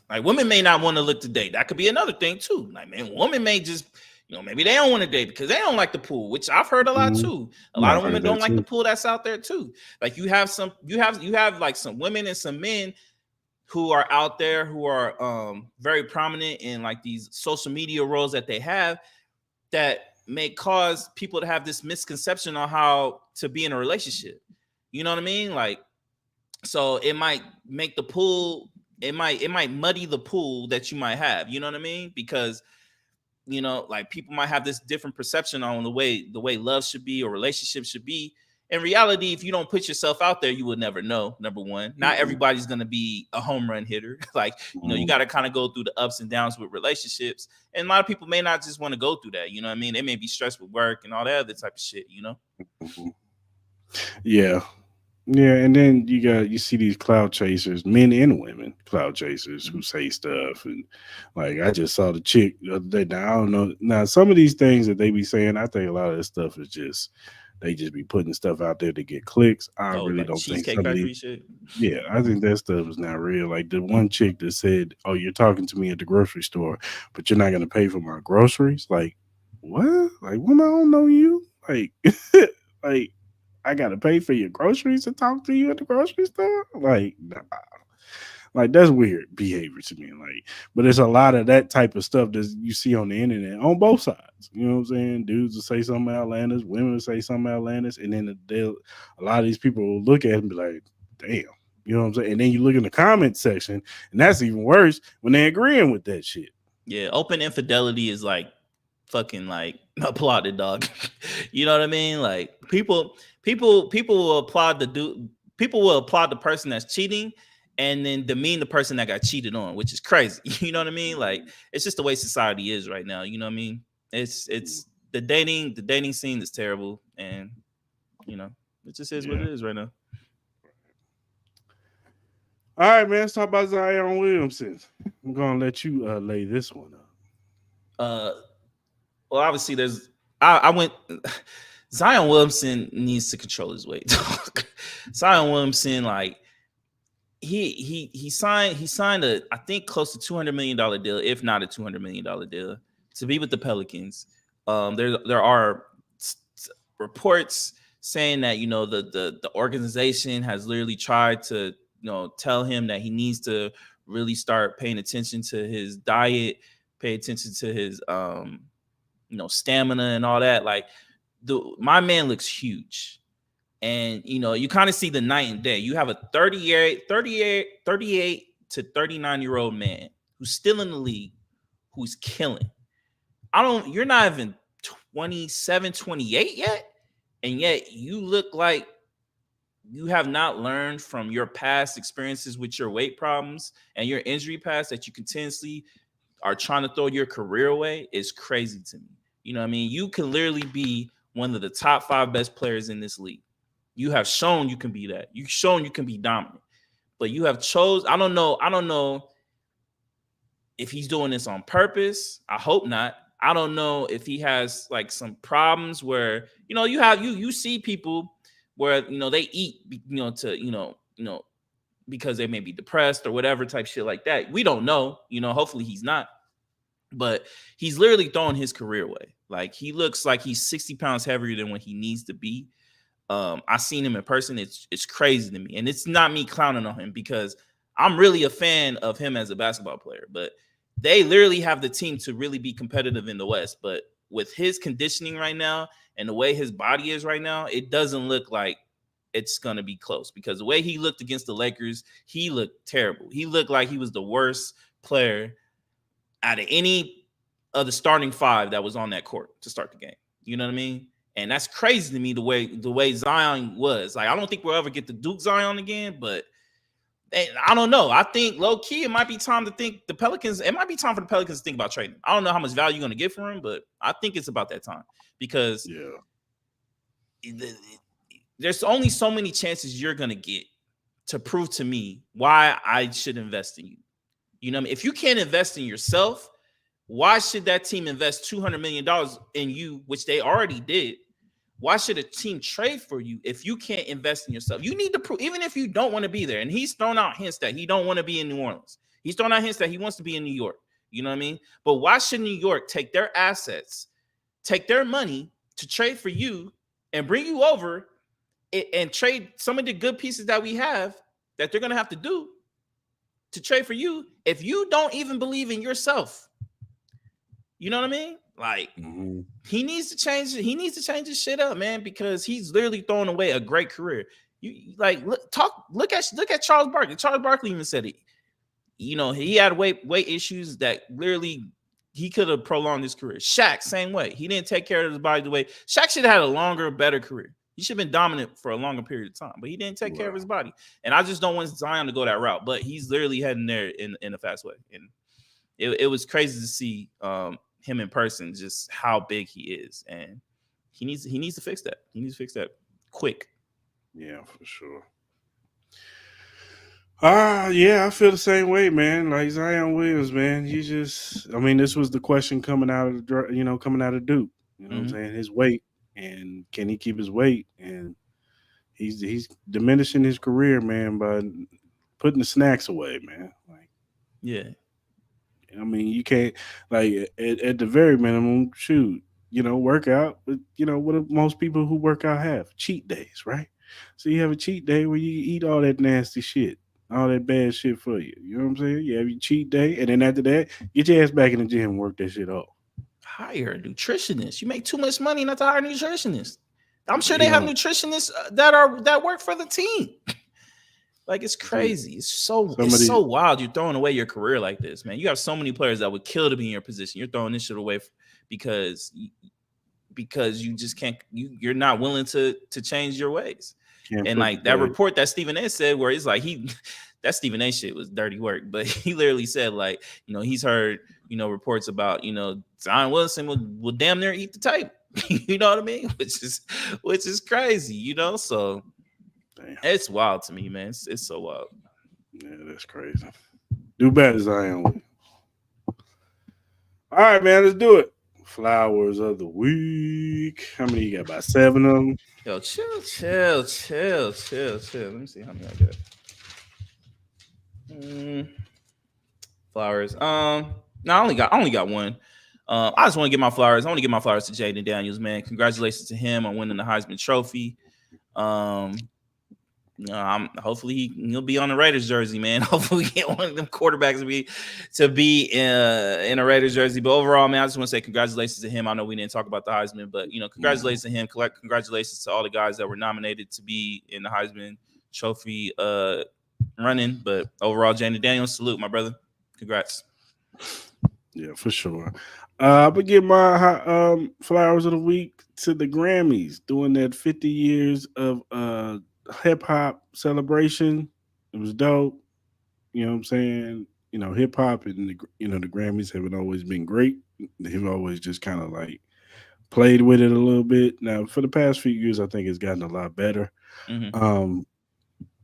S2: Like, women may not want to look to date. That could be another thing too. Like, man, women may just, maybe they don't want to date because they don't like the pool, which I've heard a lot
S1: Mhm.
S2: too. A
S1: Yeah,
S2: lot
S1: I've
S2: of women
S1: heard
S2: don't
S1: that
S2: like the
S1: too.
S2: pool that's out there too. Like you have like some women and some men who are out there who are very prominent in like these social media roles that they have that may cause people to have this misconception on how to be in a relationship. You know what I mean? Like, so it might make the pool, it might muddy the pool that you might have. You know what I mean? Because like people might have this different perception on the way love should be or relationships should be. In reality, if you don't put yourself out there, you will never know. Number one, not
S1: Mhm.
S2: everybody's gonna be a home run hitter. Like, you
S1: Mhm.
S2: got to kind of go through the ups and downs with relationships. And a lot of people may not just want to go through that. You know what I mean? They may be stressed with work and all that other type of shit.
S1: Mhm. Yeah. Yeah, and then you see these cloud chasers, men and women, cloud chasers who say stuff, and like I just saw the chick the other day. Now I don't know. Now some of these things that they be saying, I think a lot of this stuff is just they just be putting stuff out there to get clicks. I
S2: Oh,
S1: really
S2: like
S1: don't think
S2: Cheesecake
S1: some of these.
S2: Factory shit.
S1: Yeah, I think that stuff is not real. Like the one chick that said, "Oh, you're talking to me at the grocery store, but you're not going to pay for my groceries." Like what? Like woman, I don't know you. Like like I gotta pay for your groceries to talk to you at the grocery store? Like, nah. Like that's weird behavior to me. Like, but there's a lot of that type of stuff that you see on the internet on both sides. You know what I'm saying? Dudes will say something outlandish, women will say something outlandish, and then a lot of these people will look at it and be like, damn. You know what I'm saying? And then you look in the comment section, and that's even worse when they're agreeing with that shit.
S2: Yeah, open infidelity is like fucking like applauded, dog. You know what I mean? Like people will applaud people will applaud the person that's cheating and then demean the person that got cheated on, which is crazy. You know what I mean? Like it's just the way society is right now. You know what I mean? It's the dating scene is terrible, and you know it just is what
S1: Yeah.
S2: it is right now.
S1: All right, man. Let's talk about Zion Williamson. I'm gonna let you lay this one up.
S2: Uh, well, obviously I went. Zion Williamson needs to control his weight. Zion Williamson, like he signed a I think close to $200 million deal, if not a $200 million deal, to be with the Pelicans. There are reports saying that the organization has literally tried to tell him that he needs to really start paying attention to his diet, pay attention to his stamina and all that. Like my man looks huge. And you kind of see the night and day. You have a 38 to 39-year-old man who's still in the league, who's killing. You're not even 27, 28 yet, and yet you look like you have not learned from your past experiences with your weight problems and your injury past, that you continuously are trying to throw your career away. Is crazy to me. You know what I mean? You can literally be one of the top 5 best players in this league. You have shown you can be that. You've shown you can be dominant. But you have chose. I don't know if he's doing this on purpose. I hope not. I don't know if he has like some problems where you see people where they eat to because they may be depressed or whatever type shit like that. We don't know. Hopefully he's not. But he's literally throwing his career away. Like he looks like he's 60 pounds heavier than what he needs to be. I seen him in person. It's crazy to me, and it's not me clowning on him because I'm really a fan of him as a basketball player. But they literally have the team to really be competitive in the West. But with his conditioning right now and the way his body is right now, it doesn't look like it's gonna be close. Because the way he looked against the Lakers, he looked terrible. He looked like he was the worst player out of any of the starting 5 that was on that court to start the game. You know what I mean? And that's crazy to me the way Zion was. Like, I don't think we'll ever get the Duke Zion again, but I don't know. I think low key it might be time to think the Pelicans. It might be time for the Pelicans to think about trading. I don't know how much value you're going to get for him, but I think it's about that time because
S1: Yeah.
S2: there's only so many chances you're going to get to prove to me why I should invest in you. You know what I mean? If you can't invest in yourself, why should that team invest $200 million in you, which they already did? Why should a team trade for you if you can't invest in yourself? You need to prove, even if you don't want to be there. And he's thrown out hints that he don't want to be in New Orleans. He's thrown out hints that he wants to be in New York. You know what I mean? But why should New York take their assets take their money to trade for you and bring you over and trade some of the good pieces that we have that they're going to have to do to trade for you if you don't even believe in yourself. You know what I mean? Like, he needs to change. He needs to change his shit up, man, because he's literally throwing away a great career. You like look at Charles Barkley. Charles Barkley even said it. You know, he had weight issues that literally he could have prolonged his career. Shaq, same way. He didn't take care of his body the way Shaq should have had a longer, better career. He should have been dominant for a longer period of time, but he didn't take care of his body. And I just don't want Zion to go that route. But he's literally heading there in a fast way. And it was crazy to see him in person, just how big he is. And he needs to fix that. He needs to fix that quick.
S1: Yeah, for sure. Yeah, I feel the same way, man. Like Zion Williams, man. This was the question coming out of Duke. You know what I'm saying? His weight, and can he keep his weight? And he's diminishing his career, man, by putting the snacks away, man. Like,
S2: yeah.
S1: I mean, you can't, like, at the very minimum, shoot, work out. But what do most people who work out have? Cheat days, right? So you have a cheat day where you eat all that nasty shit, all that bad shit for you. You know what I'm saying? You have your cheat day, and then after that, get your ass back in the gym and work that shit off.
S2: Hire a nutritionist. You make too much money not to hire a nutritionist. I'm sure they have nutritionists that work for the team. Like, it's crazy. It's so wild. You're throwing away your career like this, man. You have so many players that would kill to be in your position. You're throwing this shit away because you just can't. You're not willing to change your ways. And like that report that Stephen A said, where it's like that Stephen A shit was dirty work, but he literally said, like, he's heard reports about Zion Wilson will damn near eat the tape. You know what I mean? Which is crazy. So. Damn. It's wild to me, man. It's so wild.
S1: Yeah, that's crazy. Do better, Zion. All right, man. Let's do it. Flowers of the week. How many you got? About 7 of them.
S2: Yo, chill. Let me see how many I got. Flowers. No, I only got one. I just want to give my flowers. I want to give my flowers to Jaden Daniels, man. Congratulations to him on winning the Heisman Trophy. Hopefully he'll be on the Raiders jersey, man. Hopefully we get one of them quarterbacks to be in a Raiders jersey. But overall, man, I just want to say congratulations to him. I know we didn't talk about the Heisman, but congratulations to him. Congratulations to all the guys that were nominated to be in the Heisman Trophy running. But overall, Jaden Daniels, salute, my brother. Congrats.
S1: Yeah, for sure. I would give my flowers of the week to the Grammys doing that 50 years of hip hop celebration. It was dope. You know what I'm saying? Hip hop and the Grammys haven't always been great. They've always just kind of like played with it a little bit. Now, for the past few years, I think it's gotten a lot better.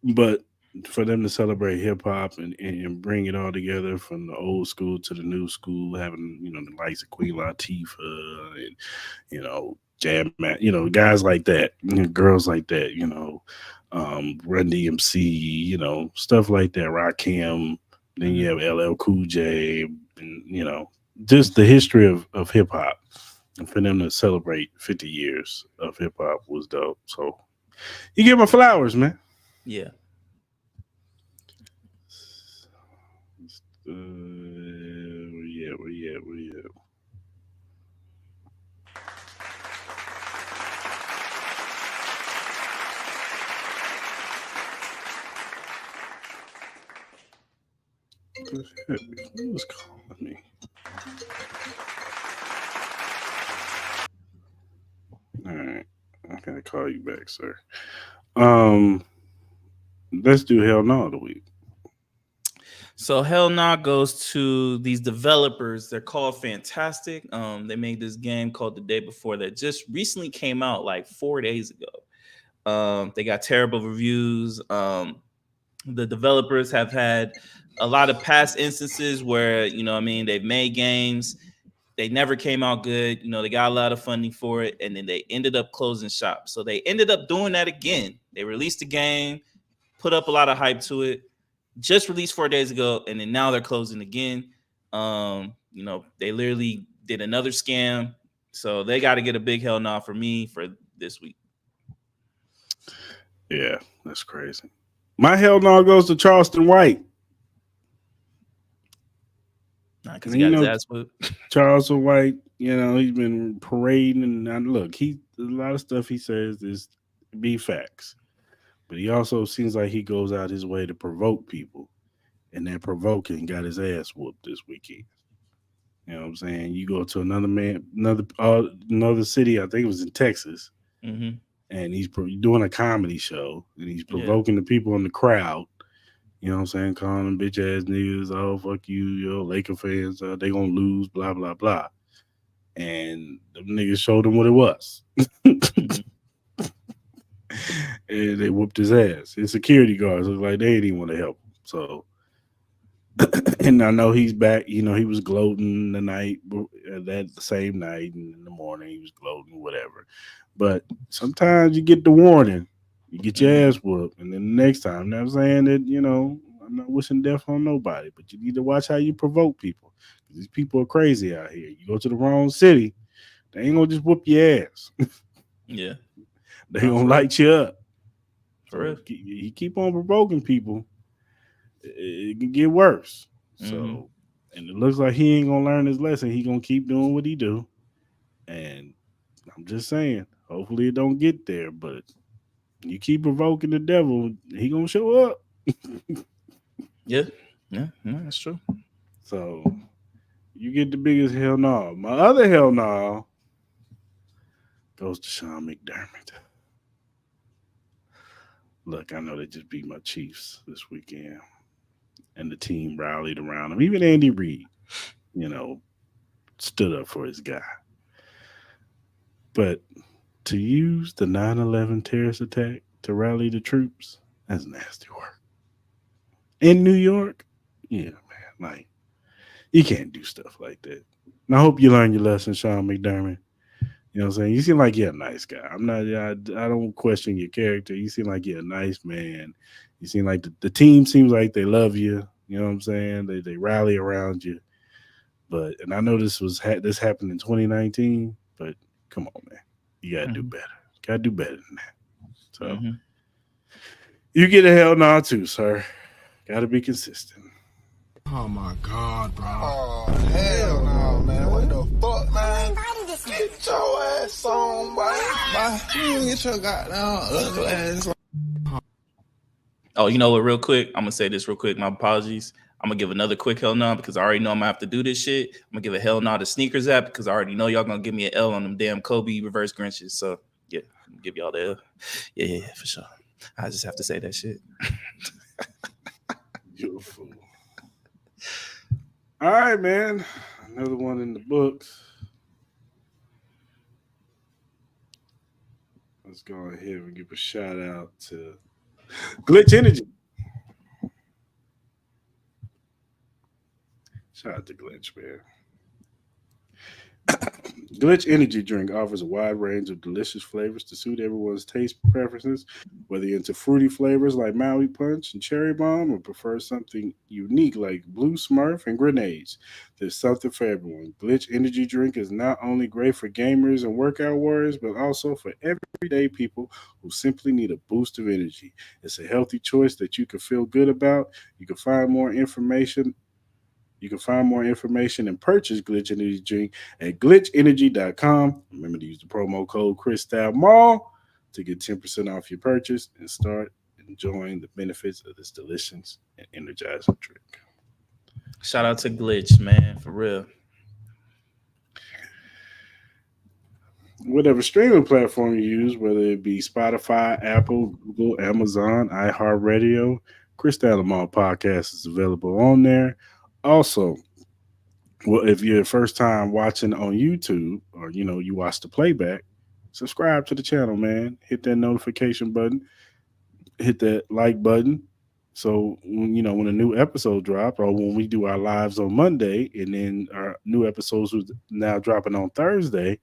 S1: But for them to celebrate hip hop and bring it all together from the old school to the new school, having the likes of Queen Latifah and Jam, guys like that, girls like that, Run DMC, stuff like that, Rakim. Then you have LL Cool J, and just the history of hip hop. And for them to celebrate 50 years of hip hop was dope. So you give my flowers, man.
S2: Yeah.
S1: Where you at? Who was calling me? All right, I'm gonna call you back, sir. Let's do Hell No of the week.
S2: So Hell No goes to these developers. They're called Fantastic. They made this game called The Day Before that just recently came out like 4 days ago. They got terrible reviews. The developers have had a lot of past instances where, they've made games. They never came out good. They got a lot of funding for it, and then they ended up closing shop. So they ended up doing that again. They released the game, put up a lot of hype to it, just released 4 days ago, and then now they're closing again. They literally did another scam, So they got to get a big hell no for me for this week.
S1: Yeah, that's crazy. My hell no goes to Charleston White.
S2: Because
S1: And
S2: he got his ass whipped.
S1: Charleston White, he's been parading, and look, a lot of stuff he says is be facts, but he also seems like he goes out his way to provoke people, and that provoking got his ass whooped this weekend. You know what I'm saying? You go to another city, I think it was in Texas,
S2: Mm-hmm.
S1: and he's doing a comedy show, and he's
S2: Yeah.
S1: provoking the people in the crowd. You know what I'm saying? Calling them bitch ass niggas, oh fuck you, Laker fans, they gonna lose, blah blah blah. And the niggas showed him what it was.
S2: Mm-hmm.
S1: And they whooped his ass. His security guards look like they didn't even want to help him. So, and I know he's back. He was gloating the night, that same night, and in the morning he was gloating, whatever. But sometimes you get the warning, you get your
S2: Mm-hmm.
S1: ass whooped, and then the next time, I'm saying that I'm not wishing death on nobody, but you need to watch how you provoke people. These people are crazy out here. You go to the wrong city, they ain't gonna just whoop your ass.
S2: Yeah.
S1: They
S2: No,
S1: gonna
S2: for real.
S1: light you up.
S2: For
S1: So
S2: real.
S1: if you keep on provoking people, it can get worse.
S2: Mm-hmm.
S1: So, and it looks like he ain't gonna learn his lesson. He gonna keep doing what he do. And I'm just saying, hopefully it don't get there. But you keep provoking the devil, he gonna show up.
S2: Yeah. Yeah. No, that's true.
S1: So you get the biggest hell no. My other hell no goes to Sean McDermott. Look, I know they just beat my Chiefs this weekend, and the team rallied around him. Even Andy Reid, you know, stood up for his guy. But to use the 9/11 terrorist attack to rally the troops, that's nasty work. In New York, yeah, man, like you can't do stuff like that. And I hope you learn your lesson, Sean McDermott. You know what I'm saying? You seem like you're a nice guy. I don't question your character. You seem like you're a nice man. You seem like the team seems like they love you. You know what I'm saying? They rally around you. But and I know this happened in 2019. But come on, man, you gotta do
S2: Mm-hmm.
S1: better. Gotta do better than that. So
S2: Mm-hmm.
S1: you get a hell no too, sir. Gotta be consistent.
S3: Oh my god, bro. Oh, hell no, man. What the fuck, man? Get your ass on, boy. You get your goddamn ugly ass on.
S2: Oh, you know what? Real quick, I'm gonna say this real quick. My apologies. I'm gonna give another quick hell no because I already know I'm gonna have to do this shit. I'm gonna give a hell no to Sneakers app because I already know y'all gonna give me an L on them damn Kobe reverse Grinches. So yeah, I'm gonna give y'all the L. Yeah, for sure. I just have to say that shit.
S1: You're a fool. All right, man. Another one in the books. Let's go ahead and give a shout out to Glitch Energy. Shout out to Glitch, man. Glitch Energy Drink offers a wide range of delicious flavors to suit everyone's taste preferences. Whether you're into fruity flavors like Maui Punch and Cherry Bomb or prefer something unique like Blue Smurf and Grenades, there's something for everyone. Glitch Energy Drink is not only great for gamers and workout warriors, but also for everyday people who simply need a boost of energy. It's a healthy choice that you can feel good about. You can find more information and purchase Glitch Energy Drink at glitchenergy.com. Remember to use the promo code Cris and Mal to get 10% off your purchase and start enjoying the benefits of this delicious and energizing drink.
S2: Shout out to Glitch, man, for real.
S1: Whatever streaming platform you use, whether it be Spotify, Apple, Google, Amazon, iHeartRadio, Cris and Mal podcast is available on there. Also, well, if you're first time watching on YouTube or you watch the playback, subscribe to the channel, man. Hit that notification button, hit that like button. So when a new episode drops or when we do our lives on Monday and then our new episodes was now dropping on Thursday,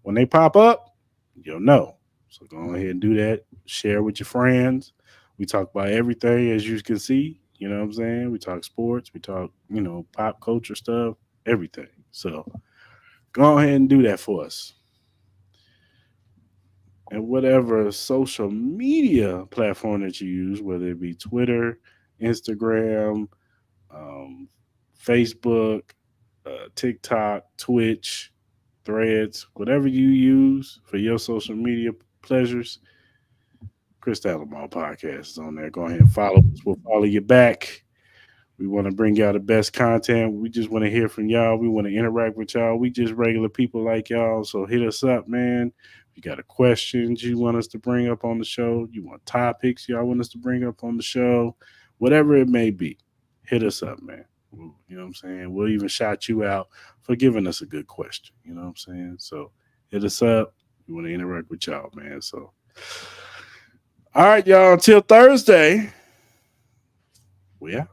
S1: when they pop up, you'll know. So go ahead and do that. Share with your friends. We talk about everything as you can see. You know what I'm saying? We talk sports, we talk, pop culture stuff, everything. So go ahead and do that for us. and whatever social media platform that you use, whether it be Twitter, Instagram, um, Facebook, TikTok, Twitch, Threads, whatever you use for your social media pleasures. Cris and Mal Podcast is on there. Go ahead and follow us. We'll follow you back. We want to bring y'all the best content. We just want to hear from y'all. We want to interact with y'all. We just regular people like y'all. So hit us up, man. If you got a questions you want us to bring up on the show, you want topics y'all want us to bring up on the show, whatever it may be, hit us up, man. You know what I'm saying? We'll even shout you out for giving us a good question. You know what I'm saying? So hit us up. We want to interact with y'all, man. So, all right, y'all. Until Thursday, we out.